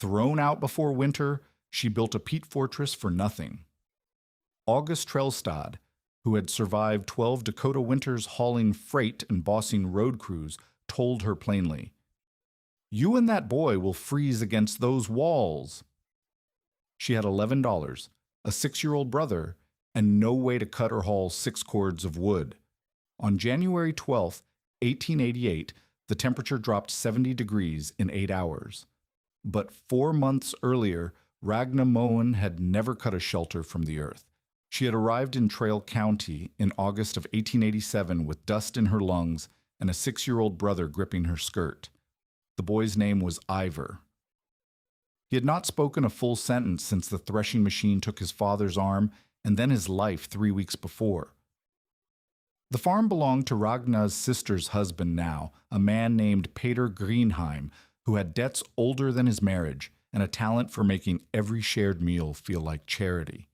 Thrown out before winter, she built a peat fortress for nothing. August Trelstad, who had survived 12 Dakota winters hauling freight and bossing road crews, told her plainly, "You and that boy will freeze against those walls." She had $11, a 6-year-old brother, and no way to cut or haul 6 cords of wood. On January 12, 1888, the temperature dropped 70 degrees in 8 hours. But 4 months earlier, Ragna Moen had never cut a shelter from the earth. She had arrived in Trail County in August of 1887 with dust in her lungs and a 6-year-old brother gripping her skirt. The boy's name was Ivor. He had not spoken a full sentence since the threshing machine took his father's arm and then his life 3 weeks before. The farm belonged to Ragna's sister's husband now, a man named Peter Greenheim, who had debts older than his marriage and a talent for making every shared meal feel like charity.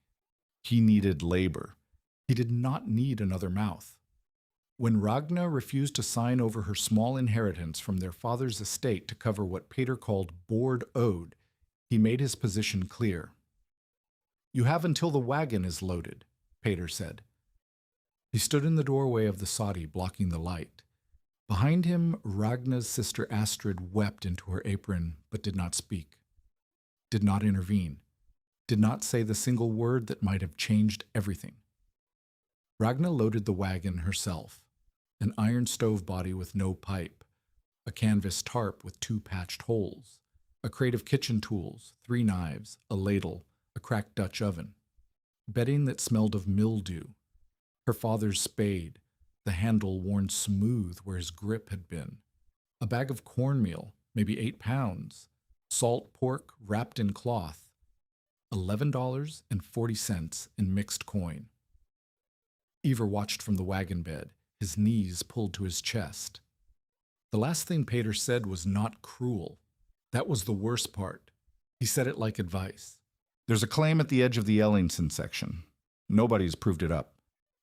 He needed labor. He did not need another mouth. When Ragna refused to sign over her small inheritance from their father's estate to cover what Peter called board owed, he made his position clear. "You have until the wagon is loaded," Peter said. He stood in the doorway of the soddy, blocking the light. Behind him, Ragna's sister Astrid wept into her apron, but did not speak, did not intervene, did not say the single word that might have changed everything. Ragna loaded the wagon herself, an iron stove body with no pipe, a canvas tarp with 2 patched holes, a crate of kitchen tools, 3 knives, a ladle, a cracked Dutch oven, bedding that smelled of mildew, her father's spade, the handle worn smooth where his grip had been, a bag of cornmeal, maybe 8 pounds, salt pork wrapped in cloth, $11.40 in mixed coin. Ivor watched from the wagon bed, his knees pulled to his chest. The last thing Peter said was not cruel. That was the worst part. He said it like advice. "There's a claim at the edge of the Ellingson section. Nobody's proved it up.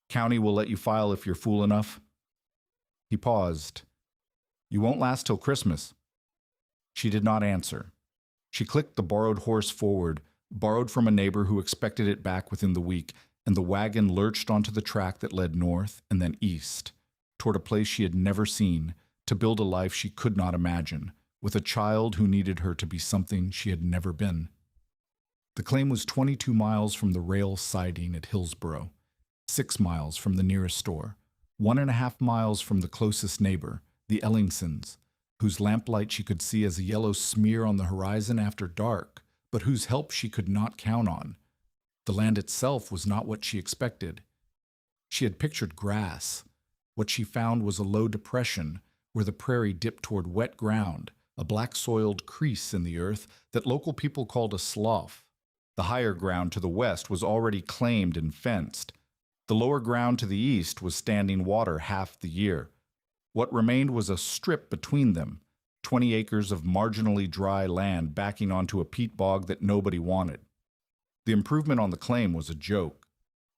County will let you file if you're fool enough." He paused. "You won't last till Christmas." She did not answer. She clicked the borrowed horse forward, borrowed from a neighbor who expected it back within the week, and the wagon lurched onto the track that led north and then east, toward a place she had never seen, to build a life she could not imagine, with a child who needed her to be something she had never been. The claim was 22 miles from the rail siding at Hillsboro, 6 miles from the nearest store, 1.5 miles from the closest neighbor, the Ellingsons, whose lamplight she could see as a yellow smear on the horizon after dark, but whose help she could not count on. The land itself was not what she expected. She had pictured grass. What she found was a low depression where the prairie dipped toward wet ground, a black-soiled crease in the earth that local people called a slough. The higher ground to the west was already claimed and fenced. The lower ground to the east was standing water half the year. What remained was a strip between them, 20 acres of marginally dry land backing onto a peat bog that nobody wanted. The improvement on the claim was a joke.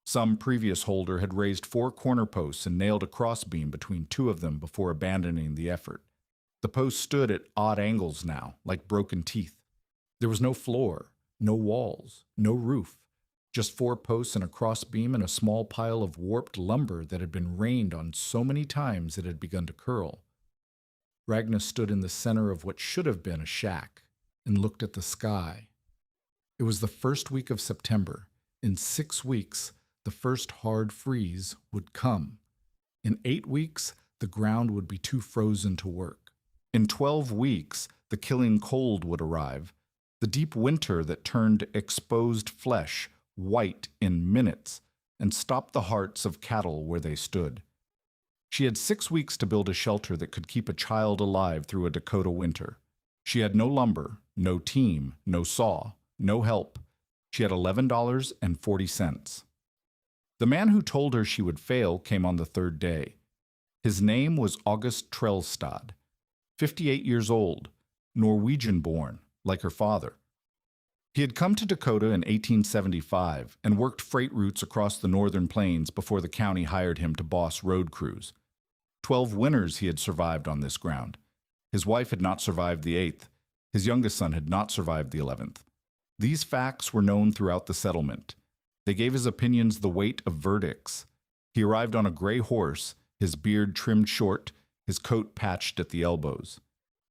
Some previous holder had raised 4 corner posts and nailed a crossbeam between 2 of them before abandoning the effort. The posts stood at odd angles now, like broken teeth. There was no floor, no walls, no roof. Just 4 posts and a crossbeam and a small pile of warped lumber that had been rained on so many times it had begun to curl. Ragna stood in the center of what should have been a shack and looked at the sky. It was the first week of September. In 6 weeks, the first hard freeze would come. In 8 weeks, the ground would be too frozen to work. In 12 weeks, the killing cold would arrive, the deep winter that turned exposed flesh white in minutes and stopped the hearts of cattle where they stood. She had 6 weeks to build a shelter that could keep a child alive through a Dakota winter. She had no lumber, no team, no saw, no help. She had $11.40. The man who told her she would fail came on the 3rd day. His name was August Trelstad, 58 years old, Norwegian-born, like her father. He had come to Dakota in 1875 and worked freight routes across the northern plains before the county hired him to boss road crews. 12 winters he had survived on this ground. His wife had not survived the 8th. His youngest son had not survived the 11th. These facts were known throughout the settlement. They gave his opinions the weight of verdicts. He arrived on a gray horse, his beard trimmed short, his coat patched at the elbows.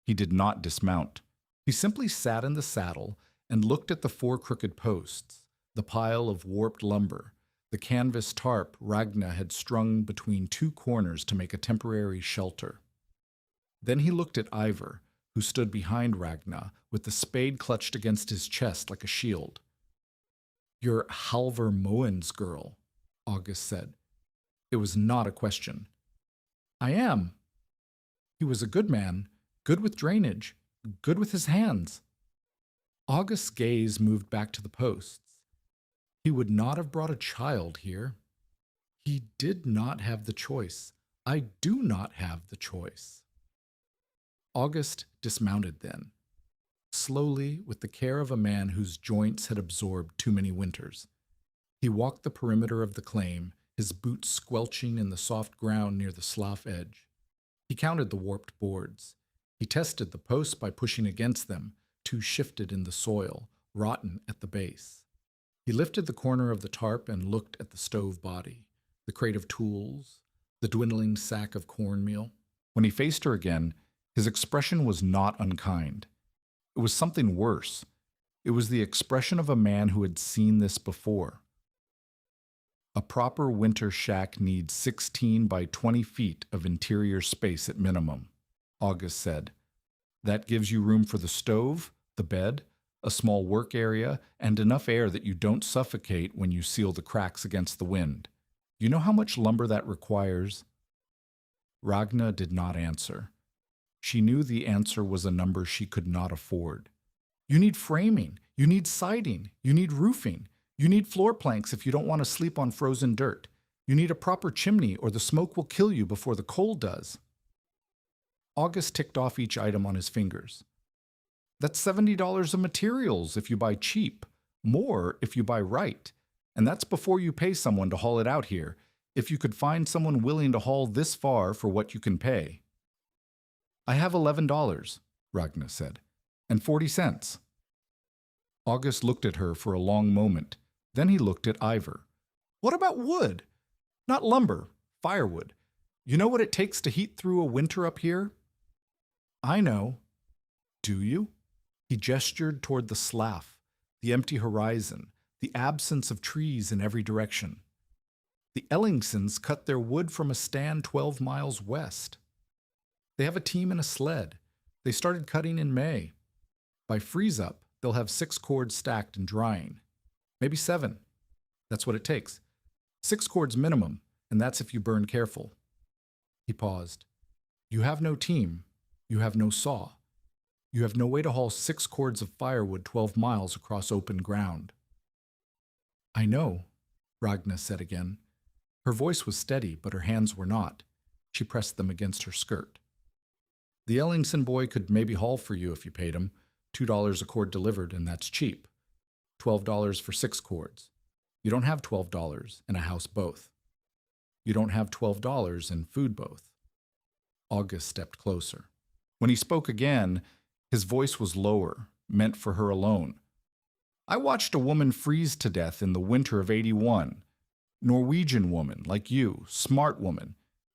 He did not dismount. He simply sat in the saddle and looked at the 4 crooked posts, the pile of warped lumber, the canvas tarp Ragna had strung between 2 corners to make a temporary shelter. Then he looked at Ivar, who stood behind Ragna with the spade clutched against his chest like a shield. "You're Halvor Moen's girl," August said. It was not a question. "I am." He was a good man, good with drainage, good with his hands. August's gaze moved back to the posts. He would not have brought a child here. He did not have the choice. I do not have the choice. August dismounted then, slowly, with the care of a man whose joints had absorbed too many winters. He walked the perimeter of the claim, his boots squelching in the soft ground near the slough edge. He counted the warped boards. He tested the posts by pushing against them, 2 shifted in the soil, rotten at the base. He lifted the corner of the tarp and looked at the stove body, the crate of tools, the dwindling sack of cornmeal. When he faced her again, his expression was not unkind. It was something worse. It was the expression of a man who had seen this before. A proper winter shack needs 16 by 20 feet of interior space at minimum, August said. That gives you room for the stove, the bed, a small work area, and enough air that you don't suffocate when you seal the cracks against the wind. You know how much lumber that requires? Ragna did not answer. She knew the answer was a number she could not afford. You need framing, you need siding, you need roofing, you need floor planks if you don't want to sleep on frozen dirt. You need a proper chimney or the smoke will kill you before the cold does. August ticked off each item on his fingers. That's $70 of materials if you buy cheap, more if you buy right, and that's before you pay someone to haul it out here, if you could find someone willing to haul this far for what you can pay. I have $11, Ragna said, and 40 cents. August looked at her for a long moment. Then he looked at Ivar. What about wood? Not lumber, firewood. You know what it takes to heat through a winter up here? I know. Do you? He gestured toward the slough, the empty horizon, the absence of trees in every direction. The Ellingsons cut their wood from a stand 12 miles west. They have a team and a sled. They started cutting in May. By freeze-up, they'll have 6 cords stacked and drying. Maybe 7. That's what it takes. 6 cords minimum, and that's if you burn careful. He paused. You have no team. You have no saw. You have no way to haul 6 cords of firewood 12 miles across open ground. I know, Ragna said again. Her voice was steady, but her hands were not. She pressed them against her skirt. The Ellingson boy could maybe haul for you if you paid him. $2 a cord delivered, and that's cheap. $12 for 6 cords. You don't have $12 in a house both. You don't have $12 in food both. August stepped closer. When he spoke again, his voice was lower, meant for her alone. I watched a woman freeze to death in the winter of '81. Norwegian woman, like you, smart woman.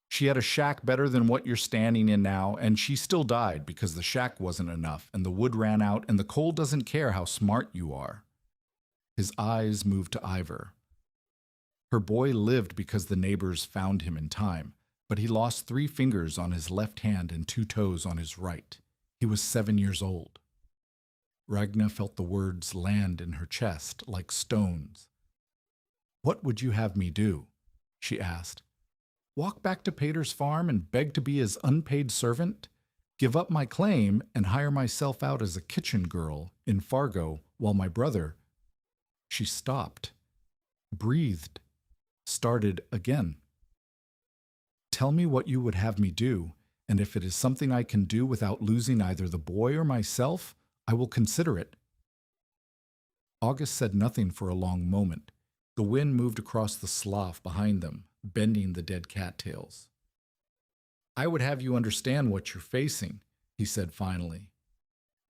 She had a shack better than what you're standing in now, and she still died because the shack wasn't enough, and the wood ran out, and the cold doesn't care how smart you are. His eyes moved to Ivar. Her boy lived because the neighbors found him in time, but he lost 3 fingers on his left hand and 2 toes on his right. He was 7 years old. Ragna felt the words land in her chest like stones. What would you have me do? She asked. Walk back to Pater's farm and beg to be his unpaid servant? Give up my claim and hire myself out as a kitchen girl in Fargo while my brother... She stopped, breathed, started again. Tell me what you would have me do, and if it is something I can do without losing either the boy or myself, I will consider it. August said nothing for a long moment. The wind moved across the slough behind them, bending the dead cattails. I would have you understand what you're facing, he said finally.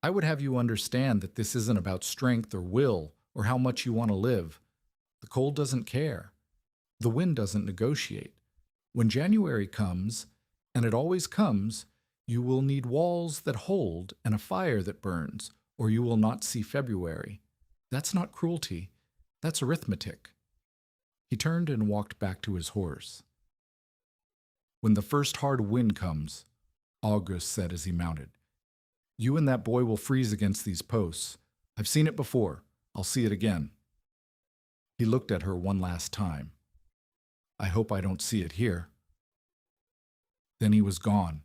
I would have you understand that this isn't about strength or will or how much you want to live. The cold doesn't care. The wind doesn't negotiate. When January comes, and it always comes, you will need walls that hold and a fire that burns, or you will not see February. That's not cruelty. That's arithmetic. He turned and walked back to his horse. When the first hard wind comes, August said as he mounted, you and that boy will freeze against these posts. I've seen it before. I'll see it again. He looked at her one last time. I hope I don't see it here. Then he was gone,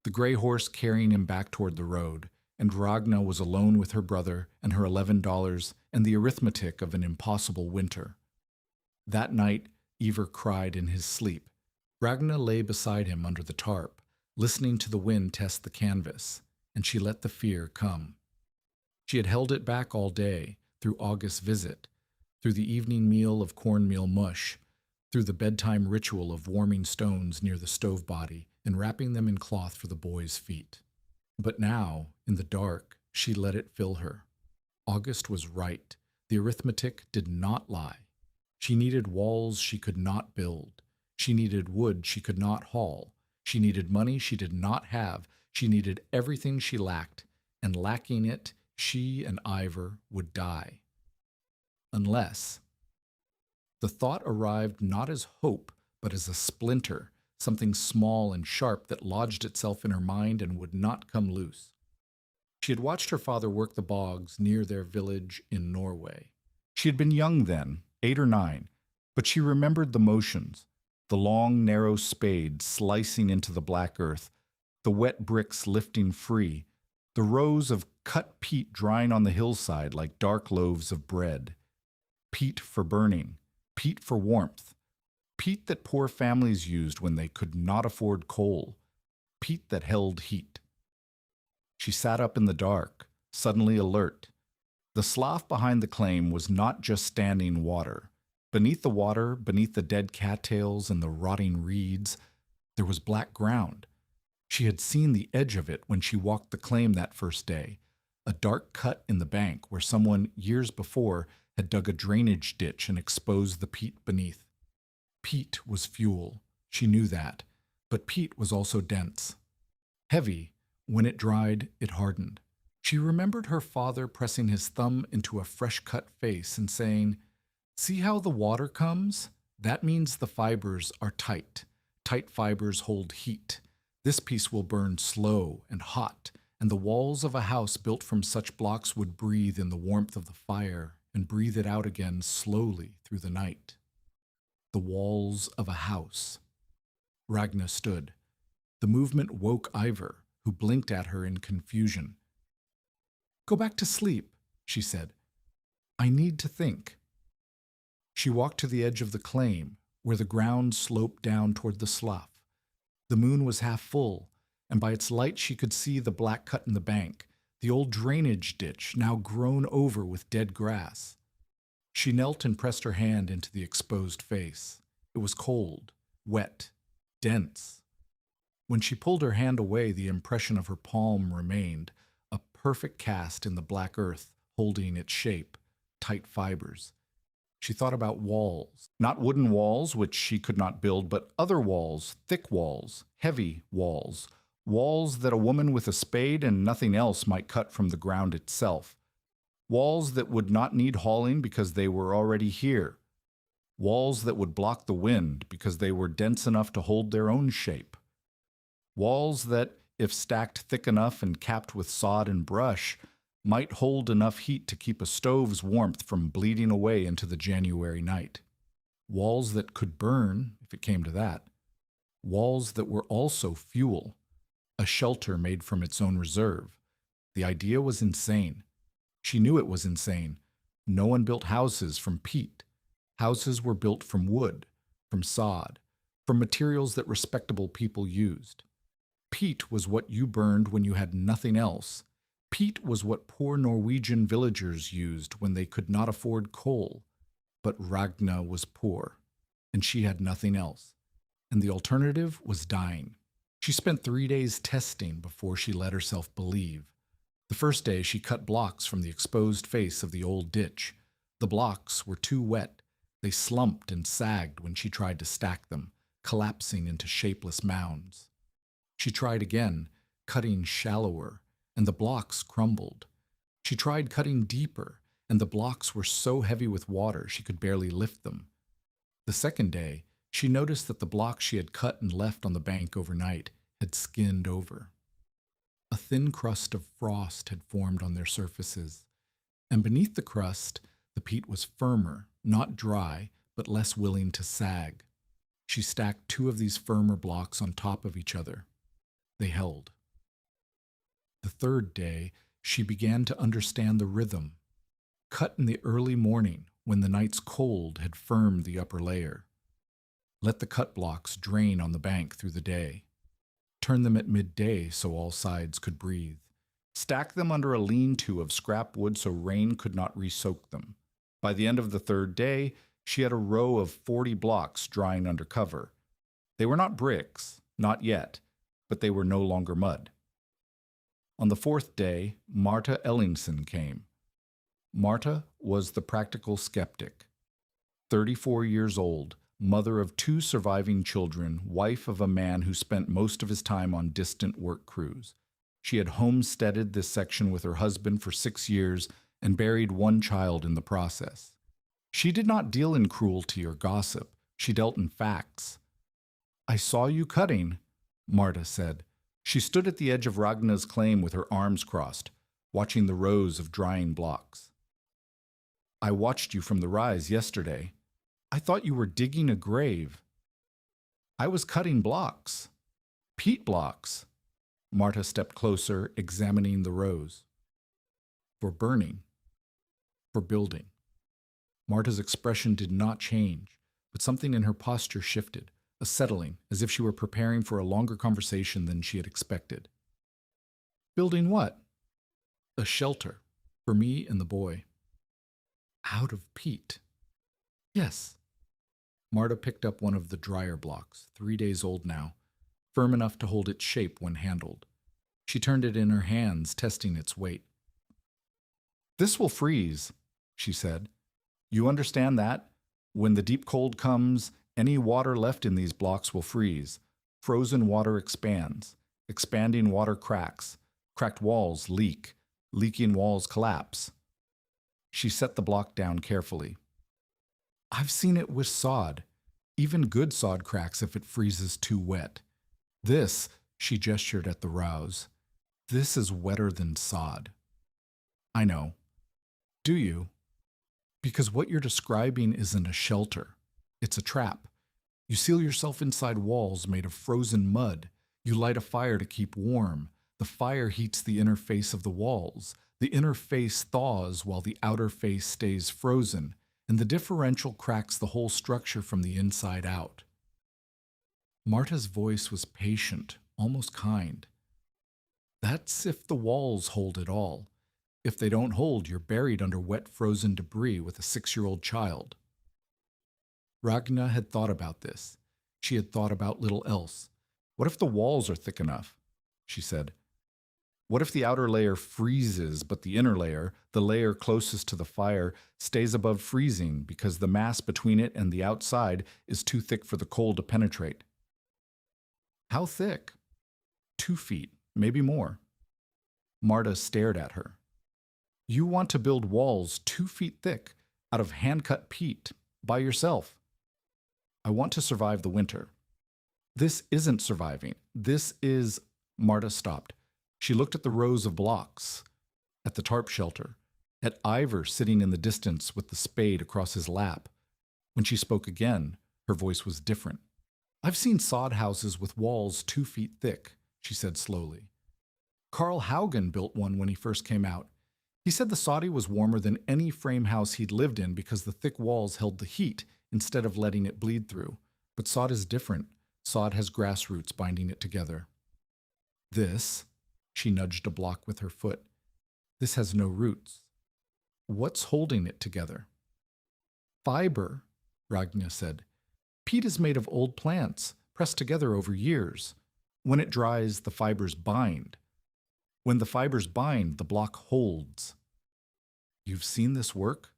the gray horse carrying him back toward the road, and Ragna was alone with her brother and her $11 and the arithmetic of an impossible winter. That night, Ivar cried in his sleep. Ragna lay beside him under the tarp, listening to the wind test the canvas, and she let the fear come. She had held it back all day, through August's visit, through the evening meal of cornmeal mush, through the bedtime ritual of warming stones near the stove body and wrapping them in cloth for the boy's feet. But now, in the dark, she let it fill her. August was right. The arithmetic did not lie. She needed walls she could not build. She needed wood she could not haul. She needed money she did not have. She needed everything she lacked, and lacking it, she and Ivar would die. Unless. The thought arrived not as hope, but as a splinter, something small and sharp that lodged itself in her mind and would not come loose. She had watched her father work the bogs near their village in Norway. She had been young then, 8 or 9, but she remembered the motions, the long, narrow spade slicing into the black earth, the wet bricks lifting free, the rows of cut peat drying on the hillside like dark loaves of bread. Peat for burning, peat for warmth, peat that poor families used when they could not afford coal, peat that held heat. She sat up in the dark, suddenly alert. The slough behind the claim was not just standing water. Beneath the water, beneath the dead cattails and the rotting reeds, there was black ground. She had seen the edge of it when she walked the claim that first day, a dark cut in the bank where someone, years before, had dug a drainage ditch and exposed the peat beneath. Peat was fuel, she knew that, but peat was also dense. Heavy, when it dried, it hardened. She remembered her father pressing his thumb into a fresh-cut face and saying, "See how the water comes? That means the fibers are tight. Tight fibers hold heat. This piece will burn slow and hot, and the walls of a house built from such blocks would breathe in the warmth of the fire and breathe it out again slowly through the night." The walls of a house. Ragna stood. The movement woke Ivar, who blinked at her in confusion. "Go back to sleep," she said. "I need to think." She walked to the edge of the claim, where the ground sloped down toward the slough. The moon was half full, and by its light she could see the black cut in the bank, the old drainage ditch now grown over with dead grass. She knelt and pressed her hand into the exposed face. It was cold, wet, dense. When she pulled her hand away, the impression of her palm remained, a perfect cast in the black earth, holding its shape, tight fibers. She thought about walls, not wooden walls, which she could not build, but other walls, thick walls, heavy walls, walls that a woman with a spade and nothing else might cut from the ground itself. Walls that would not need hauling because they were already here. Walls that would block the wind because they were dense enough to hold their own shape. Walls that, if stacked thick enough and capped with sod and brush, might hold enough heat to keep a stove's warmth from bleeding away into the January night. Walls that could burn, if it came to that. Walls that were also fuel, a shelter made from its own reserve. The idea was insane. She knew it was insane. No one built houses from peat. Houses were built from wood, from sod, from materials that respectable people used. Peat was what you burned when you had nothing else. Peat was what poor Norwegian villagers used when they could not afford coal. But Ragna was poor, and she had nothing else. And the alternative was dying. She spent 3 days testing before she let herself believe. The first day she cut blocks from the exposed face of the old ditch. The blocks were too wet. They slumped and sagged when she tried to stack them, collapsing into shapeless mounds. She tried again, cutting shallower, and the blocks crumbled. She tried cutting deeper, and the blocks were so heavy with water she could barely lift them. The second day, she noticed that the blocks she had cut and left on the bank overnight had skinned over. A thin crust of frost had formed on their surfaces, and beneath the crust, the peat was firmer, not dry, but less willing to sag. She stacked two of these firmer blocks on top of each other. They held. The third day, she began to understand the rhythm. Cut in the early morning, when the night's cold had firmed the upper layer. Let the cut blocks drain on the bank through the day. Turn them at midday so all sides could breathe. Stack them under a lean-to of scrap wood so rain could not re-soak them. By the end of the third day, she had a row of 40 blocks drying under cover. They were not bricks, not yet, but they were no longer mud. On the fourth day, Marta Ellingson came. Marta was the practical skeptic. 34 years old, mother of 2 surviving children, wife of a man who spent most of his time on distant work crews. She had homesteaded this section with her husband for 6 years and buried 1 child in the process. She did not deal in cruelty or gossip. She dealt in facts. "I saw you cutting," Marta said. She stood at the edge of Ragna's claim with her arms crossed, watching the rows of drying blocks. "I watched you from the rise yesterday. I thought you were digging a grave." "I was cutting blocks. Peat blocks." Marta stepped closer, examining the rows. "For burning. For building." Marta's expression did not change, but something in her posture shifted, a settling, as if she were preparing for a longer conversation than she had expected. "Building what?" "A shelter. For me and the boy." "Out of peat?" "Yes." Marta picked up one of the dryer blocks, 3 days old now, firm enough to hold its shape when handled. She turned it in her hands, testing its weight. "This will freeze," she said. "You understand that? When the deep cold comes, any water left in these blocks will freeze. Frozen water expands. Expanding water cracks. Cracked walls leak. Leaking walls collapse." She set the block down carefully. "I've seen it with sod. Even good sod cracks if it freezes too wet. This," she gestured at the rows, "this is wetter than sod." "I know." "Do you?" "Because what you're describing isn't a shelter. It's a trap. You seal yourself inside walls made of frozen mud. You light a fire to keep warm. The fire heats the inner face of the walls. The inner face thaws while the outer face stays frozen, and the differential cracks the whole structure from the inside out." Marta's voice was patient, almost kind. "That's if the walls hold at all. If they don't hold, you're buried under wet frozen debris with a 6-year-old child." Ragna had thought about this. She had thought about little else. "What if the walls are thick enough?" she said. "What if the outer layer freezes, but the inner layer, the layer closest to the fire, stays above freezing because the mass between it and the outside is too thick for the cold to penetrate?" "How thick?" 2 feet, maybe more. Marta stared at her. "You want to build walls 2 feet thick, out of hand-cut peat, by yourself?" "I want to survive the winter." "This isn't surviving. This is—" Marta stopped. She looked at the rows of blocks, at the tarp shelter, at Ivor sitting in the distance with the spade across his lap. When she spoke again, her voice was different. "I've seen sod houses with walls 2 feet thick," she said slowly. "Carl Haugen built one when he first came out. He said the soddy was warmer than any frame house he'd lived in because the thick walls held the heat instead of letting it bleed through. But sod is different. Sod has grass roots binding it together. This," she nudged a block with her foot, "this has no roots. What's holding it together?" "Fiber," Ragna said. "Peat is made of old plants, pressed together over years. When it dries, the fibers bind." When the fibers bind, the block holds. You've seen this work?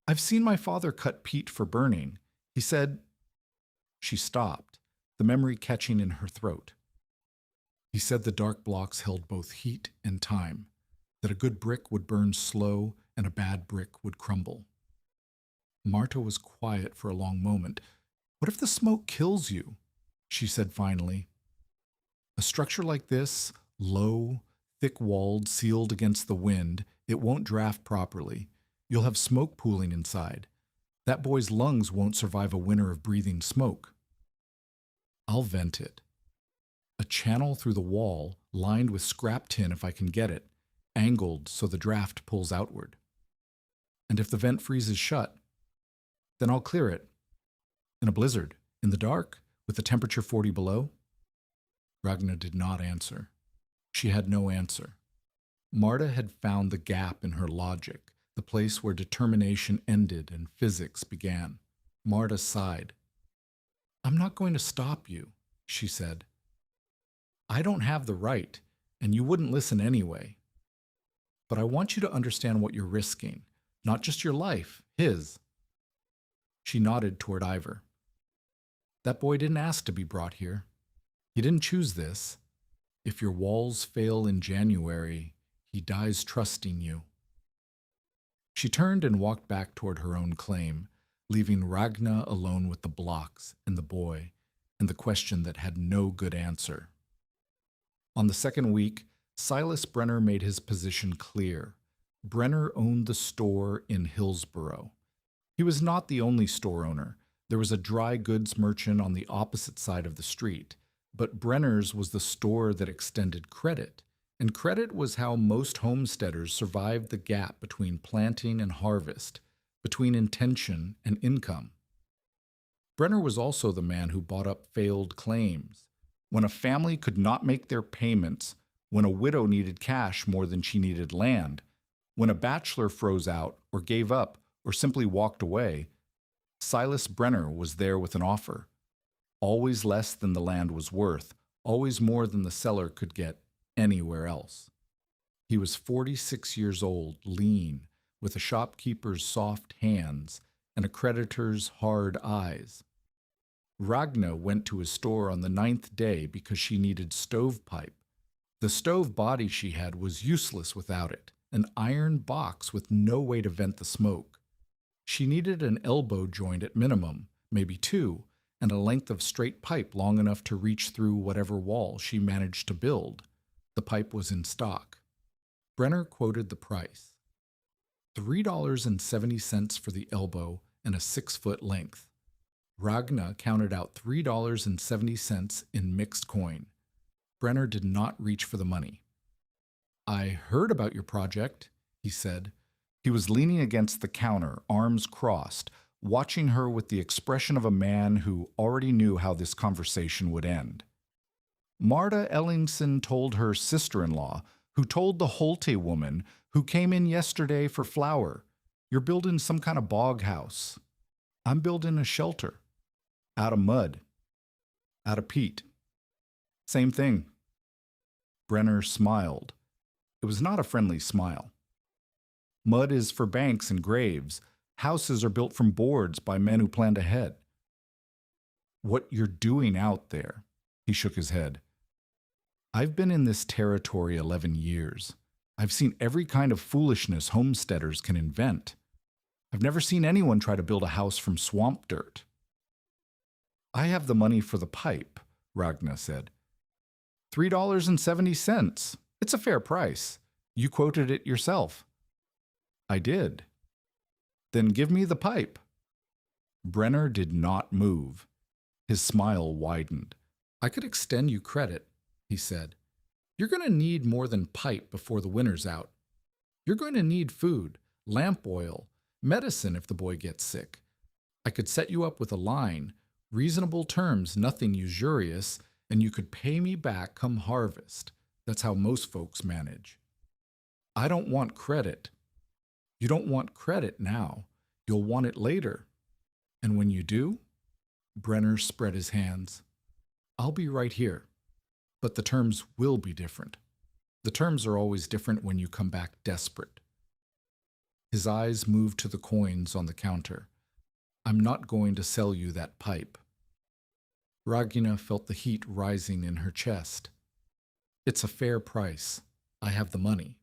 I've seen my father cut peat for burning. He said. She stopped, the memory catching in her throat. He said the dark blocks held both heat and time, that a good brick would burn slow and a bad brick would crumble. Marta was quiet for a long moment. What if the smoke kills you? She said finally. A structure like this, low, thick-walled, sealed against the wind, it won't draft properly. You'll have smoke pooling inside. That boy's lungs won't survive a winter of breathing smoke. I'll vent it. A channel through the wall, lined with scrap tin if I can get it, angled so the draft pulls outward. And if the vent freezes shut, then I'll clear it. In a blizzard, in the dark, with the temperature 40 below. Ragna did not answer. She had no answer. Marta had found the gap in her logic, the place where determination ended and physics began. Marta sighed. I'm not going to stop you, she said. I don't have the right, and you wouldn't listen anyway. But I want you to understand what you're risking, not just your life, his. She nodded toward Ivor. That boy didn't ask to be brought here. He didn't choose this. If your walls fail in January, he dies trusting you. She turned and walked back toward her own claim, leaving Ragna alone with the blocks and the boy and the question that had no good answer. On the second week, Silas Brener made his position clear. Brener owned the store in Hillsborough. He was not the only store owner. There was a dry goods merchant on the opposite side of the street, but Brenner's was the store that extended credit, and credit was how most homesteaders survived the gap between planting and harvest, between intention and income. Brener was also the man who bought up failed claims. When a family could not make their payments, when a widow needed cash more than she needed land, when a bachelor froze out or gave up or simply walked away, Silas Brener was there with an offer. Always less than the land was worth, always more than the seller could get anywhere else. He was 46 years old, lean, with a shopkeeper's soft hands and a creditor's hard eyes. Ragna went to his store on the 9th day because she needed stovepipe. The stove body she had was useless without it, an iron box with no way to vent the smoke. She needed an elbow joint at minimum, maybe two, and a length of straight pipe long enough to reach through whatever wall she managed to build. The pipe was in stock. Brener quoted the price. $3.70 for the elbow and a 6-foot length. Ragna counted out $3.70 in mixed coin. Brener did not reach for the money. I heard about your project, he said. He was leaning against the counter, arms crossed, watching her with the expression of a man who already knew how this conversation would end. Marta Ellingson told her sister-in-law, who told the Holte woman, who came in yesterday for flour, you're building some kind of bog house. I'm building a shelter. Out of mud. Out of peat. Same thing. Brener smiled. It was not a friendly smile. Mud is for banks and graves. Houses are built from boards by men who planned ahead. What you're doing out there, he shook his head. I've been in this territory 11 years. I've seen every kind of foolishness homesteaders can invent. I've never seen anyone try to build a house from swamp dirt. I have the money for the pipe, Ragna said. $3.70. It's a fair price. You quoted it yourself. I did. Then give me the pipe. Brener did not move. His smile widened. I could extend you credit, he said. You're going to need more than pipe before the winter's out. You're going to need food, lamp oil, medicine if the boy gets sick. I could set you up with a line, reasonable terms, nothing usurious, and you could pay me back come harvest. That's how most folks manage. I don't want credit. You don't want credit now. You'll want it later. And when you do, Brener spread his hands. I'll be right here. But the terms will be different. The terms are always different when you come back desperate. His eyes moved to the coins on the counter. I'm not going to sell you that pipe. Ragna felt the heat rising in her chest. It's a fair price. I have the money.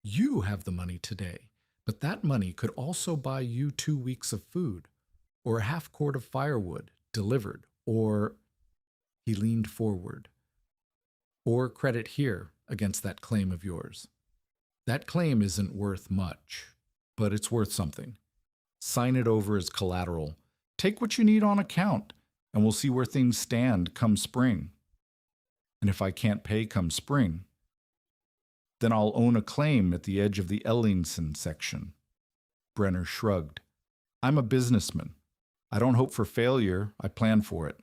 You have the money today, but that money could also buy you 2 weeks of food, or a half quart of firewood delivered, or... He leaned forward. Or credit here against that claim of yours. That claim isn't worth much, but it's worth something. Sign it over as collateral. Take what you need on account, and we'll see where things stand come spring. And if I can't pay come spring, then I'll own a claim at the edge of the Ellingson section. Brener shrugged. I'm a businessman. I don't hope for failure, I plan for it.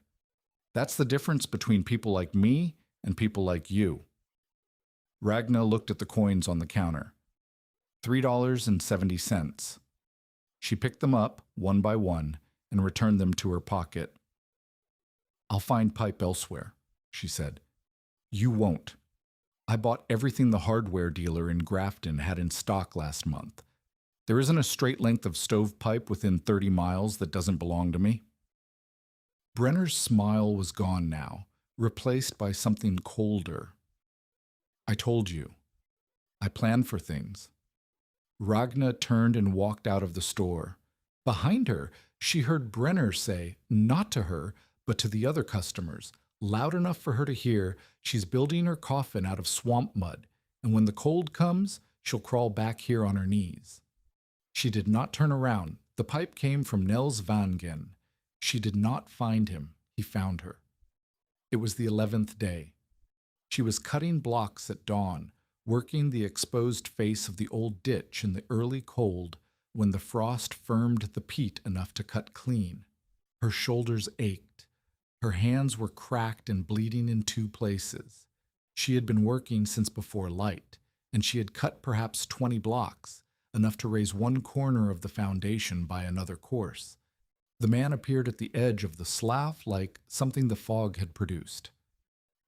That's the difference between people like me and people like you. Ragna looked at the coins on the counter. $3.70. She picked them up, one by one, and returned them to her pocket. I'll find pipe elsewhere, she said. You won't. I bought everything the hardware dealer in Grafton had in stock last month. There isn't a straight length of stovepipe within 30 miles that doesn't belong to me. Brenner's smile was gone now, replaced by something colder. I told you. I plan for things. Ragna turned and walked out of the store. Behind her, she heard Brener say, not to her, but to the other customers, loud enough for her to hear, she's building her coffin out of swamp mud, and when the cold comes, she'll crawl back here on her knees. She did not turn around. The pipe came from Nels Vangen. She did not find him. He found her. It was the 11th day. She was cutting blocks at dawn, working the exposed face of the old ditch in the early cold when the frost firmed the peat enough to cut clean. Her shoulders ached. Her hands were cracked and bleeding in 2 places. She had been working since before light, and she had cut perhaps 20 blocks, enough to raise 1 corner of the foundation by another course. The man appeared at the edge of the slough like something the fog had produced.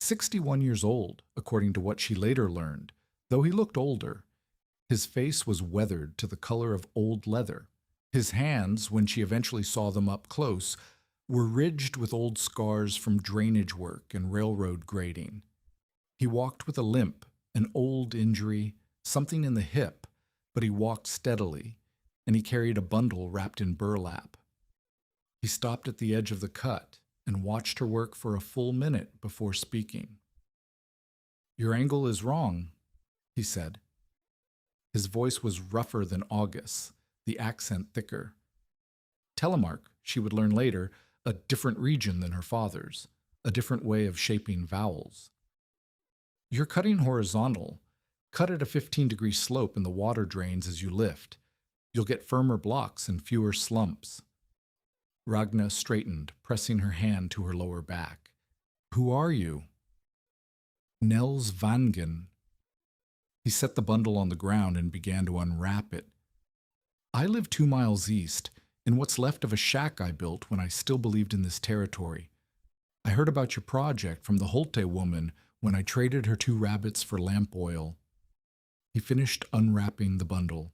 61 years old, according to what she later learned, though he looked older. His face was weathered to the color of old leather. His hands, when she eventually saw them up close, were ridged with old scars from drainage work and railroad grading. He walked with a limp, an old injury, something in the hip, but he walked steadily, and he carried a bundle wrapped in burlap. He stopped at the edge of the cut and watched her work for a full minute before speaking. Your angle is wrong, he said. His voice was rougher than August's, the accent thicker. Telemark, she would learn later, a different region than her father's, a different way of shaping vowels. You're cutting horizontal. Cut at a 15-degree slope in the water drains as you lift. You'll get firmer blocks and fewer slumps. Ragna straightened, pressing her hand to her lower back. Who are you? Nels Vangen. He set the bundle on the ground and began to unwrap it. I live 2 miles east, in what's left of a shack I built when I still believed in this territory. I heard about your project from the Holte woman when I traded her 2 rabbits for lamp oil. He finished unwrapping the bundle.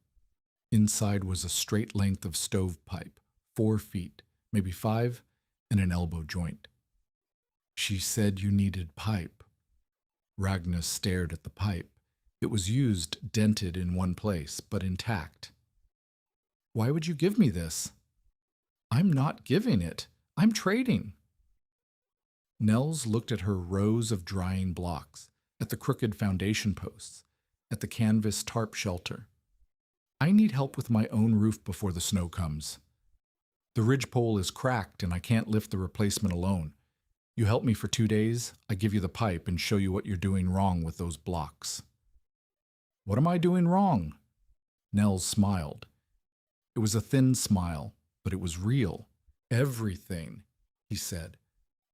Inside was a straight length of stovepipe, 4 feet, maybe 5, and an elbow joint. She said you needed pipe. Ragna stared at the pipe. It was used, dented in one place, but intact. Why would you give me this? I'm not giving it. I'm trading. Nels looked at her rows of drying blocks, at the crooked foundation posts, at the canvas tarp shelter. I need help with my own roof before the snow comes. The ridgepole is cracked and I can't lift the replacement alone. You help me for 2 days, I give you the pipe and show you what you're doing wrong with those blocks. What am I doing wrong? Nels smiled. It was a thin smile, but it was real. Everything, he said.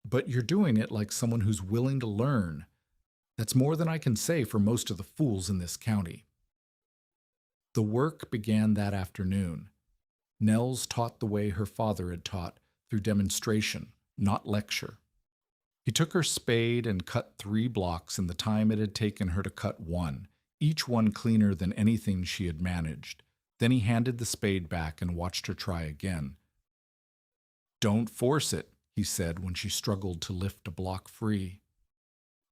But you're doing it like someone who's willing to learn. That's more than I can say for most of the fools in this county. The work began that afternoon. Nels taught the way her father had taught, through demonstration, not lecture. He took her spade and cut 3 blocks in the time it had taken her to cut one, each one cleaner than anything she had managed. Then he handed the spade back and watched her try again. "Don't force it," he said when she struggled to lift a block free.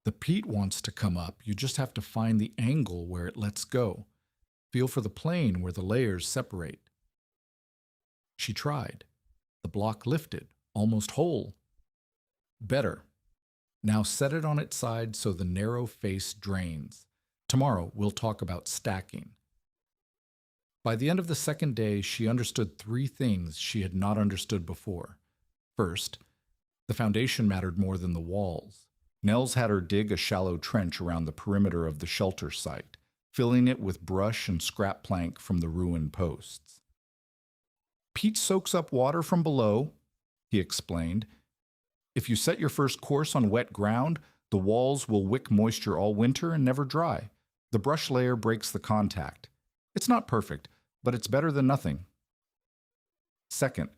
"The peat wants to come up. You just have to find the angle where it lets go. Feel for the plane where the layers separate." She tried. The block lifted, almost whole. "Better. Now set it on its side so the narrow face drains. Tomorrow we'll talk about stacking." By the end of the second day, she understood 3 things she had not understood before. First, the foundation mattered more than the walls. Nels had her dig a shallow trench around the perimeter of the shelter site, filling it with brush and scrap plank from the ruined posts. "Peat soaks up water from below," he explained. "If you set your first course on wet ground, the walls will wick moisture all winter and never dry. The brush layer breaks the contact. It's not perfect, but it's better than nothing." Second,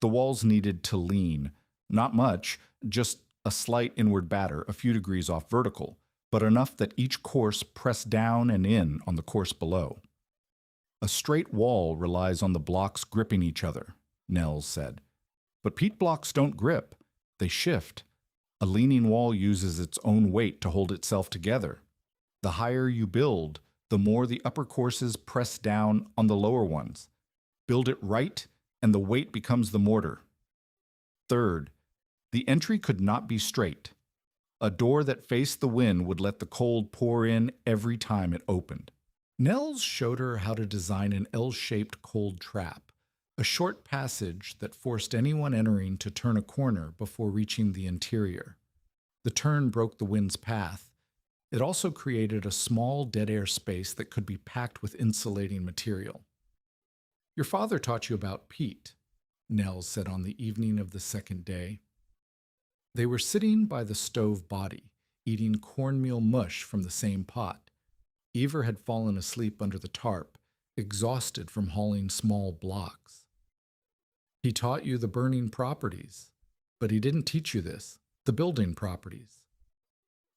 the walls needed to lean. Not much, just a slight inward batter, a few degrees off vertical, but enough that each course pressed down and in on the course below. "A straight wall relies on the blocks gripping each other," Nels said. "But peat blocks don't grip. They shift. A leaning wall uses its own weight to hold itself together. The higher you build, the more the upper courses press down on the lower ones. Build it right, and the weight becomes the mortar." Third, the entry could not be straight. A door that faced the wind would let the cold pour in every time it opened. Nels showed her how to design an L-shaped cold trap, a short passage that forced anyone entering to turn a corner before reaching the interior. The turn broke the wind's path. It also created a small dead air space that could be packed with insulating material. "Your father taught you about peat," Nels said on the evening of the second day. They were sitting by the stove body, eating cornmeal mush from the same pot. Ever had fallen asleep under the tarp, exhausted from hauling small blocks. "He taught you the burning properties, but he didn't teach you this, the building properties.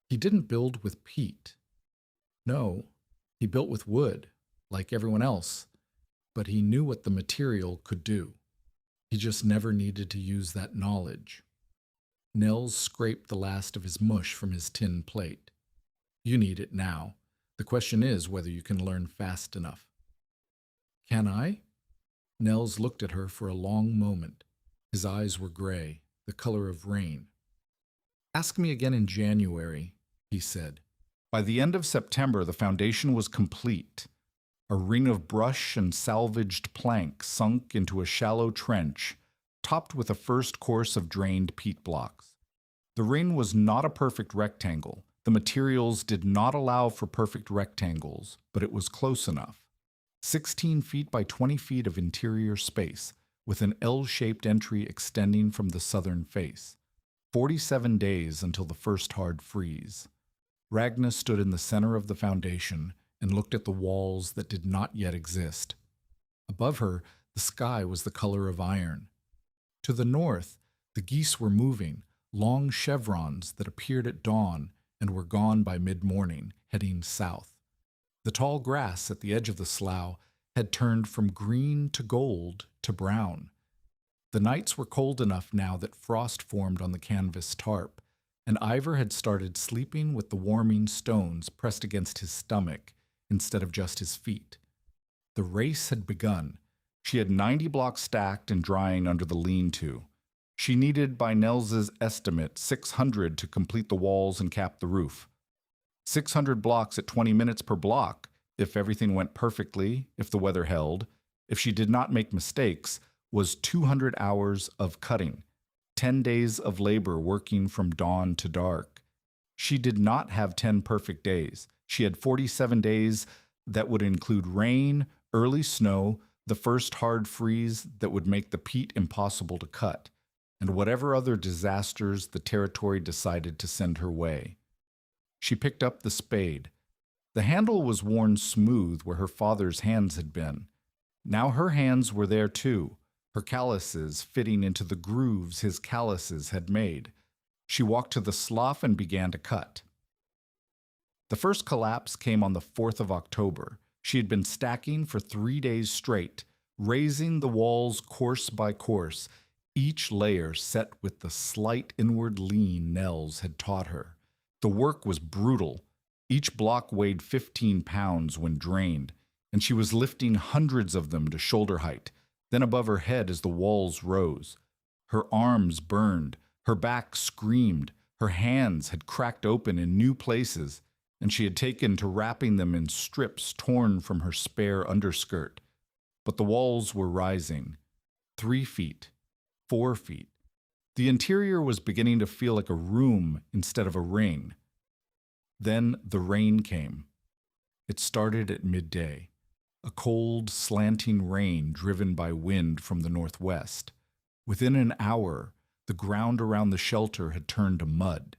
He didn't build with peat. No, he built with wood, like everyone else, but he knew what the material could do. He just never needed to use that knowledge." Nels scraped the last of his mush from his tin plate. "You need it now. The question is whether you can learn fast enough." "Can I?" Nels looked at her for a long moment. His eyes were gray, the color of rain. "Ask me again in January," he said. By the end of September, the foundation was complete. A ring of brush and salvaged plank sunk into a shallow trench, topped with a first course of drained peat blocks. The ring was not a perfect rectangle. The materials did not allow for perfect rectangles, but it was close enough. 16 feet by 20 feet of interior space, with an L-shaped entry extending from the southern face. 47 days until the first hard freeze. Ragna stood in the center of the foundation and looked at the walls that did not yet exist. Above her, the sky was the color of iron. To the north, the geese were moving, long chevrons that appeared at dawn and were gone by mid-morning, heading south. The tall grass at the edge of the slough had turned from green to gold to brown. The nights were cold enough now that frost formed on the canvas tarp, and Ivor had started sleeping with the warming stones pressed against his stomach instead of just his feet. The race had begun. She had 90 blocks stacked and drying under the lean-to. She needed, by Nels's estimate, 600 to complete the walls and cap the roof. 600 blocks at 20 minutes per block, if everything went perfectly, if the weather held, if she did not make mistakes, was 200 hours of cutting, 10 days of labor working from dawn to dark. She did not have 10 perfect days. She had 47 days that would include rain, early snow, the first hard freeze that would make the peat impossible to cut, and whatever other disasters the territory decided to send her way. She picked up the spade. The handle was worn smooth where her father's hands had been. Now her hands were there too, her calluses fitting into the grooves his calluses had made. She walked to the slough and began to cut. The first collapse came on the 4th of October. She had been stacking for 3 days straight, raising the walls course by course, each layer set with the slight inward lean Nels had taught her. The work was brutal. Each block weighed 15 pounds when drained, and she was lifting hundreds of them to shoulder height, then above her head as the walls rose. Her arms burned, her back screamed, her hands had cracked open in new places, and she had taken to wrapping them in strips torn from her spare underskirt. But the walls were rising. 3 feet, 4 feet. The interior was beginning to feel like a room instead of a ring. Then the rain came. It started at midday, a cold, slanting rain driven by wind from the northwest. Within an hour, the ground around the shelter had turned to mud.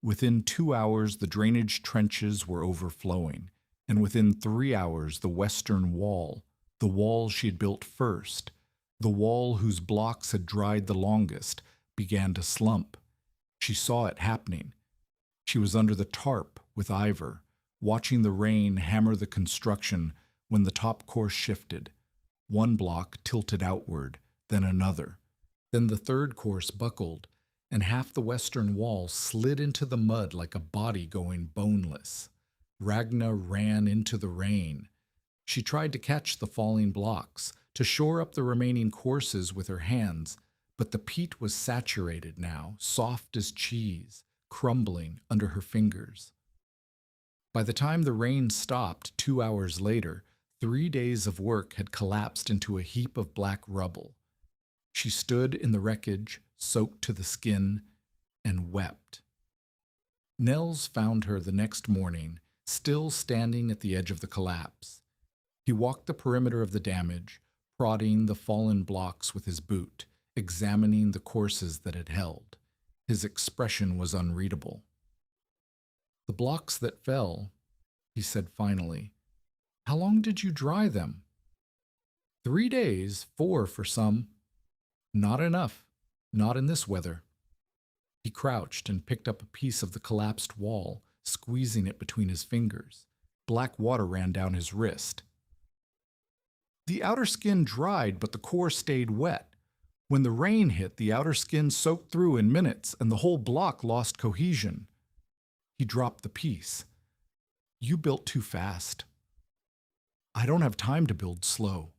Within 2 hours, the drainage trenches were overflowing, and within 3 hours, the western wall, the wall she had built first, the wall whose blocks had dried the longest, began to slump. She saw it happening. She was under the tarp with Ivor, watching the rain hammer the construction when the top course shifted. One block tilted outward, then another. Then the third course buckled, and half the western wall slid into the mud like a body going boneless. Ragna ran into the rain. She tried to catch the falling blocks, to shore up the remaining courses with her hands, but the peat was saturated now, soft as cheese, crumbling under her fingers. By the time the rain stopped 2 hours later, 3 days of work had collapsed into a heap of black rubble. She stood in the wreckage, soaked to the skin, and wept. Nels found her the next morning, still standing at the edge of the collapse. He walked the perimeter of the damage, prodding the fallen blocks with his boot, examining the courses that had held. His expression was unreadable. "The blocks that fell," he said finally. "How long did you dry them?" 3 days, 4 for some. Not enough. Not in this weather." He crouched and picked up a piece of the collapsed wall, squeezing it between his fingers. Black water ran down his wrist. "The outer skin dried, but the core stayed wet. When the rain hit, the outer skin soaked through in minutes, and the whole block lost cohesion." He dropped the piece. "You built too fast." "I don't have time to build slow."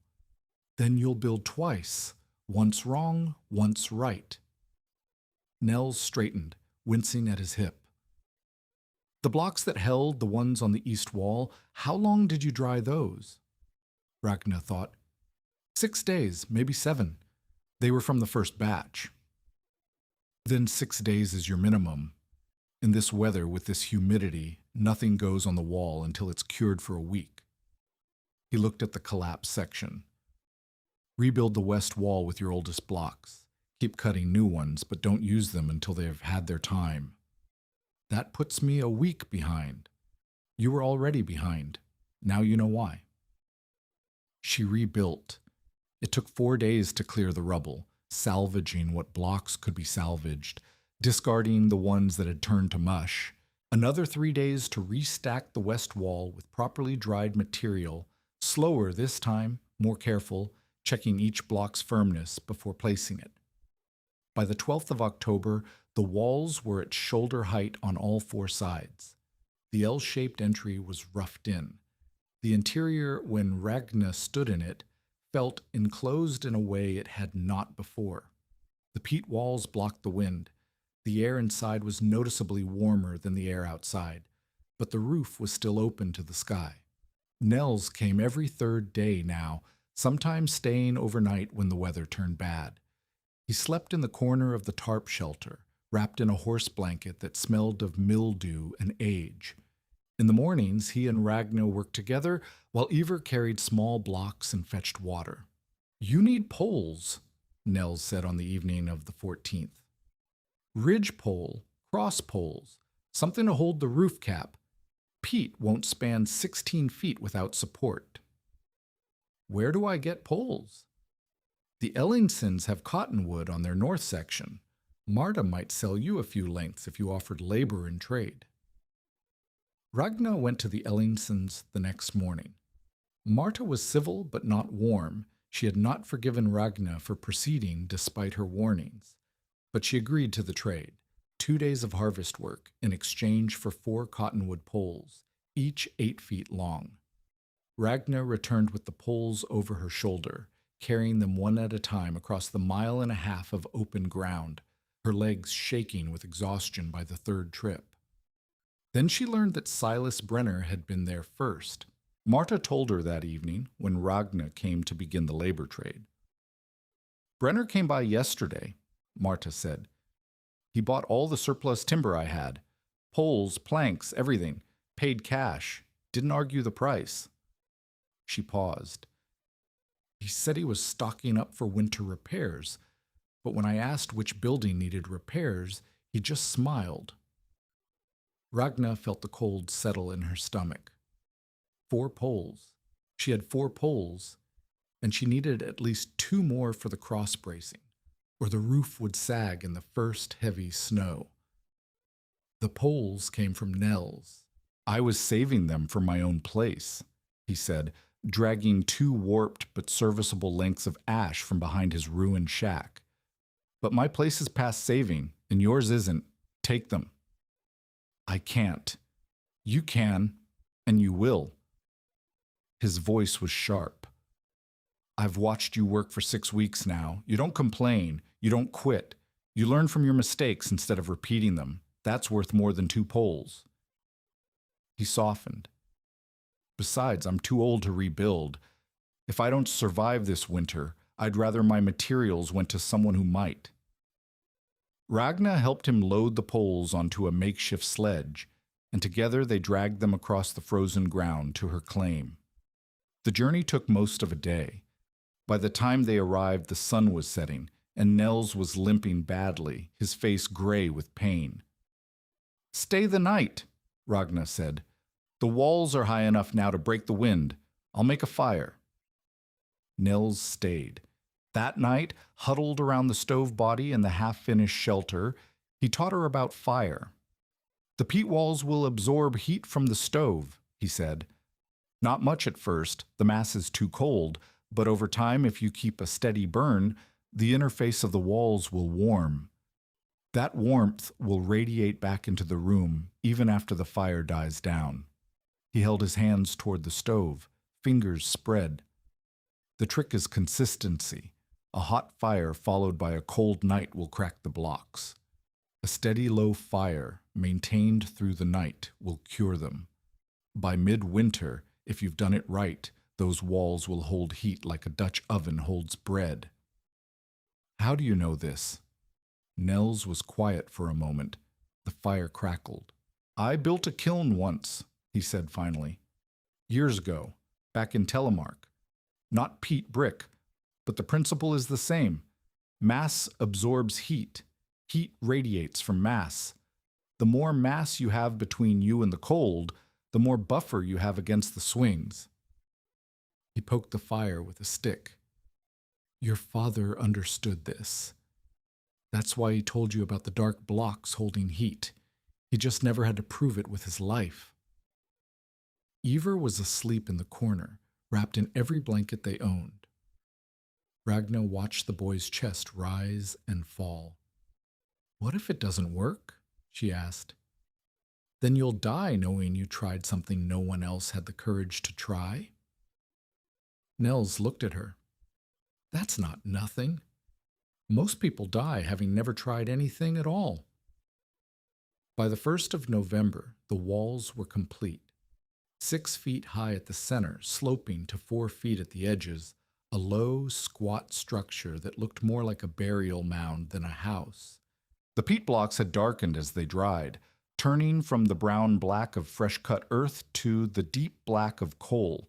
"Then you'll build twice. Once wrong, once right." Nels straightened, wincing at his hip. "The blocks that held the ones on the east wall, how long did you dry those?" Ragna thought. 6 days, maybe 7. They were from the first batch." "Then 6 days is your minimum. In this weather, with this humidity, nothing goes on the wall until it's cured for a week." He looked at the collapsed section. "Rebuild the west wall with your oldest blocks. Keep cutting new ones, but don't use them until they have had their time." "That puts me a week behind." "You were already behind. Now you know why." She rebuilt. It took 4 days to clear the rubble, salvaging what blocks could be salvaged, discarding the ones that had turned to mush. Another 3 days to restack the west wall with properly dried material, slower this time, more careful, checking each block's firmness before placing it. By the 12th of October, the walls were at shoulder height on all 4 sides. The L-shaped entry was roughed in. The interior, when Ragna stood in it, felt enclosed in a way it had not before. The peat walls blocked the wind. The air inside was noticeably warmer than the air outside, but the roof was still open to the sky. Nels came every 3rd day now, sometimes staying overnight when the weather turned bad. He slept in the corner of the tarp shelter, wrapped in a horse blanket that smelled of mildew and age. In the mornings, he and Ragna worked together, while Ivar carried small blocks and fetched water. "You need poles," Nels said on the evening of the 14th. "Ridge pole, cross poles, something to hold the roof cap. Peat won't span 16 feet without support." "Where do I get poles?" "The Ellingsons have cottonwood on their north section. Marta might sell you a few lengths if you offered labor in trade. Ragna went to the Ellingsons the next morning. Marta was civil but not warm. She had not forgiven Ragna for proceeding despite her warnings, but she agreed to the trade, 2 days of harvest work in exchange for 4 cottonwood poles, each 8 feet long. Ragna returned with the poles over her shoulder, carrying them one at a time across the 1.5 miles of open ground, her legs shaking with exhaustion by the 3rd trip. Then she learned that Silas Brener had been there first. Marta told her that evening when Ragna came to begin the labor trade. "Brener came by yesterday," Marta said. "He bought all the surplus timber I had. Poles, planks, everything. Paid cash. Didn't argue the price." She paused. "He said he was stocking up for winter repairs, but when I asked which building needed repairs, he just smiled." Ragna felt the cold settle in her stomach. 4 poles. She had 4 poles, and she needed at least 2 more for the cross bracing, or the roof would sag in the first heavy snow. "The poles came from Nell's. I was saving them for my own place," he said, dragging 2 warped but serviceable lengths of ash from behind his ruined shack. "But my place is past saving, and yours isn't. Take them." "I can't." "You can, and you will." His voice was sharp. "I've watched you work for 6 weeks now. You don't complain. You don't quit. You learn from your mistakes instead of repeating them. That's worth more than 2 poles." He softened. "Besides, I'm too old to rebuild. If I don't survive this winter, I'd rather my materials went to someone who might." Ragna helped him load the poles onto a makeshift sledge, and together they dragged them across the frozen ground to her claim. The journey took most of a day. By the time they arrived, the sun was setting, and Nels was limping badly, his face gray with pain. "Stay the night," Ragna said. "The walls are high enough now to break the wind. I'll make a fire." Nels stayed. That night, huddled around the stove body in the half-finished shelter, he taught her about fire. "The peat walls will absorb heat from the stove," he said. "Not much at first, the mass is too cold, but over time, if you keep a steady burn, the interface of the walls will warm. That warmth will radiate back into the room even after the fire dies down." He held his hands toward the stove, fingers spread. "The trick is consistency. A hot fire followed by a cold night will crack the blocks. A steady low fire, maintained through the night, will cure them. By midwinter, if you've done it right, those walls will hold heat like a Dutch oven holds bread." "How do you know this?" Nels was quiet for a moment. The fire crackled. "I built a kiln once," he said finally. "Years ago, back in Telemark. Not peat brick, but the principle is the same. Mass absorbs heat. Heat radiates from mass. The more mass you have between you and the cold, the more buffer you have against the swings." He poked the fire with a stick. "Your father understood this. That's why he told you about the dark blocks holding heat. He just never had to prove it with his life." Ivor was asleep in the corner, wrapped in every blanket they owned. Ragna watched the boy's chest rise and fall. "What if it doesn't work?" she asked. "Then you'll die knowing you tried something no one else had the courage to try?" Nels looked at her. "That's not nothing. Most people die having never tried anything at all." By the 1st of November, the walls were complete. 6 feet high at the center, sloping to 4 feet at the edges, a low, squat structure that looked more like a burial mound than a house. The peat blocks had darkened as they dried, turning from the brown black of fresh-cut earth to the deep black of coal.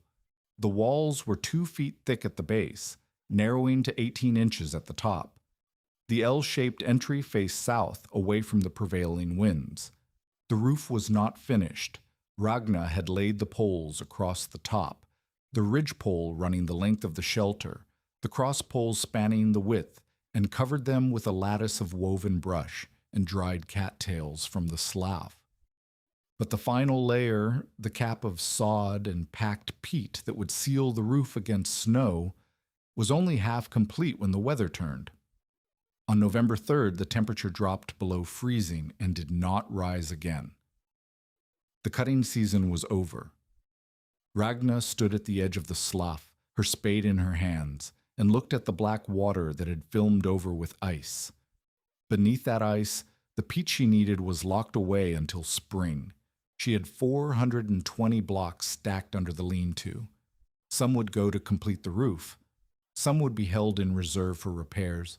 The walls were 2 feet thick at the base, narrowing to 18 inches at the top. The L-shaped entry faced south, away from the prevailing winds. The roof was not finished. Ragna had laid the poles across the top, the ridge pole running the length of the shelter, the cross poles spanning the width, and covered them with a lattice of woven brush and dried cattails from the slough. But the final layer, the cap of sod and packed peat that would seal the roof against snow, was only half complete when the weather turned. On November 3rd, the temperature dropped below freezing and did not rise again. The cutting season was over. Ragna stood at the edge of the slough, her spade in her hands, and looked at the black water that had filmed over with ice. Beneath that ice, the peat she needed was locked away until spring. She had 420 blocks stacked under the lean-to. Some would go to complete the roof. Some would be held in reserve for repairs.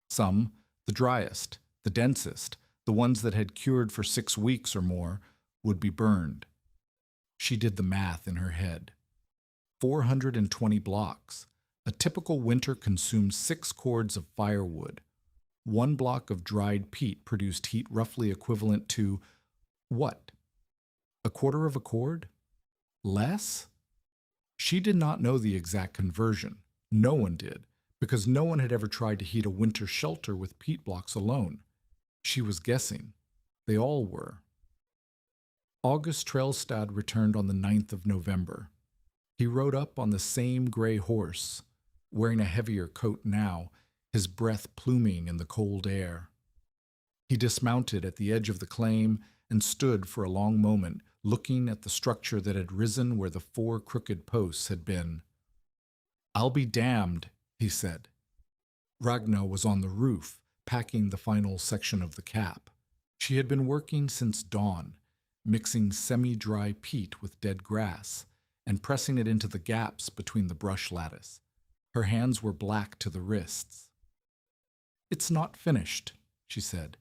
Some, the driest, the densest, the ones that had cured for 6 weeks or more, would be burned. She did the math in her head. 420 blocks. A typical winter consumed 6 cords of firewood. 1 block of dried peat produced heat roughly equivalent to what? 1/4 of a cord? Less? She did not know the exact conversion. No one did, because no one had ever tried to heat a winter shelter with peat blocks alone. She was guessing. They all were. August Trellstad returned on the 9th of November. He rode up on the same gray horse, wearing a heavier coat now, his breath pluming in the cold air. He dismounted at the edge of the claim and stood for a long moment, looking at the structure that had risen where the 4 crooked posts had been. "I'll be damned," he said. Ragna was on the roof, packing the final section of the cap. She had been working since dawn, mixing semi-dry peat with dead grass and pressing it into the gaps between the brush lattice. Her hands were black to the wrists. "It's not finished," she said.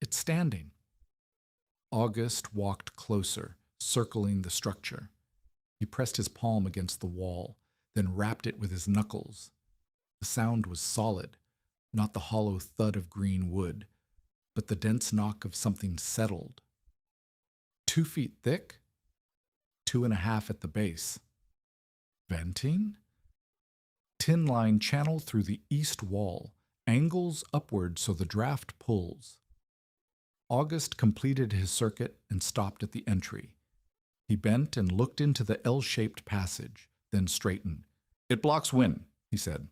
"It's standing." August walked closer, circling the structure. He pressed his palm against the wall, then rapped it with his knuckles. The sound was solid, not the hollow thud of green wood, but the dense knock of something settled. 2 feet thick? 2.5 at the base. Venting? Tin line channel through the east wall, angles upward so the draft pulls. August completed his circuit and stopped at the entry. He bent and looked into the L-shaped passage, then straightened. "It blocks wind," he said.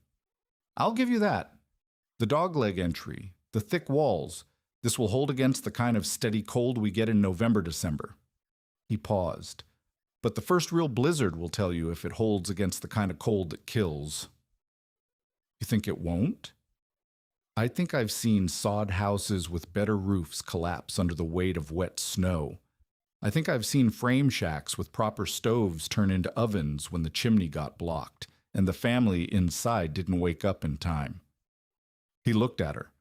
"I'll give you that. The dogleg entry, the thick walls, this will hold against the kind of steady cold we get in November, December." He paused. "But the first real blizzard will tell you if it holds against the kind of cold that kills." "You think it won't?" "I think I've seen sod houses with better roofs collapse under the weight of wet snow. I think I've seen frame shacks with proper stoves turn into ovens when the chimney got blocked, and the family inside didn't wake up in time." He looked at her.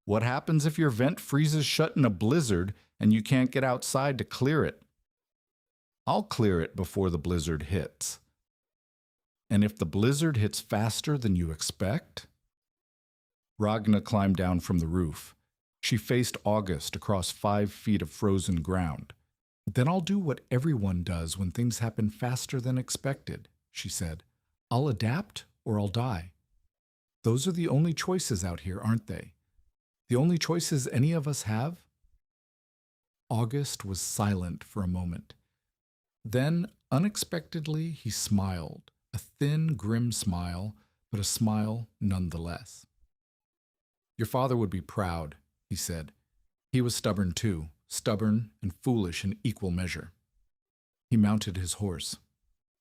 "What happens if your vent freezes shut in a blizzard and you can't get outside to clear it?" "I'll clear it before the blizzard hits." "And if the blizzard hits faster than you expect?" Ragna climbed down from the roof. She faced August across 5 feet of frozen ground. "Then I'll do what everyone does when things happen faster than expected," she said. "I'll adapt or I'll die. Those are the only choices out here, aren't they? The only choices any of us have?" August was silent for a moment. Then, unexpectedly, he smiled, a thin, grim smile, but a smile nonetheless. "Your father would be proud," he said. "He was stubborn too, stubborn and foolish in equal measure." He mounted his horse.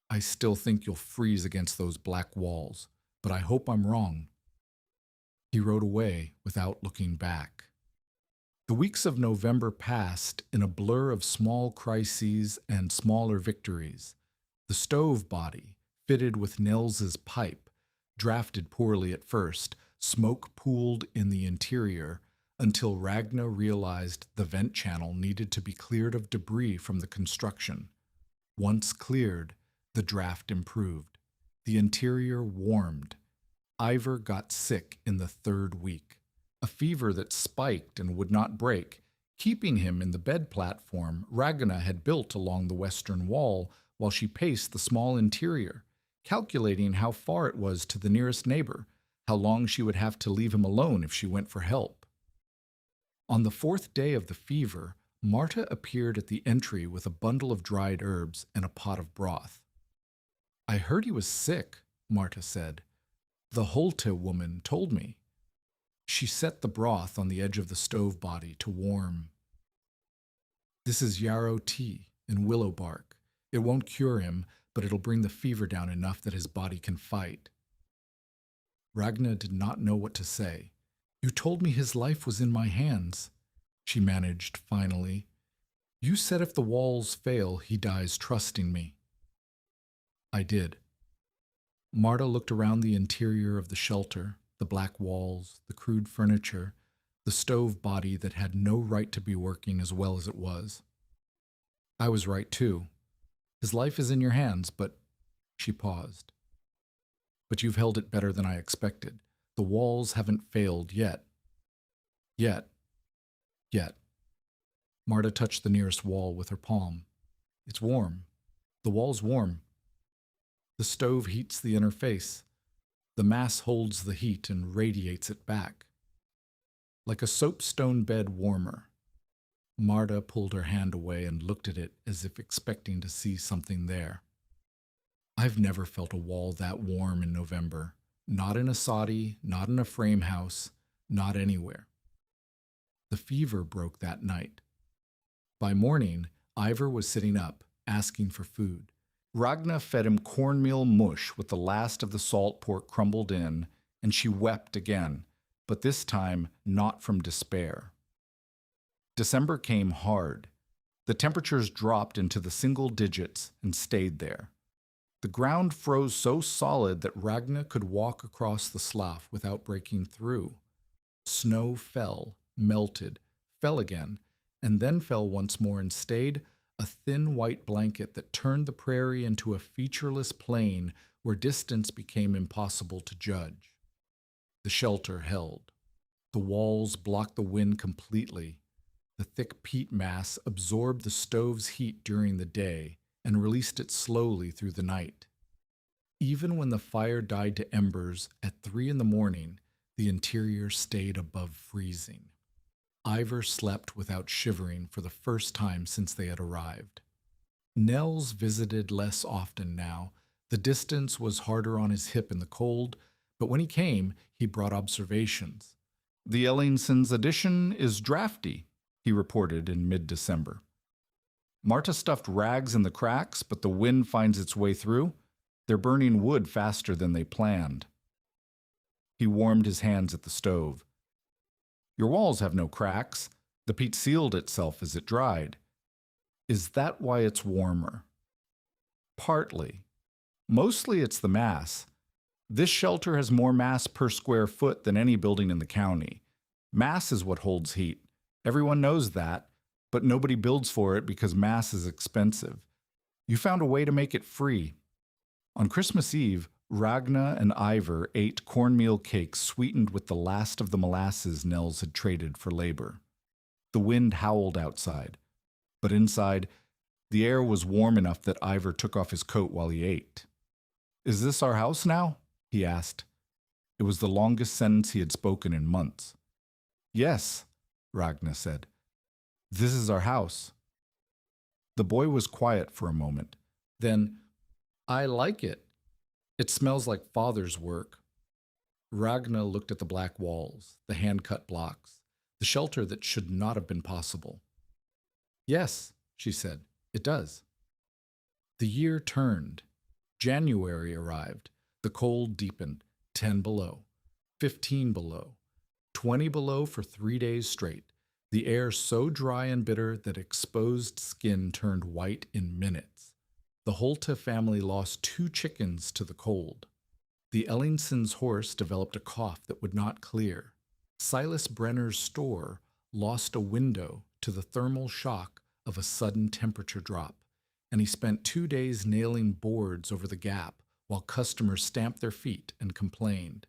"I still think you'll freeze against those black walls, but I hope I'm wrong." He rode away without looking back. The weeks of November passed in a blur of small crises and smaller victories. The stove body, fitted with Nels's pipe, drafted poorly at first. Smoke pooled in the interior until Ragna realized the vent channel needed to be cleared of debris from the construction. Once cleared, the draft improved. The interior warmed. Ivor got sick in the 3rd week, a fever that spiked and would not break, keeping him in the bed platform Ragna had built along the western wall while she paced the small interior, calculating how far it was to the nearest neighbor, how long she would have to leave him alone if she went for help. On the fourth day of the fever, Marta appeared at the entry with a bundle of dried herbs and a pot of broth. "I heard he was sick," Marta said. "The Holte woman told me." She set the broth on the edge of the stove body to warm. "This is yarrow tea and willow bark. It won't cure him, but it'll bring the fever down enough that his body can fight." Ragna did not know what to say. "You told me his life was in my hands," she managed finally. "You said if the walls fail, he dies trusting me." "I did." Marta looked around the interior of the shelter, the black walls, the crude furniture, the stove body that had no right to be working as well as it was. "I was right, too. His life is in your hands, but—" She paused. "But you've held it better than I expected. The walls haven't failed yet." Yet. Marta touched the nearest wall with her palm. "It's warm. The wall's warm. The stove heats the inner face. The mass holds the heat and radiates it back. Like a soapstone bed warmer." Marta pulled her hand away and looked at it as if expecting to see something there. "I've never felt a wall that warm in November. Not in a soddy, not in a frame house, not anywhere." The fever broke that night. By morning, Ivar was sitting up, asking for food. Ragna fed him cornmeal mush with the last of the salt pork crumbled in, and she wept again, but this time not from despair. December came hard. The temperatures dropped into the single digits and stayed there. The ground froze so solid that Ragna could walk across the slough without breaking through. Snow fell, melted, fell again, and then fell once more and stayed, a thin white blanket that turned the prairie into a featureless plain where distance became impossible to judge. The shelter held. The walls blocked the wind completely. The thick peat mass absorbed the stove's heat during the day and released it slowly through the night. Even when the fire died to embers at 3 a.m, the interior stayed above freezing. Ivar slept without shivering for the first time since they had arrived. Nels visited less often now. The distance was harder on his hip in the cold, but when he came, he brought observations. "The Ellingsons' addition is drafty," he reported in mid-December. "Marta stuffed rags in the cracks, but the wind finds its way through. They're burning wood faster than they planned." He warmed his hands at the stove. "Your walls have no cracks. The peat sealed itself as it dried." "Is that why it's warmer?" "Partly. Mostly it's the mass. This shelter has more mass per square foot than any building in the county. Mass is what holds heat. Everyone knows that, but nobody builds for it because mass is expensive. You found a way to make it free." On Christmas Eve, Ragna and Ivar ate cornmeal cakes sweetened with the last of the molasses Nels had traded for labor. The wind howled outside, but inside, the air was warm enough that Ivar took off his coat while he ate. "Is this our house now?" he asked. It was the longest sentence he had spoken in months. "Yes," Ragna said. "This is our house." The boy was quiet for a moment. Then, "I like it. It smells like father's work." Ragna looked at the black walls, the hand-cut blocks, the shelter that should not have been possible. "Yes," she said, "it does." The year turned. January arrived. The cold deepened. 10 below, 15 below, 20 below for 3 days straight. The air so dry and bitter that exposed skin turned white in minutes. The Holte family lost 2 chickens to the cold. The Ellingsons' horse developed a cough that would not clear. Silas Brener's store lost a window to the thermal shock of a sudden temperature drop, and he spent 2 days nailing boards over the gap while customers stamped their feet and complained.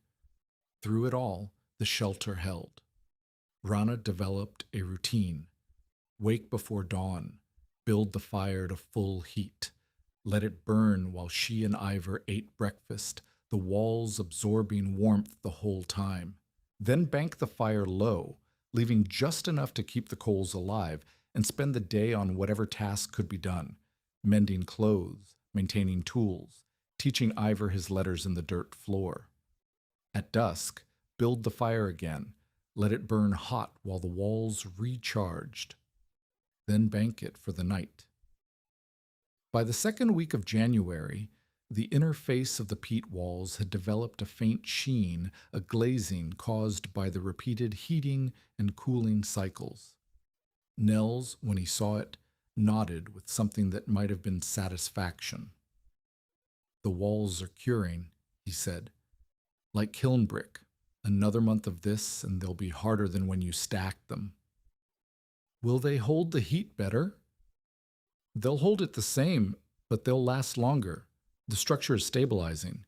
Through it all, the shelter held. Ragna developed a routine. Wake before dawn, build the fire to full heat, let it burn while she and Ivar ate breakfast, the walls absorbing warmth the whole time. Then bank the fire low, leaving just enough to keep the coals alive, and spend the day on whatever task could be done: mending clothes, maintaining tools, teaching Ivor his letters in the dirt floor. At dusk, build the fire again, let it burn hot while the walls recharged. Then bank it for the night. By the second week of January, the inner face of the peat walls had developed a faint sheen, a glazing caused by the repeated heating and cooling cycles. Nels, when he saw it, nodded with something that might have been satisfaction. "The walls are curing," he said. "Like kiln brick. Another month of this, and they'll be harder than when you stacked them." "Will they hold the heat better?" "They'll hold it the same, but they'll last longer. The structure is stabilizing."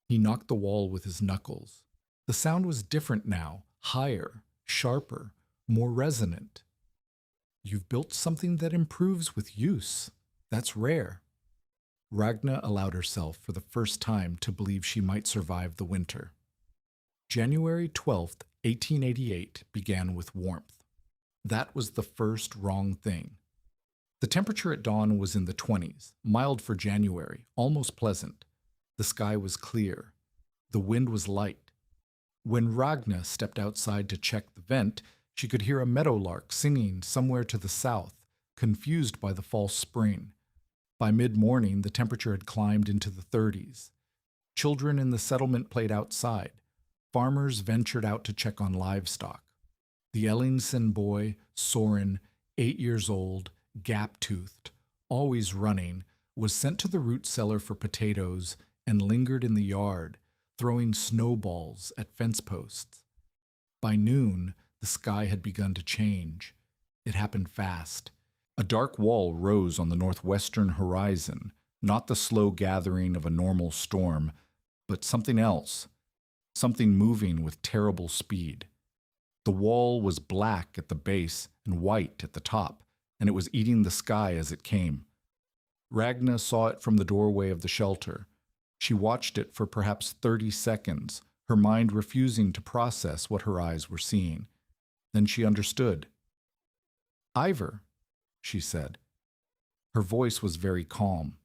He knocked the wall with his knuckles. The sound was different now, higher, sharper, more resonant. "You've built something that improves with use. That's rare." Ragna allowed herself for the first time to believe she might survive the winter. January 12th, 1888 began with warmth. That was the first wrong thing. The temperature at dawn was in the 20s, mild for January, almost pleasant. The sky was clear. The wind was light. When Ragna stepped outside to check the vent, she could hear a meadowlark singing somewhere to the south, confused by the false spring. By mid-morning, the temperature had climbed into the 30s. Children in the settlement played outside. Farmers ventured out to check on livestock. The Ellingson boy, Soren, 8 years old, gap-toothed, always running, was sent to the root cellar for potatoes and lingered in the yard, throwing snowballs at fence posts. By noon, the sky had begun to change. It happened fast. A dark wall rose on the northwestern horizon, not the slow gathering of a normal storm, but something else, something moving with terrible speed. The wall was black at the base and white at the top, and it was eating the sky as it came. Ragna saw it from the doorway of the shelter. She watched it for perhaps 30 seconds, her mind refusing to process what her eyes were seeing. Then she understood. "Ivor," she said. Her voice was very calm.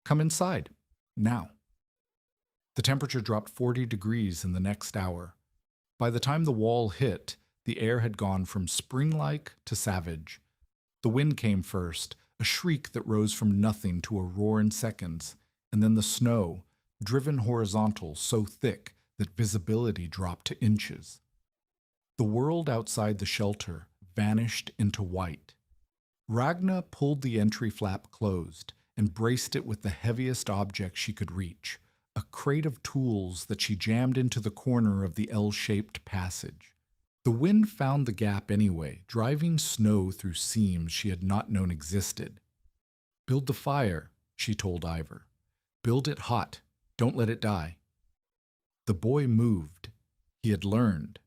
"Come inside, now." The temperature dropped 40 degrees in the next hour. By the time the wall hit, the air had gone from spring-like to savage. The wind came first, a shriek that rose from nothing to a roar in seconds, and then the snow, driven horizontal so thick that visibility dropped to inches. The world outside the shelter vanished into white. Ragna pulled the entry flap closed and braced it with the heaviest object she could reach, a crate of tools that she jammed into the corner of the L-shaped passage. The wind found the gap anyway, driving snow through seams she had not known existed. "Build the fire," she told Ivor. "Build it hot. Don't let it die." The boy moved. He had learned.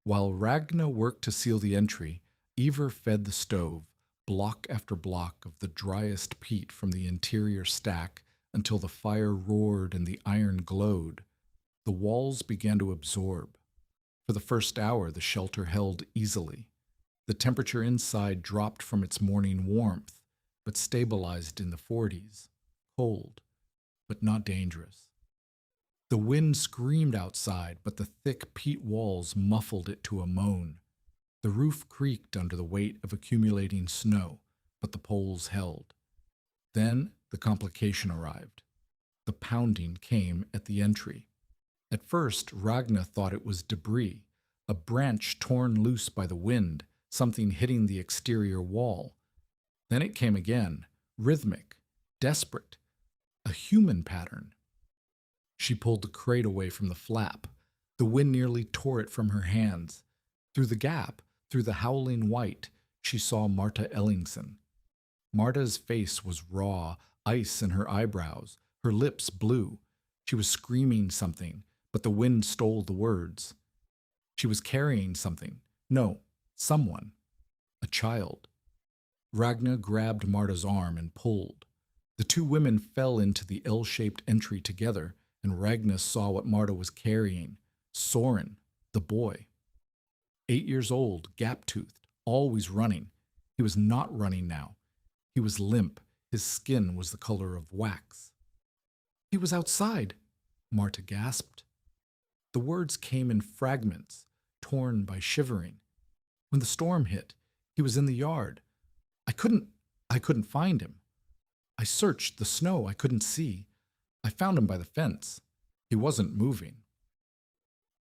While Ragna worked to seal the entry, Ivor fed the stove, block after block of the driest peat from the interior stack, until the fire roared and the iron glowed. The walls began to absorb. For the first hour, the shelter held easily. The temperature inside dropped from its morning warmth, but stabilized in the 40s, cold, but not dangerous. The wind screamed outside, but the thick peat walls muffled it to a moan. The roof creaked under the weight of accumulating snow, but the poles held. Then the complication arrived. The pounding came at the entry. At first, Ragna thought it was debris, a branch torn loose by the wind, something hitting the exterior wall. Then it came again, rhythmic, desperate, a human pattern. She pulled the crate away from the flap. The wind nearly tore it from her hands. Through the gap, through the howling white, she saw Marta Ellingson. Marta's face was raw, ice in her eyebrows, her lips blue. She was screaming something, but the wind stole the words. She was carrying something. No, someone. A child. Ragna grabbed Marta's arm and pulled. The two women fell into the L-shaped entry together, and Ragna saw what Marta was carrying. Soren, the boy. 8 years old, gap-toothed, always running. He was not running now. He was limp. His skin was the color of wax. He was outside, Marta gasped. The words came in fragments, torn by shivering. When the storm hit, he was in the yard. I couldn't find him. I searched the snow. I couldn't see. I found him by the fence. He wasn't moving.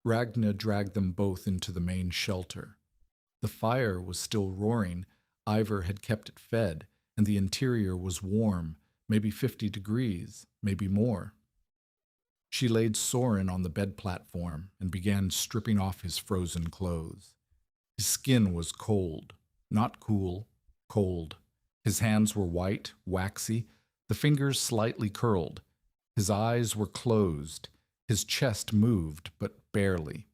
Ragna dragged them both into the main shelter. The fire was still roaring. Ivar had kept it fed, and the interior was warm, maybe 50 degrees, maybe more. She laid Soren on the bed platform and began stripping off his frozen clothes. His skin was cold, not cool, cold. His hands were white, waxy, the fingers slightly curled. His eyes were closed. His chest moved, but barely.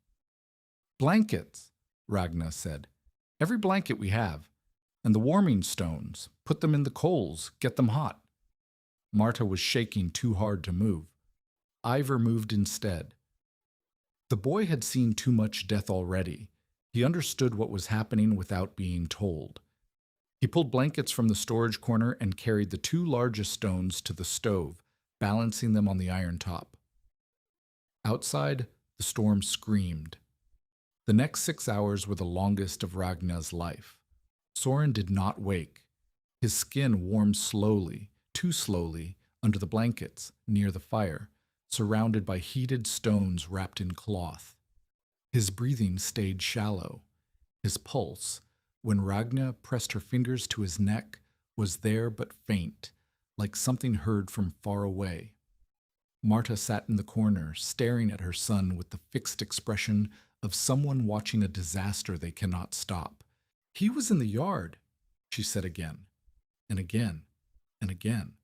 Blankets, Ragna said. Every blanket we have. And the warming stones. Put them in the coals. Get them hot. Marta was shaking too hard to move. Ivar moved instead. The boy had seen too much death already. He understood what was happening without being told. He pulled blankets from the storage corner and carried the two largest stones to the stove, balancing them on the iron top. Outside, the storm screamed. The next 6 hours were the longest of Ragna's life. Soren did not wake. His skin warmed slowly, too slowly, under the blankets, near the fire, surrounded by heated stones wrapped in cloth. His breathing stayed shallow. His pulse, when Ragna pressed her fingers to his neck, was there but faint, like something heard from far away. Marta sat in the corner, staring at her son with the fixed expression of someone watching a disaster they cannot stop. He was in the yard, she said again, and again, and again.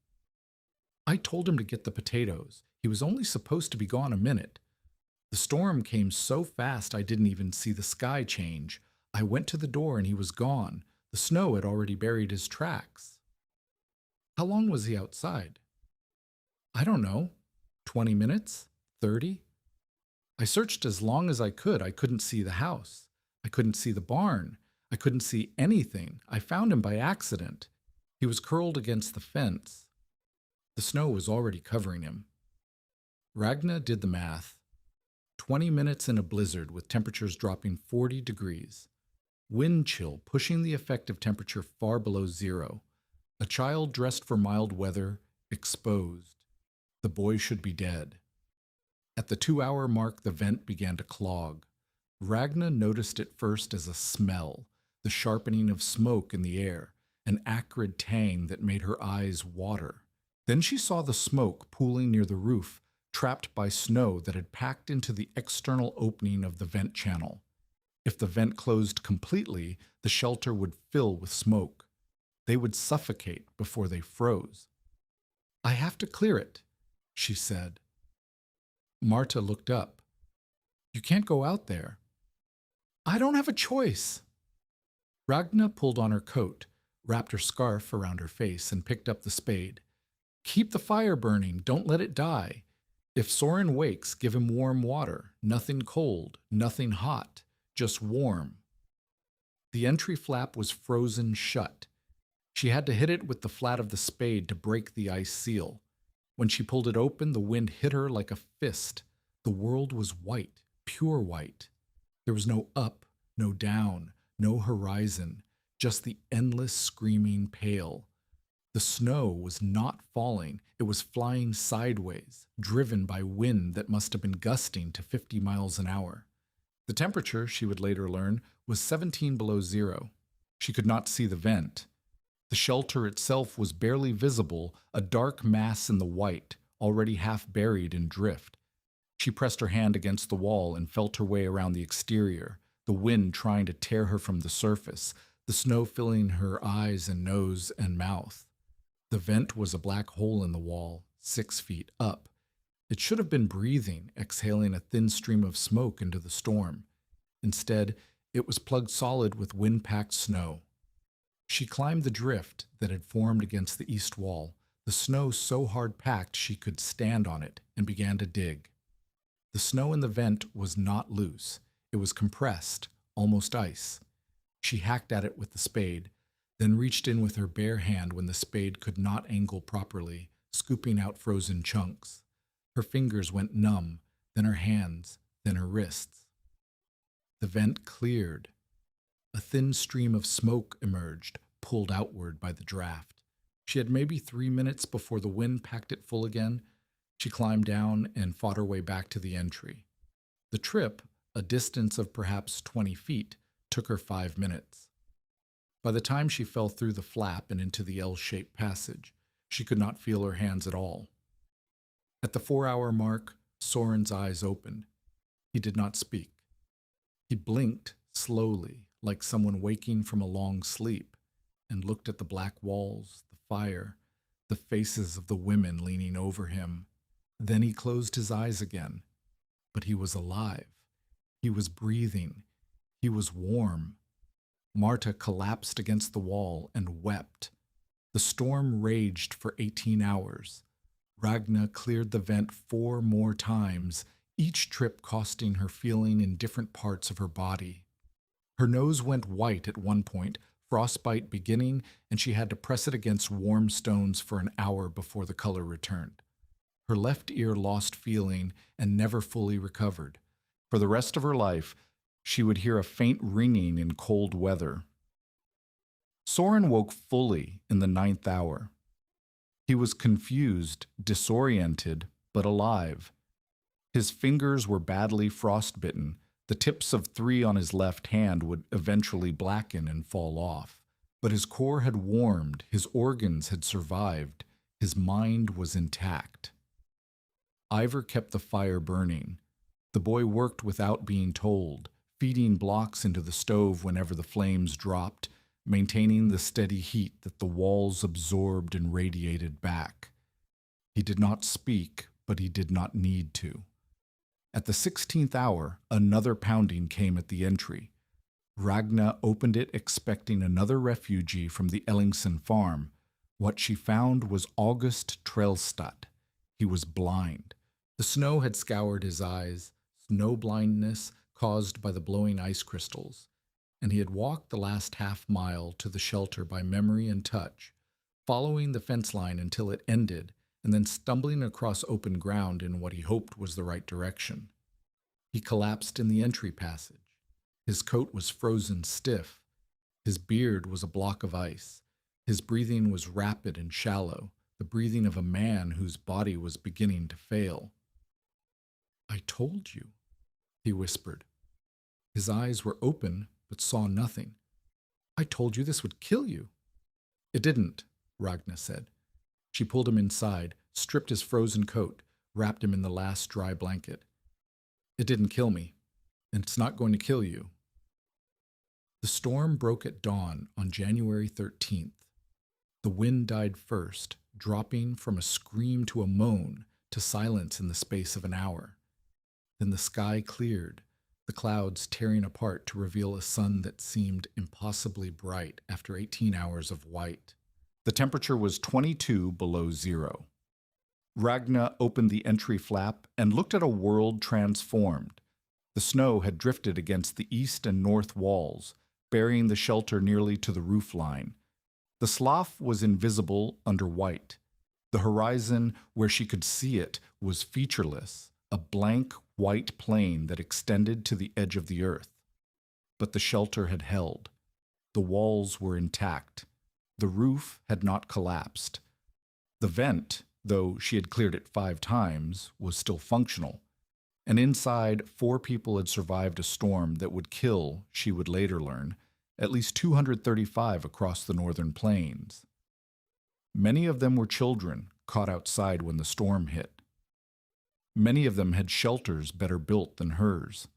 I told him to get the potatoes. He was only supposed to be gone a minute. The storm came so fast I didn't even see the sky change. I went to the door and he was gone. The snow had already buried his tracks. How long was he outside? I don't know. 20 minutes? 30? I searched as long as I could. I couldn't see the house. I couldn't see the barn. I couldn't see anything. I found him by accident. He was curled against the fence. The snow was already covering him. Ragna did the math. 20 minutes in a blizzard with temperatures dropping 40 degrees. Wind chill pushing the effective temperature far below zero. A child dressed for mild weather, exposed. The boy should be dead. At the 2-hour mark, the vent began to clog. Ragna noticed it first as a smell, the sharpening of smoke in the air, an acrid tang that made her eyes water. Then she saw the smoke pooling near the roof, trapped by snow that had packed into the external opening of the vent channel. If the vent closed completely, the shelter would fill with smoke. They would suffocate before they froze. I have to clear it, she said. Marta looked up. You can't go out there. I don't have a choice. Ragna pulled on her coat, wrapped her scarf around her face, and picked up the spade. Keep the fire burning. Don't let it die. If Soren wakes, give him warm water. Nothing cold, nothing hot, just warm. The entry flap was frozen shut. She had to hit it with the flat of the spade to break the ice seal. When she pulled it open, the wind hit her like a fist. The world was white, pure white. There was no up, no down, no horizon, just the endless screaming pale. The snow was not falling. It was flying sideways, driven by wind that must have been gusting to 50 miles an hour. The temperature, she would later learn, was 17 below zero. She could not see the vent. The shelter itself was barely visible, a dark mass in the white, already half buried in drift. She pressed her hand against the wall and felt her way around the exterior, the wind trying to tear her from the surface, the snow filling her eyes and nose and mouth. The vent was a black hole in the wall, 6 feet up. It should have been breathing, exhaling a thin stream of smoke into the storm. Instead, it was plugged solid with wind-packed snow. She climbed the drift that had formed against the east wall, the snow so hard packed she could stand on it, and began to dig. The snow in the vent was not loose. It was compressed, almost ice. She hacked at it with the spade, then reached in with her bare hand when the spade could not angle properly, scooping out frozen chunks. Her fingers went numb, then her hands, then her wrists. The vent cleared. A thin stream of smoke emerged, pulled outward by the draft. She had maybe 3 minutes before the wind packed it full again. She climbed down and fought her way back to the entry. The trip, a distance of perhaps 20 feet, took her 5 minutes. By the time she fell through the flap and into the L-shaped passage, she could not feel her hands at all. At the 4-hour mark, Soren's eyes opened. He did not speak. He blinked slowly, like someone waking from a long sleep, and looked at the black walls, the fire, the faces of the women leaning over him. Then he closed his eyes again. But he was alive. He was breathing. He was warm. Marta collapsed against the wall and wept. The storm raged for 18 hours. Ragna cleared the vent 4 more times, each trip costing her feeling in different parts of her body. Her nose went white at one point, frostbite beginning, and she had to press it against warm stones for an hour before the color returned. Her left ear lost feeling and never fully recovered. For the rest of her life, she would hear a faint ringing in cold weather. Soren woke fully in the 9th hour. He was confused, disoriented, but alive. His fingers were badly frostbitten. The tips of 3 on his left hand would eventually blacken and fall off. But his core had warmed, his organs had survived, his mind was intact. Ivor kept the fire burning. The boy worked without being told, feeding blocks into the stove whenever the flames dropped, maintaining the steady heat that the walls absorbed and radiated back. He did not speak, but he did not need to. At the 16th hour, another pounding came at the entry. Ragna opened it expecting another refugee from the Ellingson farm. What she found was August Trellstad. He was blind. The snow had scoured his eyes, snow blindness caused by the blowing ice crystals, and he had walked the last half-mile to the shelter by memory and touch, following the fence line until it ended, and then stumbling across open ground in what he hoped was the right direction. He collapsed in the entry passage. His coat was frozen stiff. His beard was a block of ice. His breathing was rapid and shallow, the breathing of a man whose body was beginning to fail. "I told you," he whispered. His eyes were open, but saw nothing. "I told you this would kill you." "It didn't," Ragna said. She pulled him inside, stripped his frozen coat, wrapped him in the last dry blanket. "It didn't kill me, and it's not going to kill you." The storm broke at dawn on January 13th. The wind died first, dropping from a scream to a moan to silence in the space of an hour. Then the sky cleared, the clouds tearing apart to reveal a sun that seemed impossibly bright after 18 hours of white. The temperature was 22 below zero. Ragna opened the entry flap and looked at a world transformed. The snow had drifted against the east and north walls, burying the shelter nearly to the roof line. The slough was invisible under white. The horizon, where she could see it, was featureless, a blank white plain that extended to the edge of the earth. But the shelter had held. The walls were intact. The roof had not collapsed. The vent, though she had cleared it 5 times, was still functional. And inside, 4 people had survived a storm that would kill, she would later learn, at least 235 across the northern plains. Many of them were children, caught outside when the storm hit. Many of them had shelters better built than hers.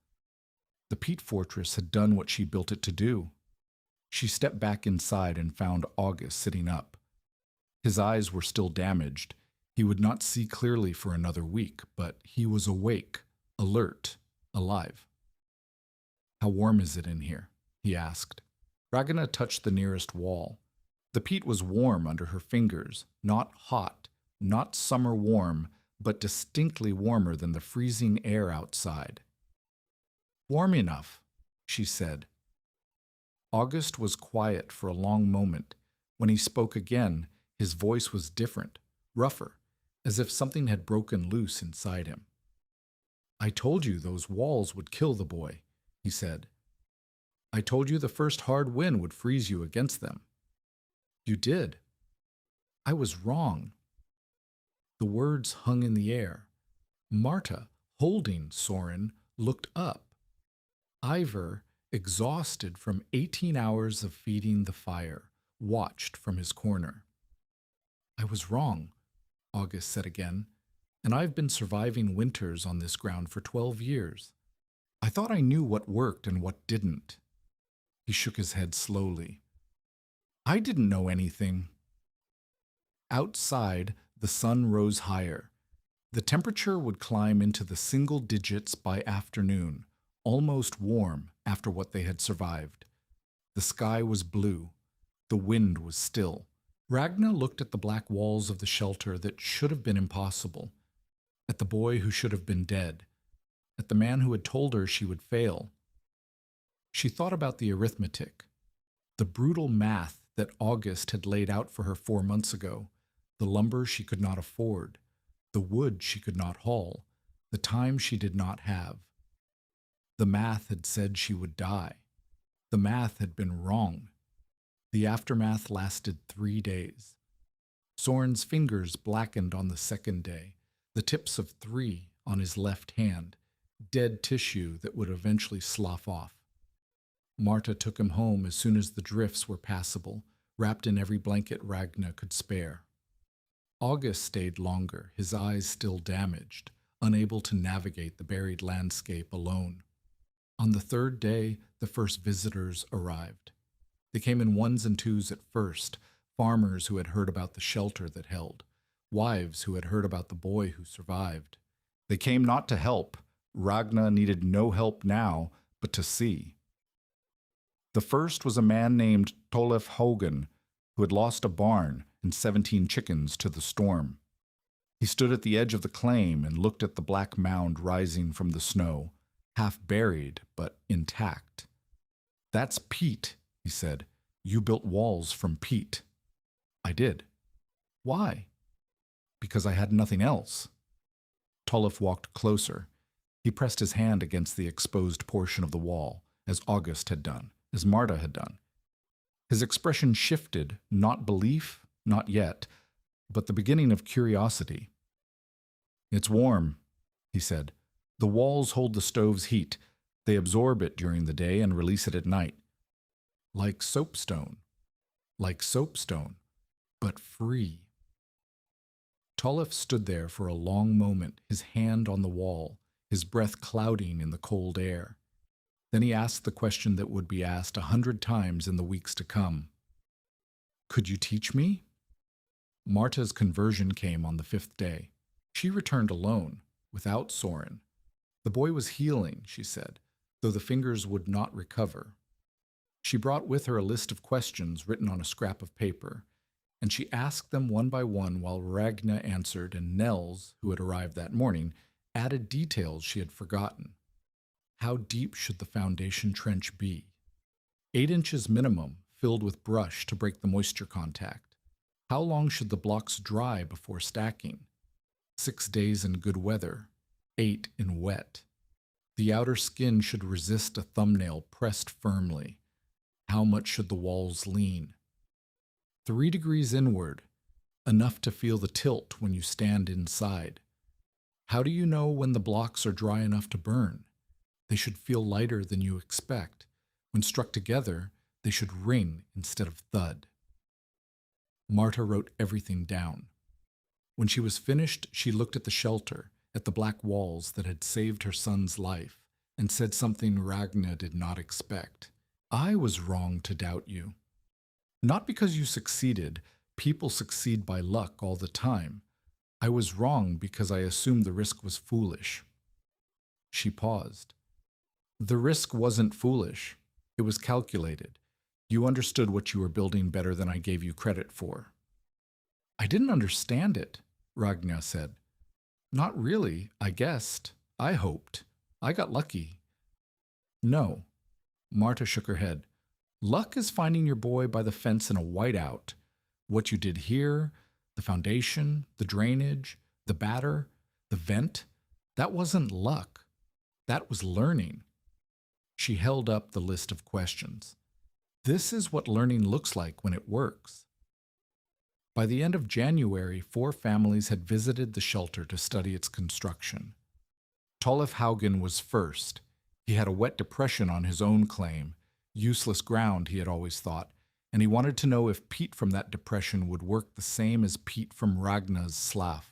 The Peat fortress had done what she built it to do. She stepped back inside and found August sitting up. His eyes were still damaged. He would not see clearly for another week, but he was awake, alert, alive. "How warm is it in here?" he asked. Ragna touched the nearest wall. The peat was warm under her fingers, not hot, not summer warm, but distinctly warmer than the freezing air outside. "Warm enough," she said. August was quiet for a long moment. When he spoke again, his voice was different, rougher, as if something had broken loose inside him. "I told you those walls would kill the boy," he said. "I told you the first hard wind would freeze you against them. You did. I was wrong." The words hung in the air. Marta, holding Soren, looked up. Ivar, exhausted from 18 hours of feeding the fire, watched from his corner. "I was wrong," August said again, "and I've been surviving winters on this ground for 12 years. I thought I knew what worked and what didn't." He shook his head slowly. "I didn't know anything." Outside, the sun rose higher. The temperature would climb into the single digits by afternoon, almost warm after what they had survived. The sky was blue. The wind was still. Ragna looked at the black walls of the shelter that should have been impossible, at the boy who should have been dead, at the man who had told her she would fail. She thought about the arithmetic, the brutal math that August had laid out for her 4 months ago, the lumber she could not afford, the wood she could not haul, the time she did not have. The math had said she would die. The math had been wrong. The aftermath lasted 3 days. Soren's fingers blackened on the second day, the tips of 3 on his left hand, dead tissue that would eventually slough off. Marta took him home as soon as the drifts were passable, wrapped in every blanket Ragna could spare. August stayed longer, his eyes still damaged, unable to navigate the buried landscape alone. On the 3rd day, the first visitors arrived. They came in 1s and 2s at first, farmers who had heard about the shelter that held, wives who had heard about the boy who survived. They came not to help. Ragna needed no help now, but to see. The first was a man named Tollef Hogan, who had lost a barn and 17 chickens to the storm. He stood at the edge of the claim and looked at the black mound rising from the snow, half buried but intact. "That's peat," he said. "You built walls from peat." "I did." "Why?" "Because I had nothing else." Tollef walked closer. He pressed his hand against the exposed portion of the wall, as August had done, as Marta had done. His expression shifted, not belief, not yet, but the beginning of curiosity. "It's warm," he said. "The walls hold the stove's heat. They absorb it during the day and release it at night. Like soapstone. Like soapstone, but free." Tollef stood there for a long moment, his hand on the wall, his breath clouding in the cold air. Then he asked the question that would be asked 100 times in the weeks to come. "Could you teach me?" Marta's conversion came on the 5th day. She returned alone, without Soren. The boy was healing, she said, though the fingers would not recover. She brought with her a list of questions written on a scrap of paper, and she asked them one by one while Ragna answered, and Nels, who had arrived that morning, added details she had forgotten. How deep should the foundation trench be? 8 inches minimum, filled with brush to break the moisture contact. How long should the blocks dry before stacking? 6 days in good weather, 8 in wet. The outer skin should resist a thumbnail pressed firmly. How much should the walls lean? 3 degrees inward, enough to feel the tilt when you stand inside. How do you know when the blocks are dry enough to burn? They should feel lighter than you expect. When struck together, they should ring instead of thud. Marta wrote everything down. When she was finished, she looked at the shelter, at the black walls that had saved her son's life, and said something Ragna did not expect. "I was wrong to doubt you. Not because you succeeded. People succeed by luck all the time. I was wrong because I assumed the risk was foolish." She paused. "The risk wasn't foolish. It was calculated. You understood what you were building better than I gave you credit for. I didn't understand it, Ragna said. Not really, I guessed. I hoped. I got lucky. No. Marta shook her head. Luck is finding your boy by the fence in a whiteout. What you did here, the foundation, the drainage, the batter, the vent, that wasn't luck. That was learning. She held up the list of questions. This is what learning looks like when it works. By the end of January, 4 families had visited the shelter to study its construction. Tollef Haugen was first. He had a wet depression on his own claim, useless ground, he had always thought, and he wanted to know if peat from that depression would work the same as peat from Ragna's slough.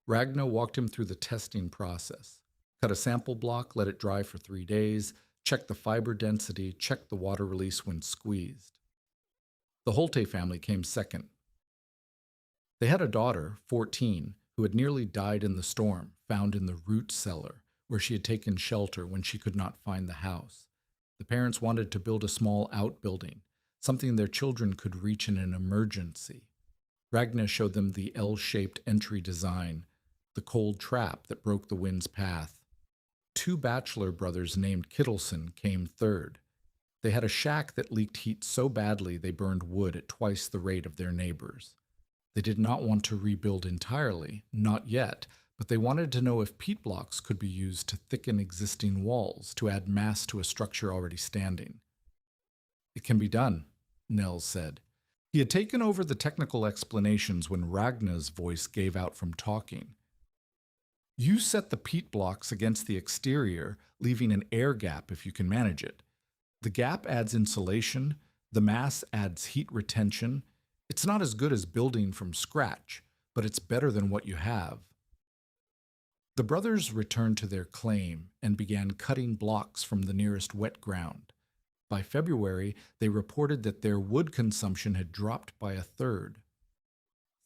Ragna walked him through the testing process. Cut a sample block, let it dry for 3 days, check the fiber density, check the water release when squeezed. The Holte family came second. They had a daughter, 14, who had nearly died in the storm, found in the root cellar, where she had taken shelter when she could not find the house. The parents wanted to build a small outbuilding, something their children could reach in an emergency. Ragna showed them the L-shaped entry design, the cold trap that broke the wind's path. 2 bachelor brothers named Kittelson came third. They had a shack that leaked heat so badly they burned wood at twice the rate of their neighbors. They did not want to rebuild entirely, not yet, but they wanted to know if peat blocks could be used to thicken existing walls, to add mass to a structure already standing. It can be done, Nels said. He had taken over the technical explanations when Ragna's voice gave out from talking. You set the peat blocks against the exterior, leaving an air gap if you can manage it. The gap adds insulation, the mass adds heat retention. It's not as good as building from scratch, but it's better than what you have. The brothers returned to their claim and began cutting blocks from the nearest wet ground. By February, they reported that their wood consumption had dropped by 1/3.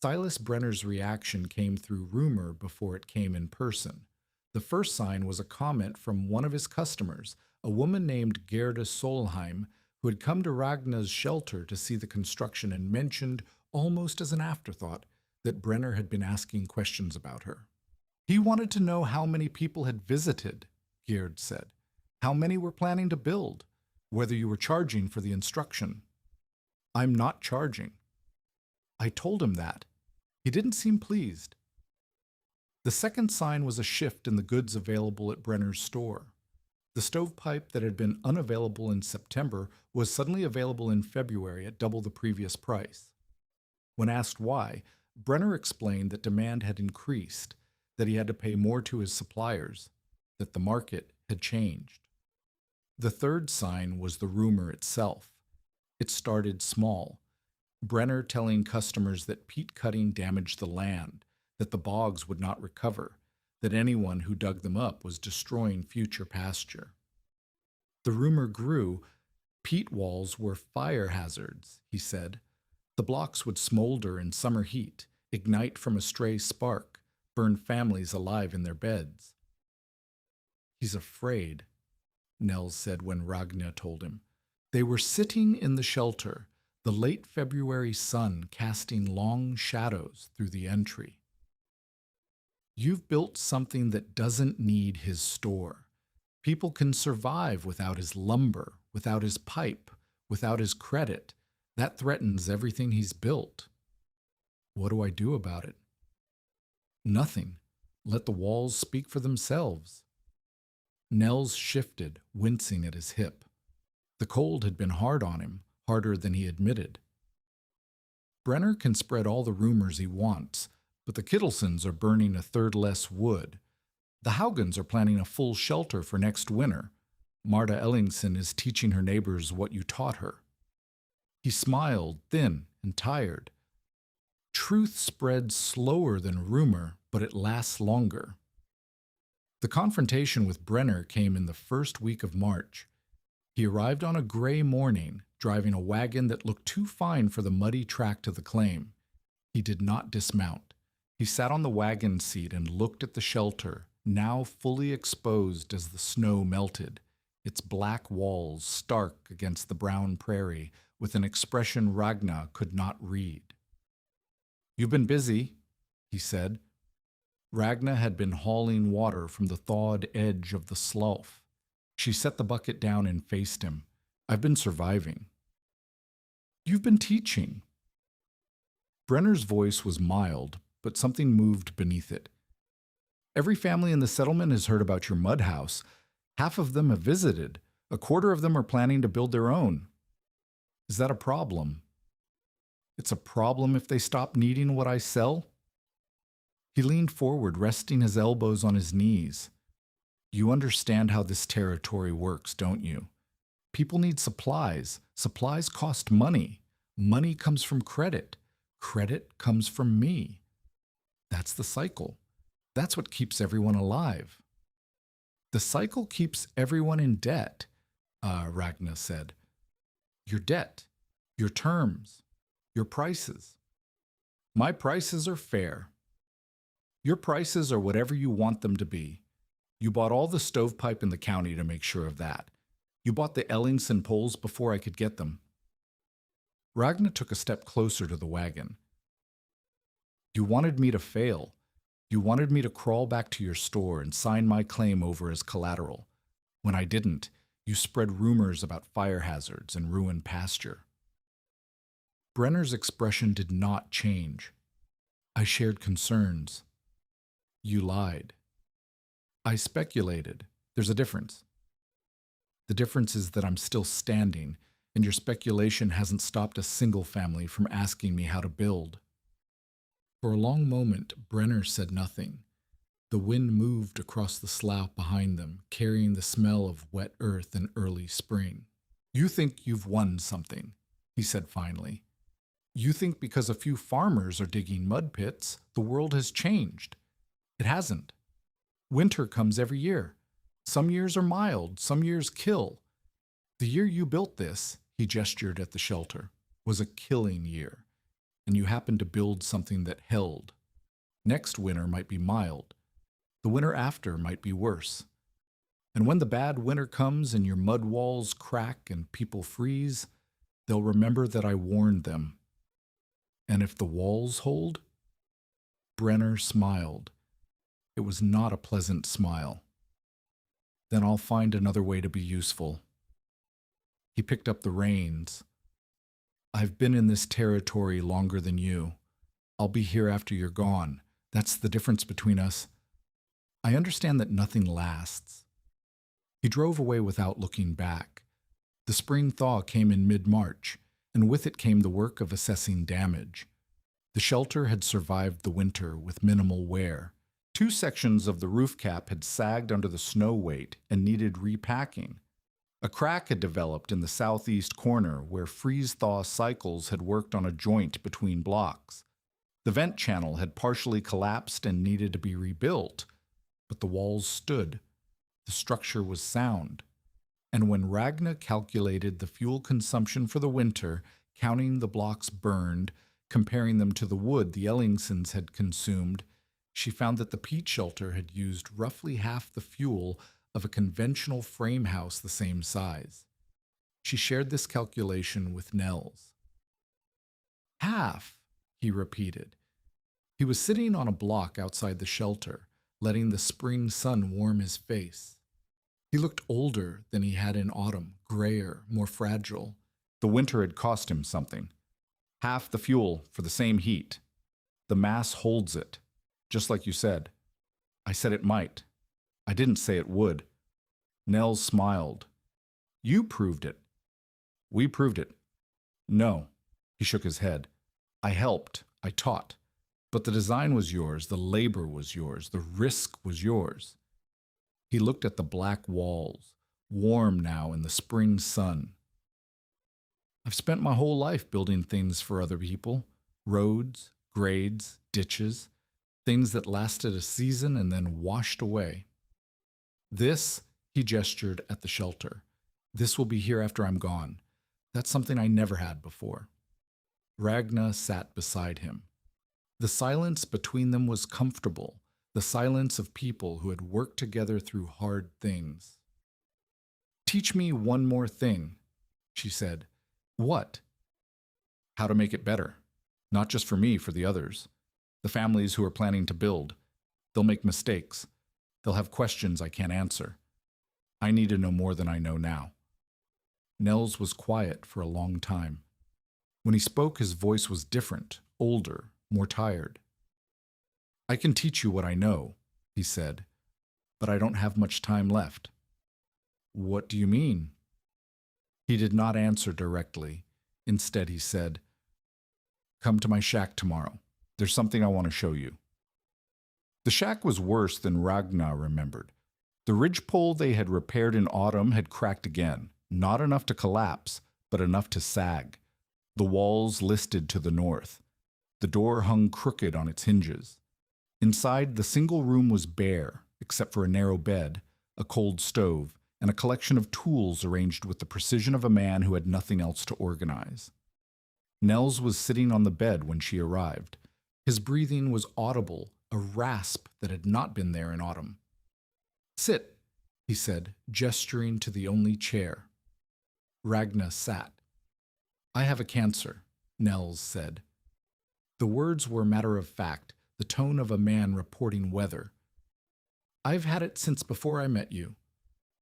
Silas Brener's reaction came through rumor before it came in person. The first sign was a comment from one of his customers, a woman named Gerda Solheim, who had come to Ragna's shelter to see the construction and mentioned, almost as an afterthought, that Brener had been asking questions about her. He wanted to know how many people had visited, Gerd said, how many were planning to build, whether you were charging for the instruction. I'm not charging. I told him that. He didn't seem pleased. The second sign was a shift in the goods available at Brener's store. The stovepipe that had been unavailable in September was suddenly available in February at double the previous price. When asked why, Brener explained that demand had increased, that he had to pay more to his suppliers, that the market had changed. The third sign was the rumor itself. It started small. Brener telling customers that peat cutting damaged the land, that the bogs would not recover, that anyone who dug them up was destroying future pasture. The rumor grew. Peat walls were fire hazards, he said. The blocks would smolder in summer heat, ignite from a stray spark, burn families alive in their beds. He's afraid, Nels said when Ragna told him. They were sitting in the shelter, the late February sun casting long shadows through the entry. You've built something that doesn't need his store. People can survive without his lumber, without his pipe, without his credit. That threatens everything he's built. What do I do about it? Nothing. Let the walls speak for themselves. Nels shifted, wincing at his hip. The cold had been hard on him, harder than he admitted. Brener can spread all the rumors he wants, but the Kittelsons are burning 1/3 less wood. The Haugens are planning a full shelter for next winter. Marta Ellingson is teaching her neighbors what you taught her. He smiled, thin and tired. Truth spreads slower than rumor, but it lasts longer. The confrontation with Brener came in the first week of March. He arrived on a gray morning, driving a wagon that looked too fine for the muddy track to the claim. He did not dismount. He sat on the wagon seat and looked at the shelter, now fully exposed as the snow melted, its black walls stark against the brown prairie, with an expression Ragna could not read. "You've been busy," he said. Ragna had been hauling water from the thawed edge of the slough. She set the bucket down and faced him. "I've been surviving." "You've been teaching." Brenner's voice was mild, but something moved beneath it. "Every family in the settlement has heard about your mud house. Half of them have visited. A quarter of them are planning to build their own. Is that a problem?" "It's a problem if they stop needing what I sell?" He leaned forward, resting his elbows on his knees. "You understand how this territory works, don't you? People need supplies. Supplies cost money. Money comes from credit. Credit comes from me. That's the cycle. That's what keeps everyone alive." "The cycle keeps everyone in debt," Ragna said. "Your debt, your terms, your prices. My prices are fair. Your prices are whatever you want them to be. You bought all the stovepipe in the county to make sure of that. You bought the Ellingson poles before I could get them." Ragna took a step closer to the wagon. "You wanted me to fail. You wanted me to crawl back to your store and sign my claim over as collateral. When I didn't, you spread rumors about fire hazards and ruined pasture." Brenner's expression did not change. "I shared concerns. You lied. I speculated. There's a difference. The difference is that I'm still standing, and your speculation hasn't stopped a single family from asking me how to build." For a long moment, Brenner said nothing. The wind moved across the slough behind them, carrying the smell of wet earth and early spring. "You think you've won something," he said finally. "You think because a few farmers are digging mud pits, the world has changed. It hasn't. Winter comes every year. Some years are mild, some years kill. The year you built this," he gestured at the shelter, "was a killing year, and you happened to build something that held. Next winter might be mild. The winter after might be worse. And when the bad winter comes and your mud walls crack and people freeze, they'll remember that I warned them. And if the walls hold?" Brenner smiled. It was not a pleasant smile. "Then I'll find another way to be useful." He picked up the reins. "I've been in this territory longer than you. I'll be here after you're gone. That's the difference between us. I understand that nothing lasts." He drove away without looking back. The spring thaw came in mid-March, and with it came the work of assessing damage. The shelter had survived the winter with minimal wear. 2 sections of the roof cap had sagged under the snow weight and needed repacking. A crack had developed in the southeast corner where freeze-thaw cycles had worked on a joint between blocks. The vent channel had partially collapsed and needed to be rebuilt, but the walls stood. The structure was sound. And when Ragna calculated the fuel consumption for the winter, counting the blocks burned, comparing them to the wood the Ellingsons had consumed, she found that the peat shelter had used roughly half the fuel of a conventional frame house the same size. She shared this calculation with Nels. "Half," he repeated. He was sitting on a block outside the shelter, letting the spring sun warm his face. He looked older than he had in autumn, grayer, more fragile. The winter had cost him something. Half the fuel for the same heat. The mass holds it. Just like you said. I said it might. I didn't say it would." Nels smiled. "You proved it." "We proved it." "No." He shook his head. "I helped. I taught. But the design was yours. The labor was yours. The risk was yours." He looked at the black walls, warm now in the spring sun. "I've spent my whole life building things for other people. Roads, grades, ditches. Things that lasted a season and then washed away. This," he gestured at the shelter, "this will be here after I'm gone. That's something I never had before." Ragna sat beside him. The silence between them was comfortable, the silence of people who had worked together through hard things. "Teach me one more thing," she said. "What?" How to make it better. Not just for me, for the others. The families who are planning to build. They'll make mistakes. They'll have questions I can't answer. I need to know more than I know now. Nels was quiet for a long time. When he spoke, his voice was different, older, more tired. I can teach you what I know, he said, but I don't have much time left. What do you mean? He did not answer directly. Instead, he said, Come to my shack tomorrow. There's something I want to show you. The shack was worse than Ragna remembered. The ridgepole they had repaired in autumn had cracked again, not enough to collapse, but enough to sag. The walls listed to the north. The door hung crooked on its hinges. Inside, the single room was bare, except for a narrow bed, a cold stove, and a collection of tools arranged with the precision of a man who had nothing else to organize. Nels was sitting on the bed when she arrived. His breathing was audible, a rasp that had not been there in autumn. Sit, he said, gesturing to the only chair. Ragna sat. I have a cancer, Nels said. The words were matter of fact, the tone of a man reporting weather. I've had it since before I met you.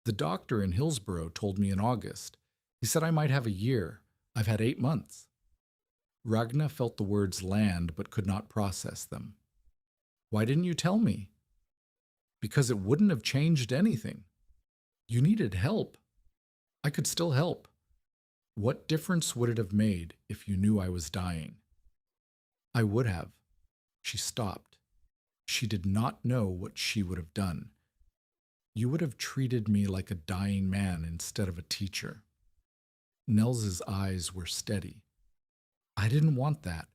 The doctor in Hillsborough told me in August. He said I might have a year. I've had 8 months. Ragna felt the words land but could not process them. Why didn't you tell me? Because it wouldn't have changed anything. You needed help. I could still help. What difference would it have made if you knew I was dying? I would have. She stopped. She did not know what she would have done. You would have treated me like a dying man instead of a teacher. Nels's eyes were steady. I didn't want that.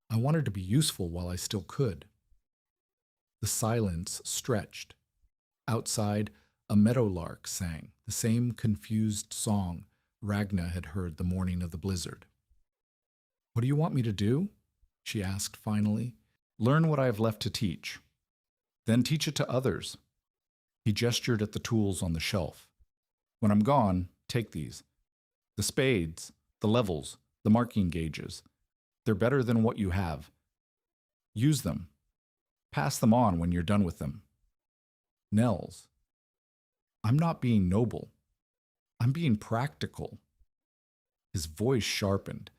I wanted to be useful while I still could. The silence stretched. Outside, a meadowlark sang, the same confused song Ragna had heard the morning of the blizzard. What do you want me to do? She asked finally. Learn what I have left to teach. Then teach it to others. He gestured at the tools on the shelf. When I'm gone, take these. The spades, the levels, the marking gauges. They're better than what you have. Use them. Pass them on when you're done with them. Nels, I'm not being noble. I'm being practical. His voice sharpened.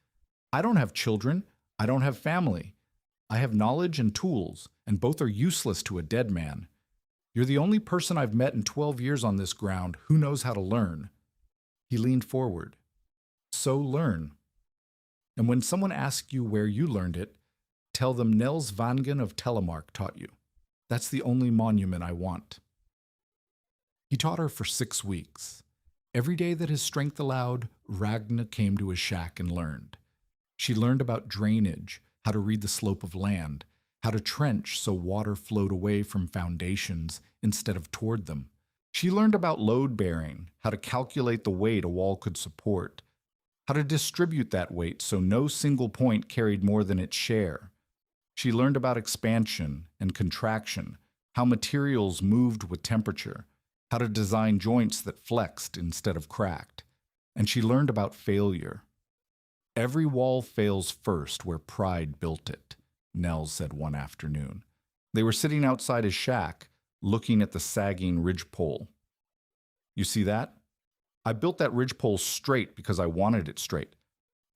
I don't have children. I don't have family. I have knowledge and tools, and both are useless to a dead man. You're the only person I've met in 12 years on this ground who knows how to learn. He leaned forward. So learn. And when someone asks you where you learned it, tell them Nels Vangen of Telemark taught you. That's the only monument I want. He taught her for 6 weeks. Every day that his strength allowed, Ragna came to his shack and learned. She learned about drainage, how to read the slope of land, how to trench so water flowed away from foundations instead of toward them. She learned about load bearing, how to calculate the weight a wall could support, how to distribute that weight so no single point carried more than its share. She learned about expansion and contraction, how materials moved with temperature, how to design joints that flexed instead of cracked. And she learned about failure. Every wall fails first where pride built it, Nels said one afternoon. They were sitting outside his shack, looking at the sagging ridgepole. You see that? I built that ridgepole straight because I wanted it straight.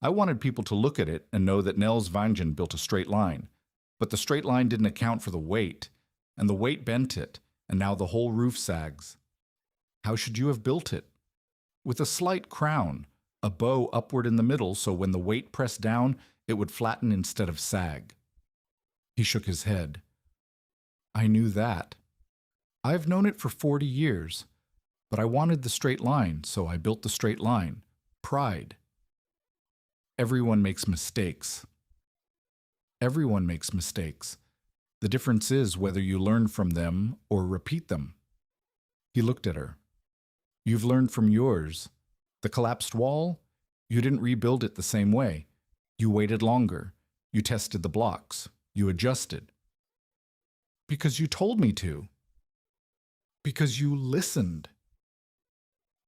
I wanted people to look at it and know that Nels Vangen built a straight line. But the straight line didn't account for the weight, and the weight bent it, and now the whole roof sags. How should you have built it? With a slight crown, a bow upward in the middle so when the weight pressed down, it would flatten instead of sag. He shook his head. I knew that. I've known it for 40 years, but I wanted the straight line, so I built the straight line. Pride. Everyone makes mistakes. Everyone makes mistakes. The difference is whether you learn from them or repeat them. He looked at her. You've learned from yours. The collapsed wall? You didn't rebuild it the same way. You waited longer. You tested the blocks. You adjusted. Because you told me to. Because you listened.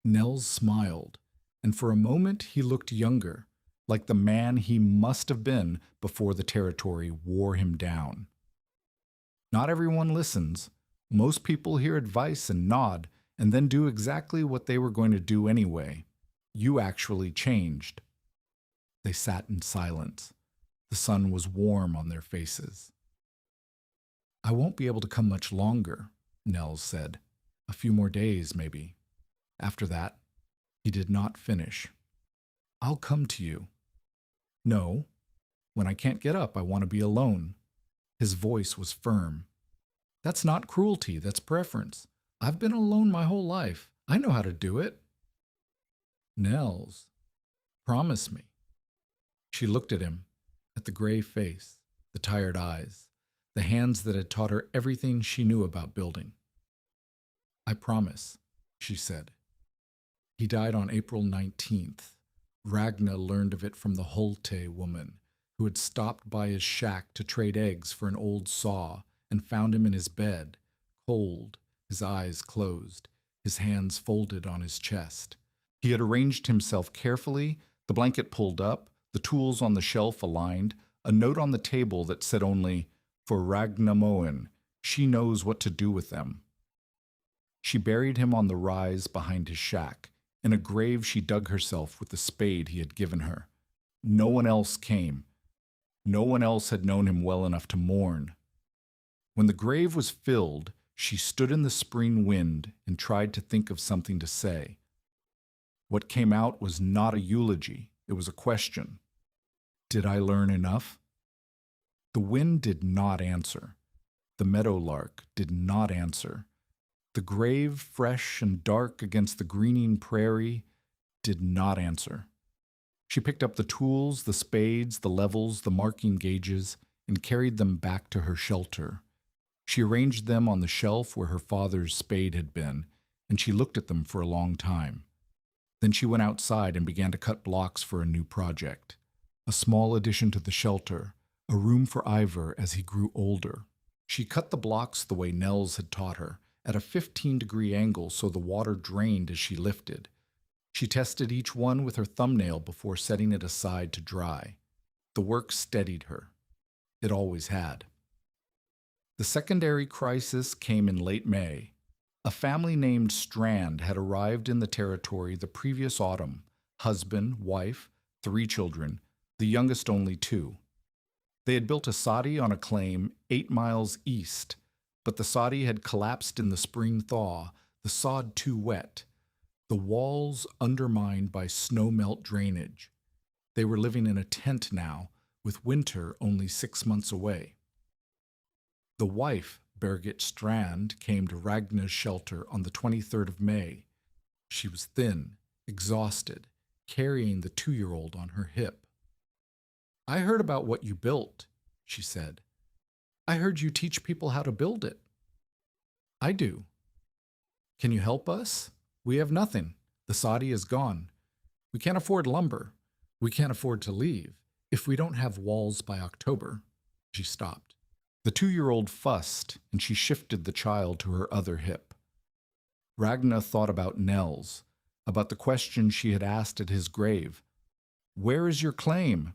Nels smiled, and for a moment he looked younger, like the man he must have been before the territory wore him down. Not everyone listens. Most people hear advice and nod, and then do exactly what they were going to do anyway. You actually changed. They sat in silence. The sun was warm on their faces. I won't be able to come much longer, Nels said. A few more days, maybe. After that, he did not finish. I'll come to you. No. When I can't get up, I want to be alone. His voice was firm. That's not cruelty, that's preference. I've been alone my whole life. I know how to do it. Nels, promise me. She looked at him, at the gray face, the tired eyes, the hands that had taught her everything she knew about building. I promise, she said. He died on April 19th. Ragna learned of it from the Holte woman, who had stopped by his shack to trade eggs for an old saw and found him in his bed, cold, his eyes closed, his hands folded on his chest. He had arranged himself carefully, the blanket pulled up, the tools on the shelf aligned, a note on the table that said only, "For Ragna Moen, she knows what to do with them." She buried him on the rise behind his shack, in a grave she dug herself with the spade he had given her. No one else came. No one else had known him well enough to mourn. When the grave was filled, she stood in the spring wind and tried to think of something to say. What came out was not a eulogy, it was a question. Did I learn enough? The wind did not answer. The meadowlark did not answer. The grave, fresh and dark against the greening prairie, did not answer. She picked up the tools, the spades, the levels, the marking gauges, and carried them back to her shelter. She arranged them on the shelf where her father's spade had been, and she looked at them for a long time. Then she went outside and began to cut blocks for a new project. A small addition to the shelter, a room for Ivor as he grew older. She cut the blocks the way Nels had taught her, at a 15-degree angle so the water drained as she lifted. She tested each one with her thumbnail before setting it aside to dry. The work steadied her. It always had. The secondary crisis came in late May. A family named Strand had arrived in the territory the previous autumn. Husband, wife, 3 children, the youngest only 2. They had built a soddy on a claim 8 miles east, but the soddy had collapsed in the spring thaw, the sod too wet, the walls undermined by snowmelt drainage. They were living in a tent now, with winter only 6 months away. The wife, Birgit Strand, came to Ragna's shelter on the 23rd of May. She was thin, exhausted, carrying the 2-year-old on her hip. I heard about what you built, she said. I heard you teach people how to build it. I do. Can you help us? We have nothing. The soddy is gone. We can't afford lumber. We can't afford to leave. If we don't have walls by October. She stopped. The 2-year-old fussed, and she shifted the child to her other hip. Ragna thought about Nels, about the question she had asked at his grave. Where is your claim?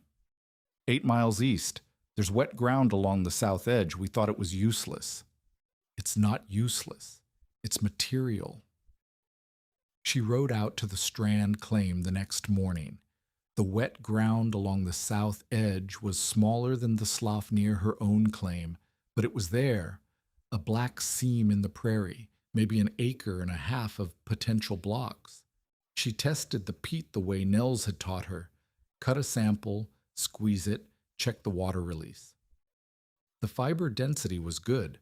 8 miles east. There's wet ground along the south edge. We thought it was useless. It's not useless. It's material. She rode out to the Strand claim the next morning. The wet ground along the south edge was smaller than the slough near her own claim, but it was there, a black seam in the prairie, maybe an acre and a half of potential blocks. She tested the peat the way Nels had taught her, cut a sample, squeeze it, check the water release. The fiber density was good.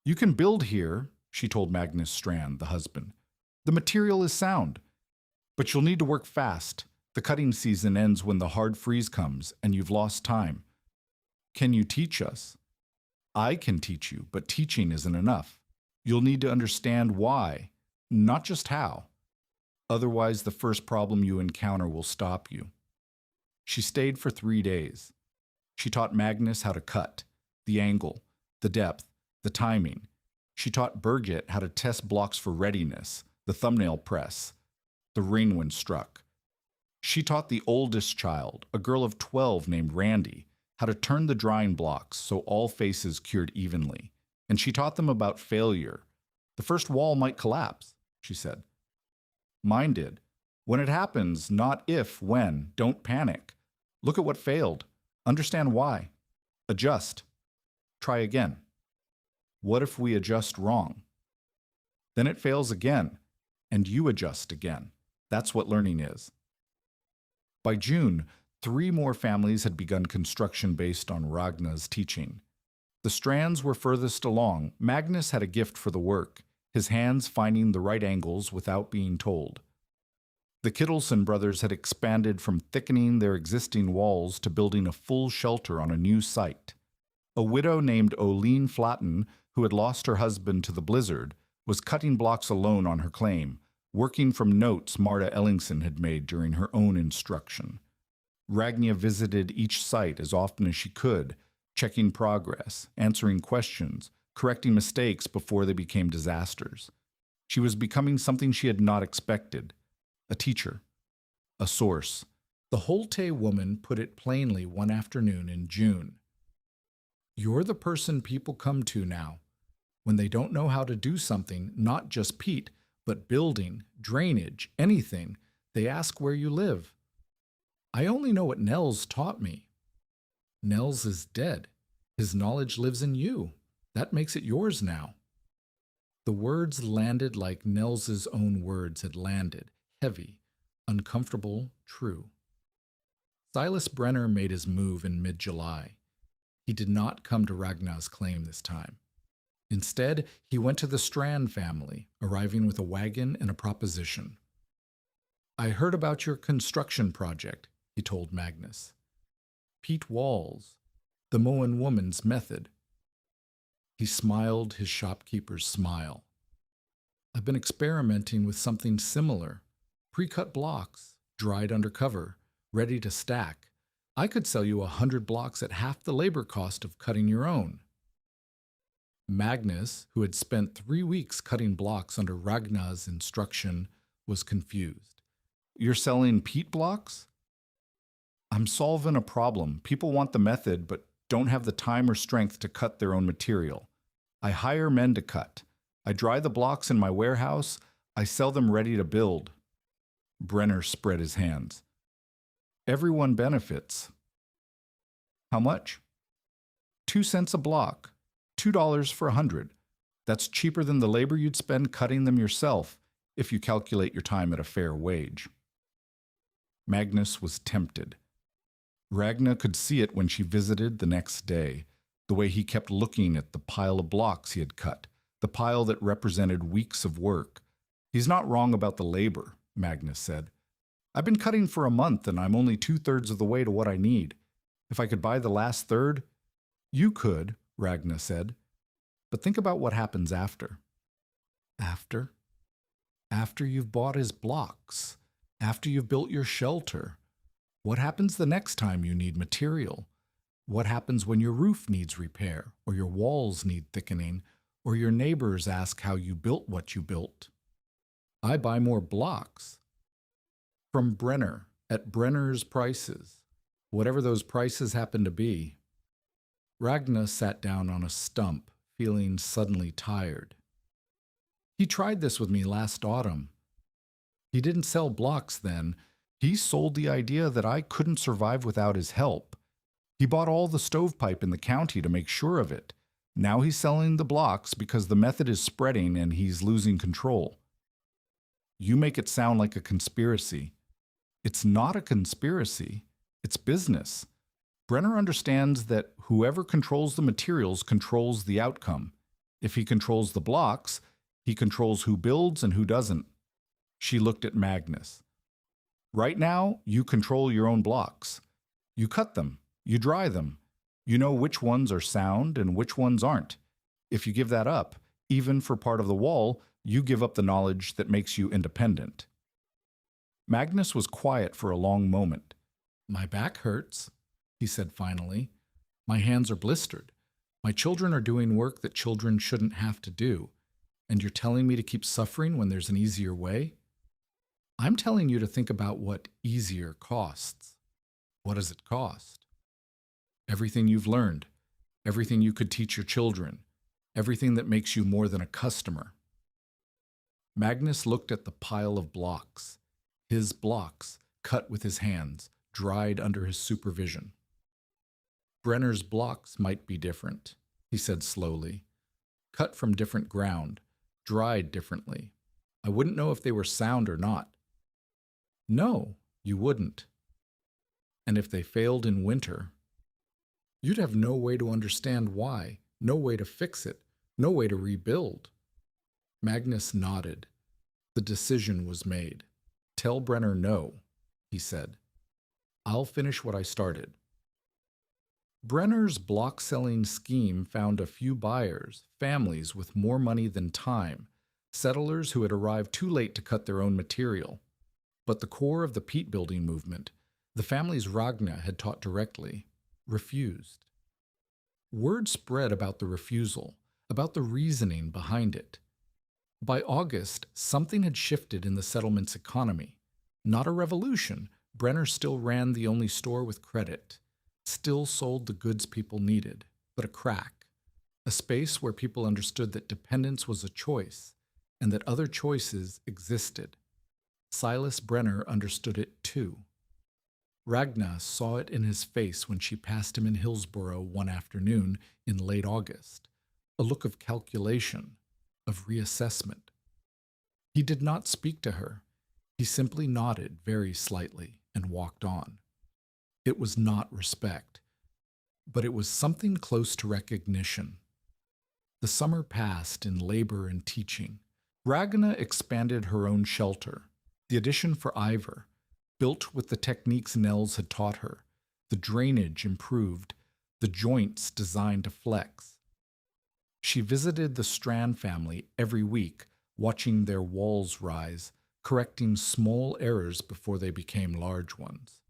You can build here, she told Magnus Strand, the husband. The material is sound, but you'll need to work fast. The cutting season ends when the hard freeze comes, and you've lost time. Can you teach us? I can teach you, but teaching isn't enough. You'll need to understand why, not just how. Otherwise, the first problem you encounter will stop you. She stayed for 3 days. She taught Magnus how to cut, the angle, the depth, the timing. She taught Birgit how to test blocks for readiness, the thumbnail press, the ring when struck. She taught the oldest child, a girl of 12 named Randy, how to turn the drying blocks so all faces cured evenly. And she taught them about failure. The first wall might collapse, she said. Mine did. When it happens, not if, when. Don't panic. Look at what failed. Understand why. Adjust. Try again. What if we adjust wrong? Then it fails again, and you adjust again. That's what learning is. By June, 3 more families had begun construction based on Ragna's teaching. The strands were furthest along. Magnus had a gift for the work, his hands finding the right angles without being told. The Kittelson brothers had expanded from thickening their existing walls to building a full shelter on a new site. A widow named Oline Flatten, who had lost her husband to the blizzard, was cutting blocks alone on her claim, working from notes Marta Ellingson had made during her own instruction. Ragna visited each site as often as she could, checking progress, answering questions, correcting mistakes before they became disasters. She was becoming something she had not expected. A teacher. A source. The Holte woman put it plainly one afternoon in June. You're the person people come to now. When they don't know how to do something, not just peat, but building, drainage, anything, they ask where you live. I only know what Nels taught me. Nels is dead. His knowledge lives in you. That makes it yours now. The words landed like Nels's own words had landed, heavy, uncomfortable, true. Silas Brener made his move in mid-July. He did not come to Ragna's claim this time. Instead, he went to the Strand family, arriving with a wagon and a proposition. I heard about your construction project, he told Magnus. Peat walls, the Moen woman's method. He smiled his shopkeeper's smile. I've been experimenting with something similar. Pre-cut blocks, dried under cover, ready to stack. I could sell you 100 blocks at half the labor cost of cutting your own. Magnus, who had spent 3 weeks cutting blocks under Ragna's instruction, was confused. You're selling peat blocks? I'm solving a problem. People want the method, but don't have the time or strength to cut their own material. I hire men to cut. I dry the blocks in my warehouse. I sell them ready to build. Brener spread his hands. Everyone benefits. How much? 2 cents a block. $2 for 100. That's cheaper than the labor you'd spend cutting them yourself, if you calculate your time at a fair wage. Magnus was tempted. Ragna could see it when she visited the next day, the way he kept looking at the pile of blocks he had cut, the pile that represented weeks of work. He's not wrong about the labor, Magnus said. I've been cutting for a month and I'm only 2/3 of the way to what I need. If I could buy the last third, you could, Ragna said. But think about what happens after. After? After you've bought his blocks. After you've built your shelter. What happens the next time you need material? What happens when your roof needs repair, or your walls need thickening, or your neighbors ask how you built what you built? I buy more blocks. From Brener, at Brener's prices, whatever those prices happen to be. Ragna sat down on a stump, feeling suddenly tired. He tried this with me last autumn. He didn't sell blocks then. He sold the idea that I couldn't survive without his help. He bought all the stovepipe in the county to make sure of it. Now he's selling the blocks because the method is spreading and he's losing control. You make it sound like a conspiracy. It's not a conspiracy. It's business. Brener understands that whoever controls the materials controls the outcome. If he controls the blocks, he controls who builds and who doesn't. She looked at Magnus. Right now, you control your own blocks. You cut them. You dry them. You know which ones are sound and which ones aren't. If you give that up, even for part of the wall, you give up the knowledge that makes you independent. Magnus was quiet for a long moment. My back hurts, he said finally. My hands are blistered. My children are doing work that children shouldn't have to do. And you're telling me to keep suffering when there's an easier way? I'm telling you to think about what easier costs. What does it cost? Everything you've learned, everything you could teach your children, everything that makes you more than a customer. Magnus looked at the pile of blocks. His blocks, cut with his hands, dried under his supervision. Brener's blocks might be different, he said slowly. Cut from different ground, dried differently. I wouldn't know if they were sound or not. No, you wouldn't. And if they failed in winter, you'd have no way to understand why, no way to fix it, no way to rebuild. Magnus nodded. The decision was made. Tell Brener no, he said. I'll finish what I started. Brener's block-selling scheme found a few buyers, families with more money than time, settlers who had arrived too late to cut their own material. But the core of the peat building movement, the families Ragna had taught directly, refused. Word spread about the refusal, about the reasoning behind it. By August, something had shifted in the settlement's economy. Not a revolution. Brener still ran the only store with credit, still sold the goods people needed, but a crack, a space where people understood that dependence was a choice and that other choices existed. Silas Brener understood it too. Ragna saw it in his face when she passed him in Hillsborough one afternoon in late August, a look of calculation, of reassessment. He did not speak to her. He simply nodded very slightly and walked on. It was not respect, but it was something close to recognition. The summer passed in labor and teaching. Ragna expanded her own shelter, the addition for Ivor, built with the techniques Nels had taught her, the drainage improved, the joints designed to flex. She visited the Strand family every week, watching their walls rise, correcting small errors before they became large ones.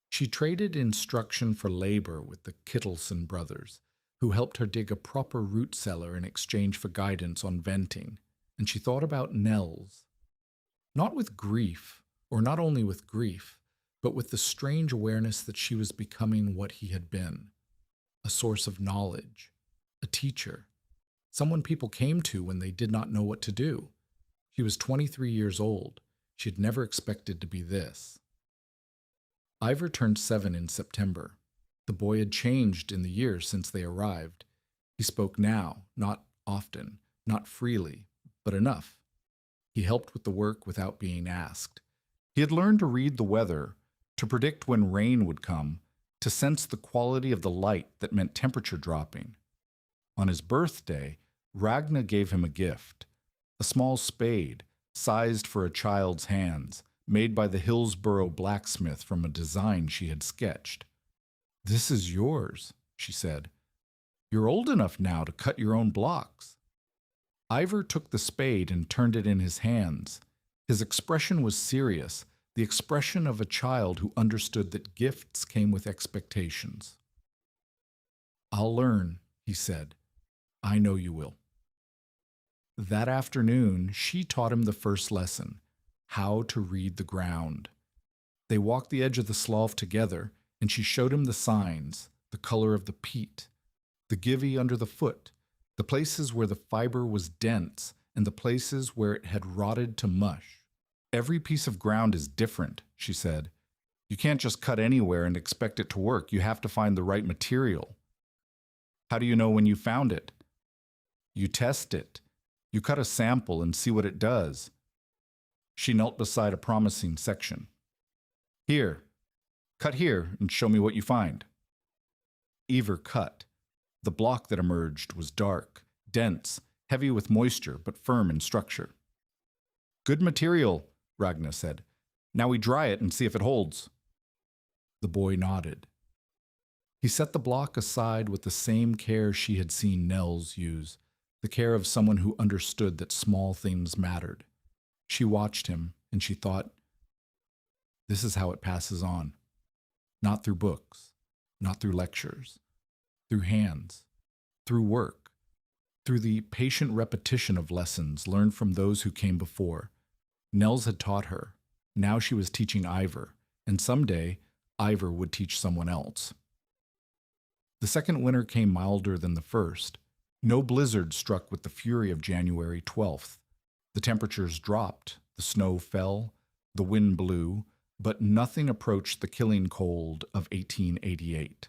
She traded instruction for labor with the Kittelson brothers, who helped her dig a proper root cellar in exchange for guidance on venting, and she thought about Nels. Not with grief, or not only with grief, but with the strange awareness that she was becoming what he had been, a source of knowledge, a teacher, someone people came to when they did not know what to do. She was 23 years old. She had never expected to be this. Ivor turned 7 in September. The boy had changed in the year since they arrived. He spoke now, not often, not freely, but enough. He helped with the work without being asked. He had learned to read the weather, to predict when rain would come, to sense the quality of the light that meant temperature dropping. On his birthday, Ragna gave him a gift, a small spade, sized for a child's hands, made by the Hillsborough blacksmith from a design she had sketched. "This is yours," she said. "You're old enough now to cut your own blocks." Ivor took the spade and turned it in his hands. His expression was serious, the expression of a child who understood that gifts came with expectations. "I'll learn," he said. "I know you will." That afternoon, she taught him the first lesson, how to read the ground. They walked the edge of the slough together, and she showed him the signs, the color of the peat, the givey under the foot, the places where the fiber was dense, and the places where it had rotted to mush. "Every piece of ground is different," she said. "You can't just cut anywhere and expect it to work. You have to find the right material." "How do you know when you found it?" "You test it. You cut a sample and see what it does." She knelt beside a promising section. "Here, cut here and show me what you find." Ivor cut. The block that emerged was dark, dense, heavy with moisture, but firm in structure. "Good material," Ragna said. "Now we dry it and see if it holds." The boy nodded. He set the block aside with the same care she had seen Nels use, the care of someone who understood that small things mattered. She watched him, and she thought, this is how it passes on. Not through books, not through lectures, through hands, through work, through the patient repetition of lessons learned from those who came before. Nels had taught her. Now she was teaching Ivor, and someday Ivor would teach someone else. The second winter came milder than the first. No blizzard struck with the fury of January 12th. The temperatures dropped, the snow fell, the wind blew, but nothing approached the killing cold of 1888.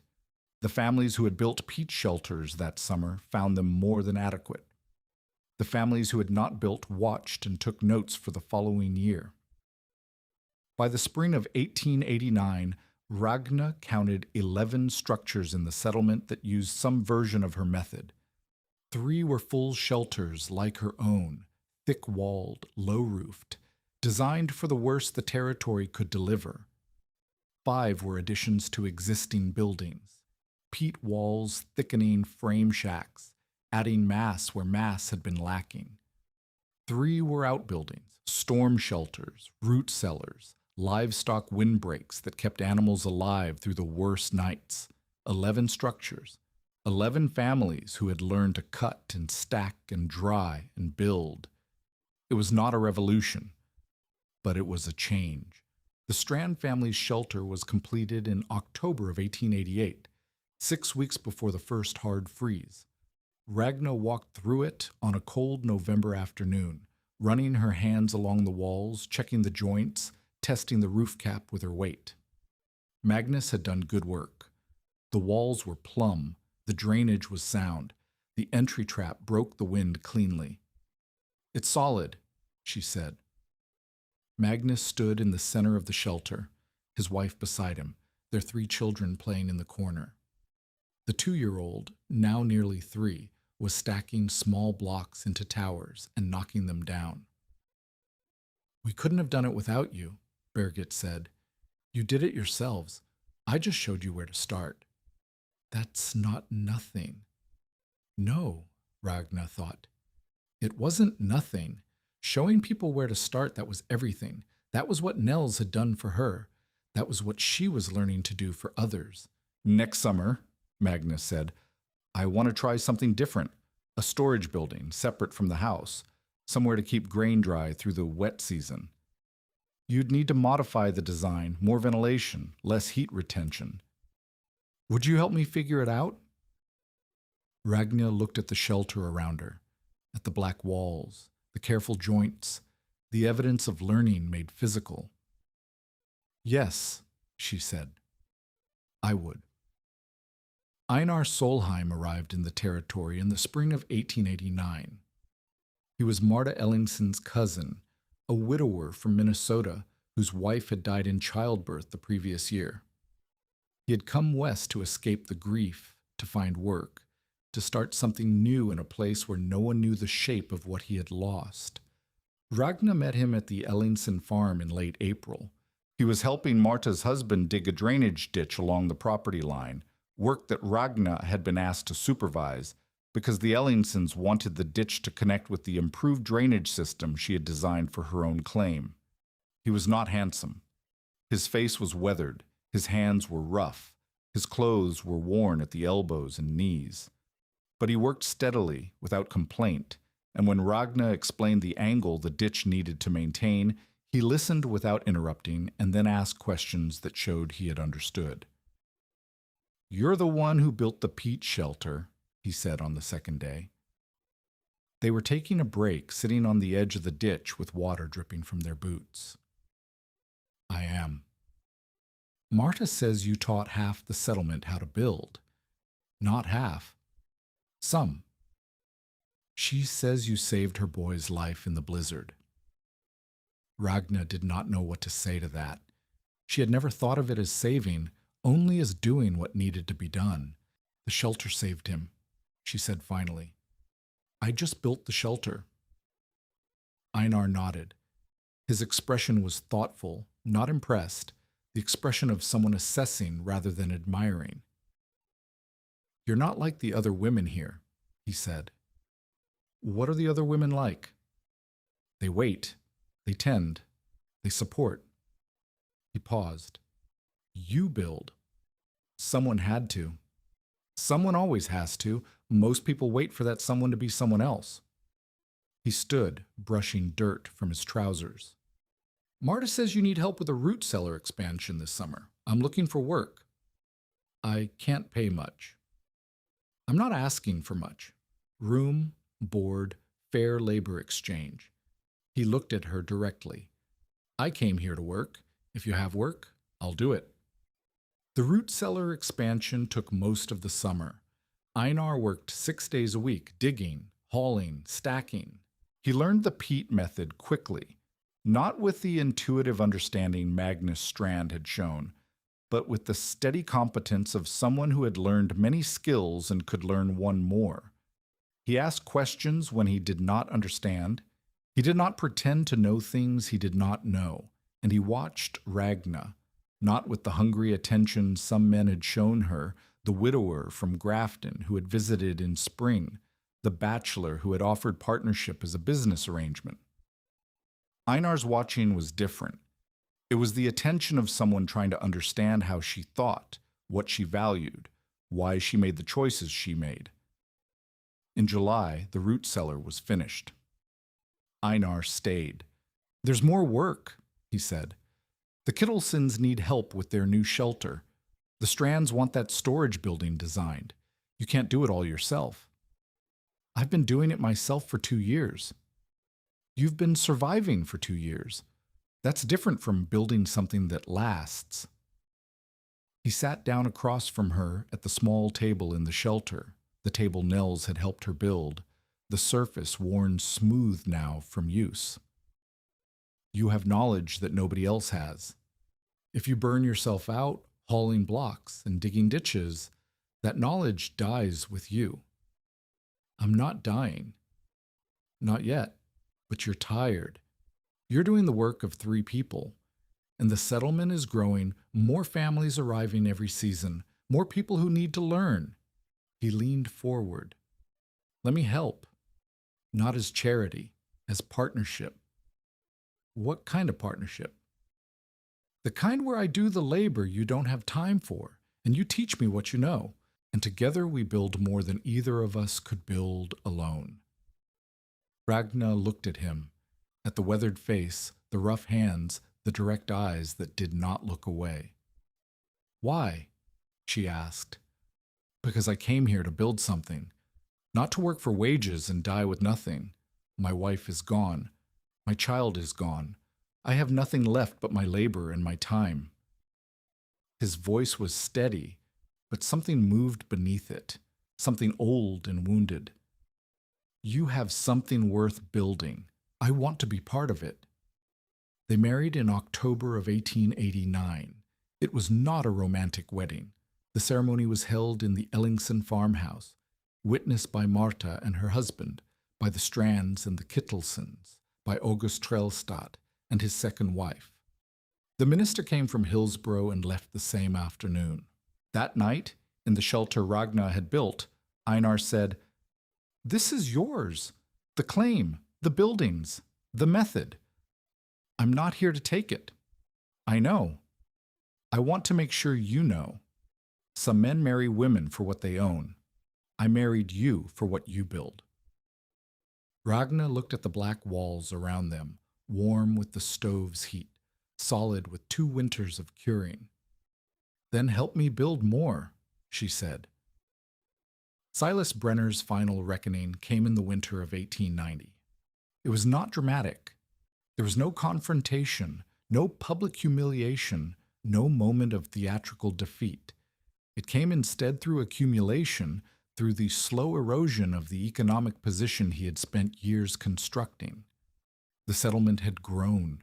The families who had built peat shelters that summer found them more than adequate. The families who had not built watched and took notes for the following year. By the spring of 1889, Ragna counted 11 structures in the settlement that used some version of her method. 3 were full shelters like her own, thick-walled, low-roofed, designed for the worst the territory could deliver. 5 were additions to existing buildings, peat walls thickening frame shacks, adding mass where mass had been lacking. 3 were outbuildings, storm shelters, root cellars, livestock windbreaks that kept animals alive through the worst nights. 11 structures, 11 families who had learned to cut and stack and dry and build. It was not a revolution, but it was a change. The Strand family's shelter was completed in October of 1888, 6 weeks before the first hard freeze. Ragna walked through it on a cold November afternoon, running her hands along the walls, checking the joints, testing the roof cap with her weight. Magnus had done good work. The walls were plumb, the drainage was sound, the entry trap broke the wind cleanly. "It's solid," she said. Magnus stood in the center of the shelter, his wife beside him, their 3 children playing in the corner. The 2-year-old, now nearly 3, was stacking small blocks into towers and knocking them down. "We couldn't have done it without you," Birgit said. "You did it yourselves. I just showed you where to start." "That's not nothing." No, Ragna thought. It wasn't nothing. Showing people where to start, that was everything. That was what Nels had done for her. That was what she was learning to do for others. "Next summer," Magnus said, "I want to try something different. A storage building, separate from the house. Somewhere to keep grain dry through the wet season. You'd need to modify the design, more ventilation, less heat retention. Would you help me figure it out?" Ragna looked at the shelter around her, at the black walls, the careful joints, the evidence of learning made physical. "Yes," she said, "I would." Einar Solheim arrived in the territory in the spring of 1889. He was Marta Ellingson's cousin, a widower from Minnesota whose wife had died in childbirth the previous year. He had come west to escape the grief, to find work, to start something new in a place where no one knew the shape of what he had lost. Ragna met him at the Ellingson farm in late April. He was helping Marta's husband dig a drainage ditch along the property line, work that Ragna had been asked to supervise, because the Ellingsons wanted the ditch to connect with the improved drainage system she had designed for her own claim. He was not handsome. His face was weathered, his hands were rough, his clothes were worn at the elbows and knees. But he worked steadily, without complaint, and when Ragna explained the angle the ditch needed to maintain, he listened without interrupting and then asked questions that showed he had understood. "You're the one who built the peat shelter," he said on the second day. They were taking a break, sitting on the edge of the ditch with water dripping from their boots. "I am." "Marta says you taught half the settlement how to build." "Not half. Some." "She says you saved her boy's life in the blizzard." Ragna did not know what to say to that. She had never thought of it as saving, only as doing what needed to be done. "The shelter saved him," she said finally. "I just built the shelter." Einar nodded. His expression was thoughtful, not impressed, the expression of someone assessing rather than admiring. "You're not like the other women here," he said. "What are the other women like?" "They wait, they tend, they support." He paused. "You build." "Someone had to." "Someone always has to. Most people wait for that someone to be someone else." He stood, brushing dirt from his trousers. Marta says you need help with a root cellar expansion this summer. I'm looking for work. I can't pay much. I'm not asking for much. Room, board, fair labor exchange. He looked at her directly. I came here to work. If you have work, I'll do it. The root cellar expansion took most of the summer. Einar worked 6 days a week, digging, hauling, stacking. He learned the peat method quickly, not with the intuitive understanding Magnus Strand had shown, but with the steady competence of someone who had learned many skills and could learn one more. He asked questions when he did not understand. He did not pretend to know things he did not know, and he watched Ragna, not with the hungry attention some men had shown her, the widower from Grafton who had visited in spring, the bachelor who had offered partnership as a business arrangement. Einar's watching was different. It was the attention of someone trying to understand how she thought, what she valued, why she made the choices she made. In July, the root cellar was finished. Einar stayed. There's more work, he said. The Kittlesons need help with their new shelter. The Strands want that storage building designed. You can't do it all yourself. I've been doing it myself for 2 years. You've been surviving for 2 years. That's different from building something that lasts. He sat down across from her at the small table in the shelter, the table Nels had helped her build, the surface worn smooth now from use. You have knowledge that nobody else has. If you burn yourself out, hauling blocks and digging ditches, that knowledge dies with you. I'm not dying. Not yet, but you're tired. You're doing the work of 3 people, and the settlement is growing, more families arriving every season, more people who need to learn. He leaned forward. Let me help. Not as charity, as partnership. What kind of partnership? The kind where I do the labor you don't have time for, and you teach me what you know, and together we build more than either of us could build alone. Ragna looked at him, at the weathered face, the rough hands, the direct eyes that did not look away. Why? She asked. Because I came here to build something, not to work for wages and die with nothing. My wife is gone. My child is gone. I have nothing left but my labor and my time. His voice was steady, but something moved beneath it, something old and wounded. You have something worth building. I want to be part of it. They married in October of 1889. It was not a romantic wedding. The ceremony was held in the Ellingson farmhouse, witnessed by Marta and her husband, by the Strands and the Kittlesons, by August Trellstadt and his second wife. The minister came from Hillsborough and left the same afternoon. That night, in the shelter Ragna had built, Einar said, "This is yours, the claim, the buildings, the method. I'm not here to take it. I know. I want to make sure you know. Some men marry women for what they own. I married you for what you build." Ragna looked at the black walls around them, warm with the stove's heat, solid with 2 winters of curing. Then help me build more, she said. Silas Brener's final reckoning came in the winter of 1890. It was not dramatic. There was no confrontation, no public humiliation, no moment of theatrical defeat. It came instead through accumulation, through the slow erosion of the economic position he had spent years constructing. The settlement had grown.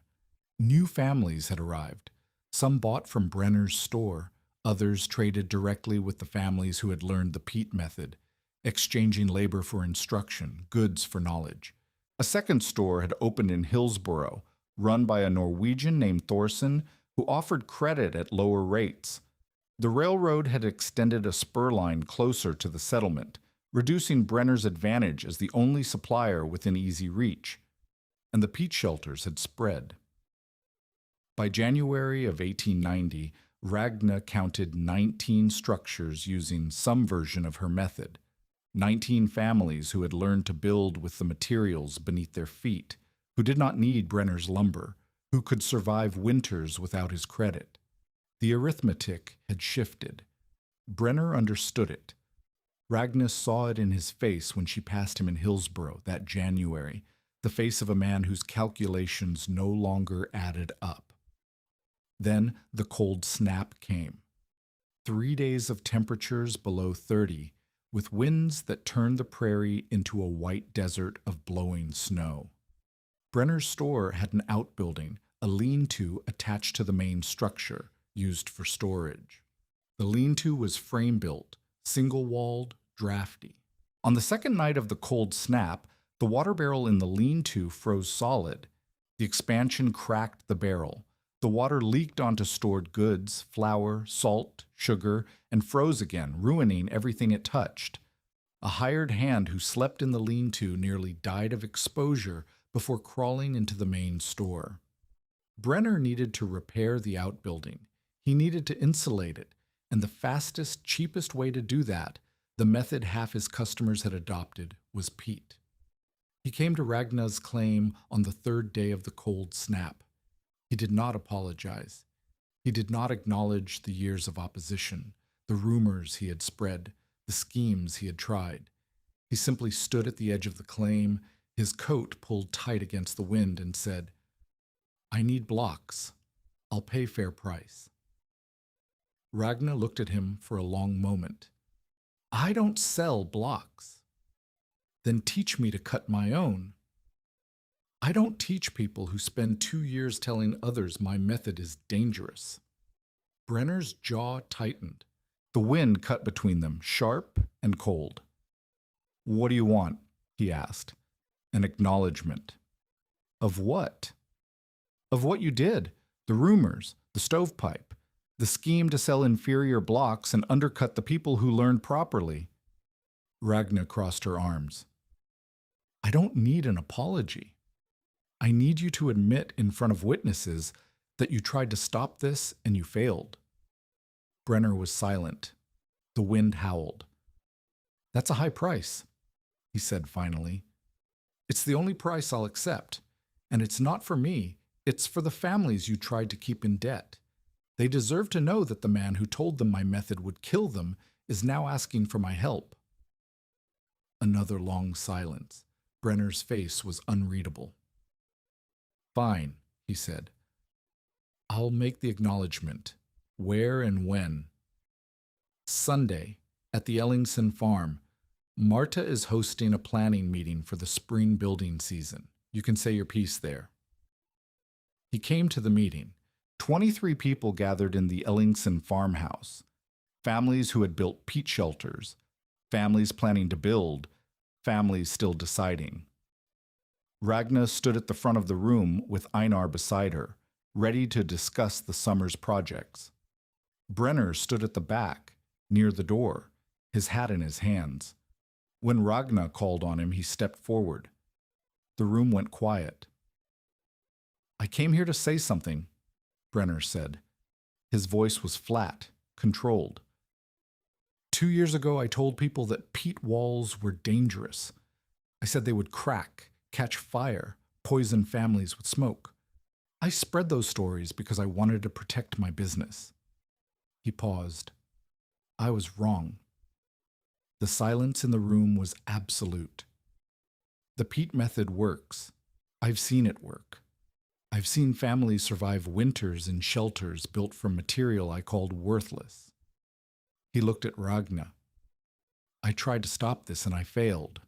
New families had arrived. Some bought from Brener's store, others traded directly with the families who had learned the peat method, exchanging labor for instruction, goods for knowledge. A second store had opened in Hillsborough, run by a Norwegian named Thorson, who offered credit at lower rates. The railroad had extended a spur line closer to the settlement, reducing Brener's advantage as the only supplier within easy reach, and the peat shelters had spread. By January of 1890, Ragna counted 19 structures using some version of her method, 19 families who had learned to build with the materials beneath their feet, who did not need Brener's lumber, who could survive winters without his credit. The arithmetic had shifted. Brener understood it. Ragna saw it in his face when she passed him in Hillsborough that January, the face of a man whose calculations no longer added up. Then the cold snap came. 3 days of temperatures below 30, with winds that turned the prairie into a white desert of blowing snow. Brener's store had an outbuilding, a lean-to attached to the main structure, used for storage. The lean-to was frame-built, single-walled, drafty. On the second night of the cold snap, the water barrel in the lean-to froze solid. The expansion cracked the barrel. The water leaked onto stored goods, flour, salt, sugar, and froze again, ruining everything it touched. A hired hand who slept in the lean-to nearly died of exposure before crawling into the main store. Brener needed to repair the outbuilding. He needed to insulate it, and the fastest, cheapest way to do that, the method half his customers had adopted, was peat. He came to Ragna's claim on the third day of the cold snap. He did not apologize. He did not acknowledge the years of opposition, the rumors he had spread, the schemes he had tried. He simply stood at the edge of the claim, his coat pulled tight against the wind, and said, "I need blocks. I'll pay fair price." Ragna looked at him for a long moment. "I don't sell blocks." "Then teach me to cut my own." "I don't teach people who spend 2 years telling others my method is dangerous." Brener's jaw tightened. The wind cut between them, sharp and cold. "What do you want?" he asked. An acknowledgement. "Of what?" "Of what you did. The rumors, the stovepipe, the scheme to sell inferior blocks and undercut the people who learned properly." Ragna crossed her arms. "I don't need an apology. I need you to admit in front of witnesses that you tried to stop this and you failed." Brener was silent. The wind howled. "That's a high price," he said finally. "It's the only price I'll accept. And it's not for me. It's for the families you tried to keep in debt. They deserve to know that the man who told them my method would kill them is now asking for my help." Another long silence. Brener's face was unreadable. "Fine," he said. "I'll make the acknowledgement. Where and when?" "Sunday, at the Ellingson farm. Marta is hosting a planning meeting for the spring building season. You can say your piece there." He came to the meeting. 23 people gathered in the Ellingson farmhouse. Families who had built peat shelters, families planning to build, families still deciding. Ragna stood at the front of the room with Einar beside her, ready to discuss the summer's projects. Brener stood at the back, near the door, his hat in his hands. When Ragna called on him, he stepped forward. The room went quiet. "I came here to say something," Brener said. His voice was flat, controlled. 2 years ago, I told people that peat walls were dangerous. I said they would crack, catch fire, poison families with smoke. I spread those stories because I wanted to protect my business." He paused. "I was wrong." The silence in the room was absolute. "The peat method works. I've seen it work. I've seen families survive winters in shelters built from material I called worthless." He looked at Ragna. "I tried to stop this and I failed.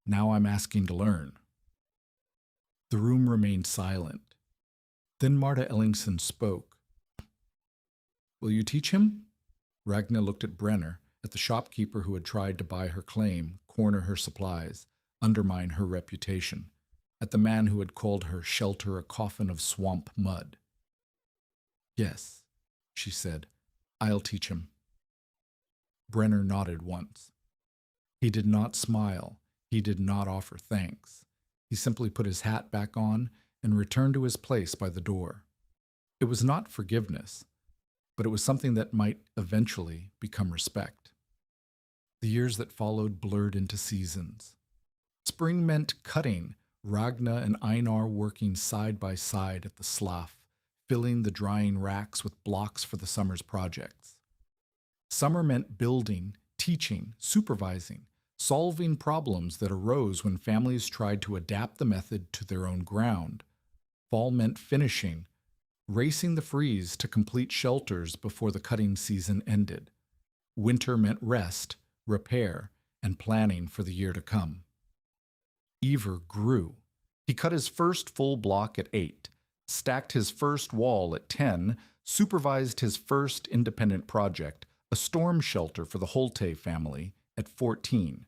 Now I'm asking to learn." The room remained silent. Then Marta Ellingson spoke. "Will you teach him?" Ragna looked at Brener, at the shopkeeper who had tried to buy her claim, corner her supplies, undermine her reputation, at the man who had called her shelter a coffin of swamp mud. "Yes," she said, "I'll teach him." Brener nodded once. He did not smile. He did not offer thanks. He simply put his hat back on and returned to his place by the door. It was not forgiveness, but it was something that might eventually become respect. The years that followed blurred into seasons. Spring meant cutting, Ragna and Einar working side by side at the slough, filling the drying racks with blocks for the summer's projects. Summer meant building, teaching, supervising, solving problems that arose when families tried to adapt the method to their own ground. Fall meant finishing, racing the freeze to complete shelters before the cutting season ended. Winter meant rest, repair, and planning for the year to come. Ivar grew. He cut his first full block at 8, stacked his first wall at 10, supervised his first independent project, a storm shelter for the Holte family, at 14.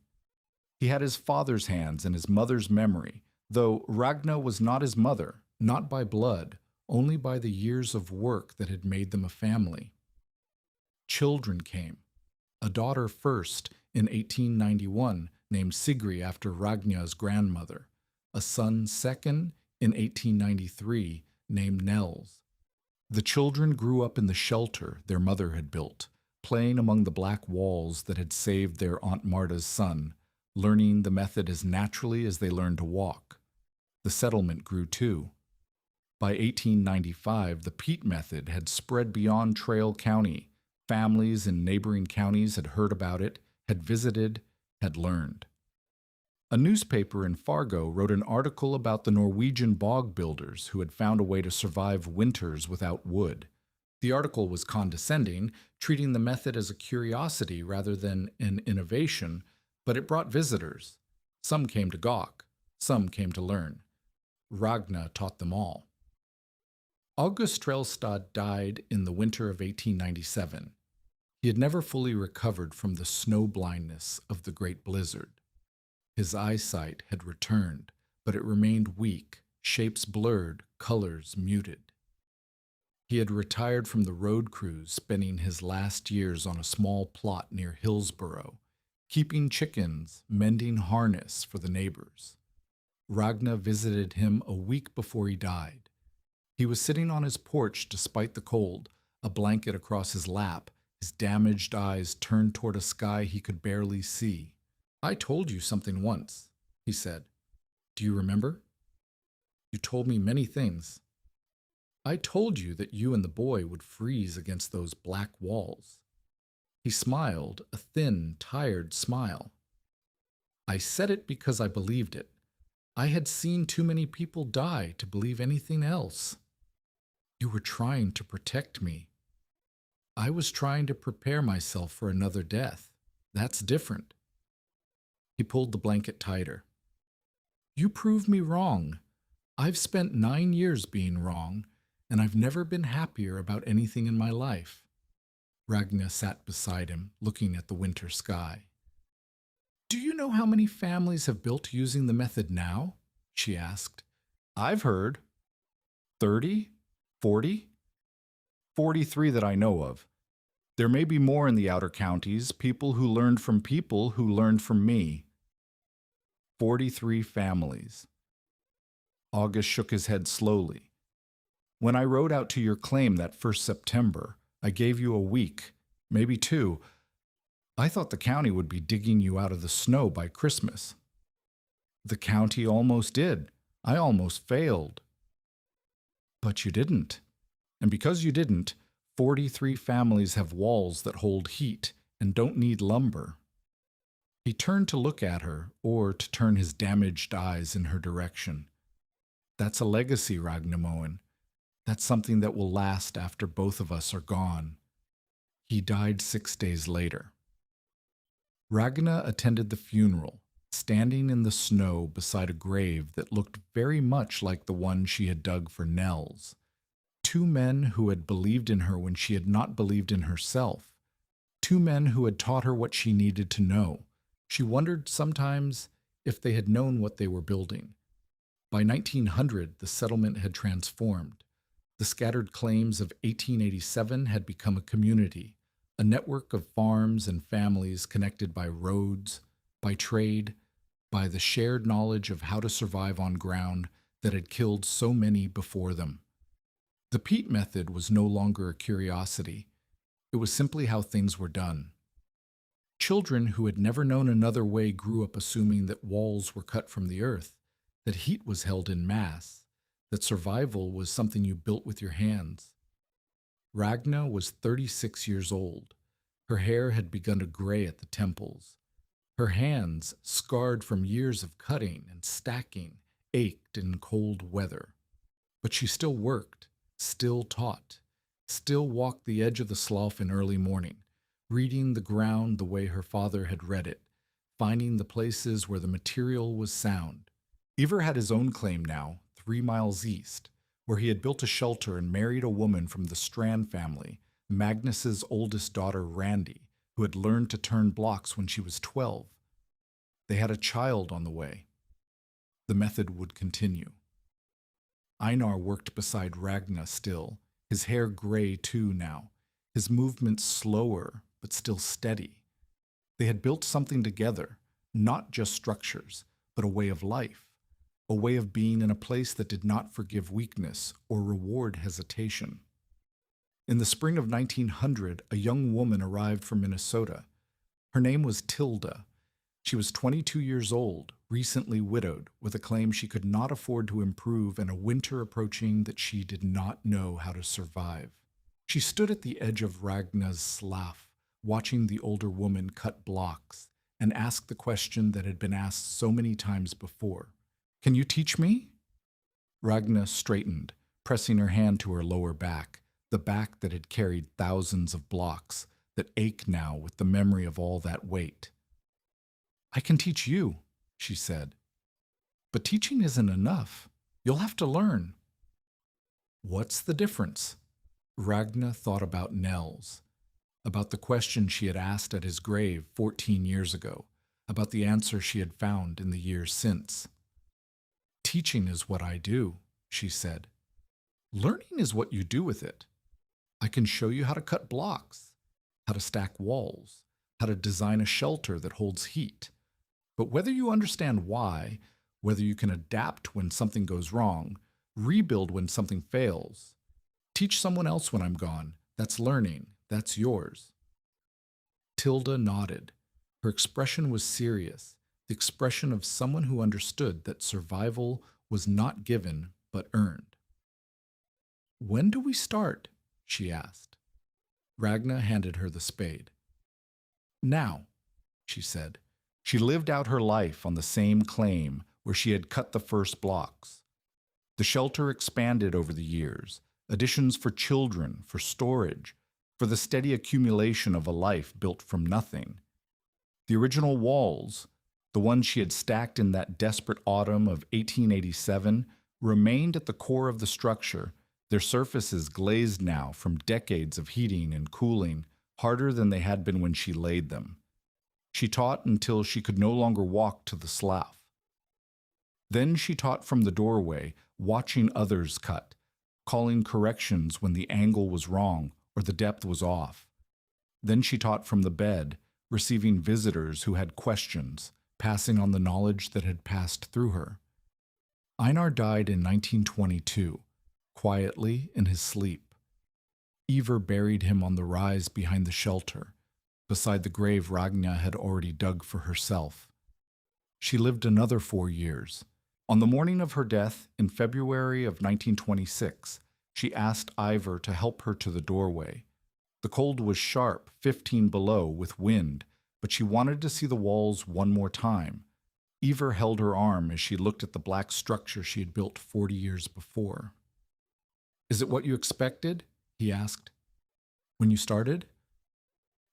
He had his father's hands and his mother's memory, though Ragna was not his mother, not by blood, only by the years of work that had made them a family. Children came. A daughter first in 1891, named Sigri after Ragna's grandmother. A son second in 1893, named Nels. The children grew up in the shelter their mother had built, playing among the black walls that had saved their Aunt Marta's son, learning the method as naturally as they learned to walk. The settlement grew too. By 1895, the Peat method had spread beyond Trail County. Families in neighboring counties had heard about it, had visited, had learned. A newspaper in Fargo wrote an article about the Norwegian bog builders who had found a way to survive winters without wood. The article was condescending, treating the method as a curiosity rather than an innovation, but it brought visitors. Some came to gawk, some came to learn. Ragna taught them all. August Strelstad died in the winter of 1897. He had never fully recovered from the snow blindness of the great blizzard. His eyesight had returned, but it remained weak, shapes blurred, colors muted. He had retired from the road crews, spending his last years on a small plot near Hillsborough, keeping chickens, mending harness for the neighbors. Ragna visited him a week before he died. He was sitting on his porch despite the cold, a blanket across his lap, his damaged eyes turned toward a sky he could barely see. "I told you something once," he said. "Do you remember? You told me many things. I told you that you and the boy would freeze against those black walls." He smiled, a thin, tired smile. "I said it because I believed it. I had seen too many people die to believe anything else. You were trying to protect me. I was trying to prepare myself for another death. That's different." He pulled the blanket tighter. "You prove me wrong. I've spent 9 years being wrong, and I've never been happier about anything in my life." Ragna sat beside him, looking at the winter sky. "Do you know how many families have built using the method now?" she asked. "I've heard 30, 40, 43 that I know of. There may be more in the outer counties, people who learned from people who learned from me. 43 families." August shook his head slowly. "When I rode out to your claim that first September, I gave you a week, maybe 2. I thought the county would be digging you out of the snow by Christmas. The county almost did. I almost failed. But you didn't. And because you didn't, 43 families have walls that hold heat and don't need lumber." He turned to look at her, or to turn his damaged eyes in her direction. "That's a legacy, Ragnamoen. That's something that will last after both of us are gone." He died 6 days later. Ragna attended the funeral, standing in the snow beside a grave that looked very much like the one she had dug for Nels. 2 men who had believed in her when she had not believed in herself. 2 men who had taught her what she needed to know. She wondered sometimes if they had known what they were building. By 1900, the settlement had transformed. The scattered claims of 1887 had become a community, a network of farms and families connected by roads, by trade, by the shared knowledge of how to survive on ground that had killed so many before them. The Peat method was no longer a curiosity. It was simply how things were done. Children who had never known another way grew up assuming that walls were cut from the earth. that heat was held in mass, that survival was something you built with your hands. Ragna was 36 years old. Her hair had begun to gray at the temples. Her hands, scarred from years of cutting and stacking, ached in cold weather. But she still worked, still taught, still walked the edge of the slough in early morning, reading the ground the way her father had read it, finding the places where the material was sound. Ivar had his own claim now, 3 miles east, where he had built a shelter and married a woman from the Strand family, Magnus's oldest daughter, Randi, who had learned to turn blocks when she was 12. They had a child on the way. The method would continue. Einar worked beside Ragna still, his hair gray too now, his movements slower but still steady. They had built something together, not just structures, but a way of life, a way of being in a place that did not forgive weakness or reward hesitation. In the spring of 1900, a young woman arrived from Minnesota. Her name was Tilda. She was 22 years old, recently widowed, with a claim she could not afford to improve and a winter approaching that she did not know how to survive. She stood at the edge of Ragna's slough, watching the older woman cut blocks, and asked the question that had been asked so many times before. "Can you teach me?" Ragna straightened, pressing her hand to her lower back, the back that had carried thousands of blocks, that ached now with the memory of all that weight. "I can teach you," she said. "But teaching isn't enough. You'll have to learn." What's the difference? Ragna thought about Nels, about the question she had asked at his grave 14 years ago, about the answer she had found in the years since. "Teaching is what I do," she said. "Learning is what you do with it. I can show you how to cut blocks, how to stack walls, how to design a shelter that holds heat. But whether you understand why, whether you can adapt when something goes wrong, rebuild when something fails, teach someone else when I'm gone, that's learning, that's yours." Tilda nodded. Her expression was serious, the expression of someone who understood that survival was not given but earned. "When do we start?" she asked. Ragna handed her the spade. "Now," she said. She lived out her life on the same claim where she had cut the first blocks. The shelter expanded over the years, additions for children, for storage, for the steady accumulation of a life built from nothing. The original walls, the ones she had stacked in that desperate autumn of 1887, remained at the core of the structure, their surfaces glazed now from decades of heating and cooling, harder than they had been when she laid them. She taught until she could no longer walk to the slough. Then she taught from the doorway, watching others cut, calling corrections when the angle was wrong or the depth was off. Then she taught from the bed, receiving visitors who had questions, passing on the knowledge that had passed through her. Einar died in 1922, quietly in his sleep. Ivar buried him on the rise behind the shelter, beside the grave Ragna had already dug for herself. She lived another 4 years. On the morning of her death, in February of 1926, she asked Ivar to help her to the doorway. The cold was sharp, 15 below, with wind, but she wanted to see the walls one more time. Ivar held her arm as she looked at the black structure she had built 40 years before. "Is it what you expected?" he asked. "When you started?"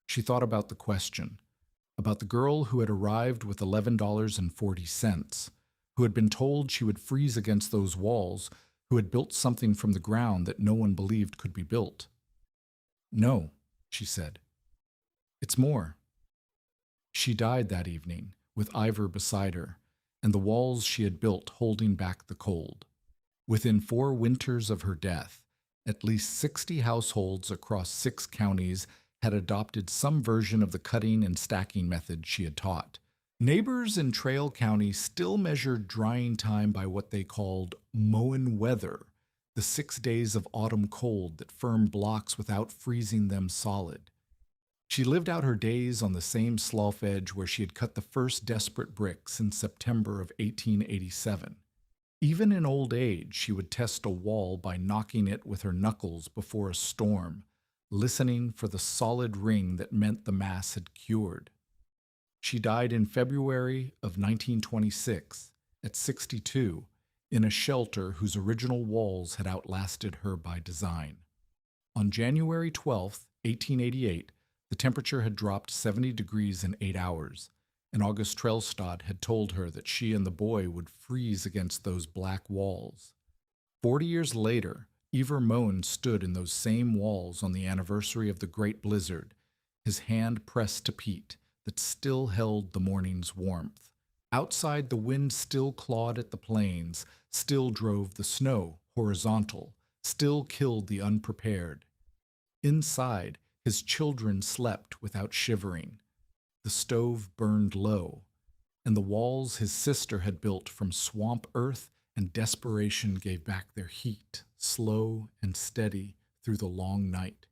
She thought about the question, about the girl who had arrived with $11.40, who had been told she would freeze against those walls, who had built something from the ground that no one believed could be built. "No," she said. "It's more." She died that evening, with Ivar beside her, and the walls she had built holding back the cold. Within 4 winters of her death, at least 60 households across 6 counties had adopted some version of the cutting and stacking method she had taught. Neighbors in Trail County still measured drying time by what they called mowin' weather, the 6 days of autumn cold that firmed blocks without freezing them solid. She lived out her days on the same slough edge where she had cut the first desperate bricks in September of 1887. Even in old age, she would test a wall by knocking it with her knuckles before a storm, listening for the solid ring that meant the mass had cured. She died in February of 1926, at 62, in a shelter whose original walls had outlasted her by design. On January 12, 1888, the temperature had dropped 70 degrees in 8 hours, and August Trelstad had told her that she and the boy would freeze against those black walls. 40 years later, Ivar Moen stood in those same walls on the anniversary of the Great Blizzard, his hand pressed to peat that still held the morning's warmth. Outside, the wind still clawed at the plains, still drove the snow horizontal, still killed the unprepared. Inside, his children slept without shivering. The stove burned low, and the walls his sister had built from swamp earth and desperation gave back their heat, slow and steady through the long night.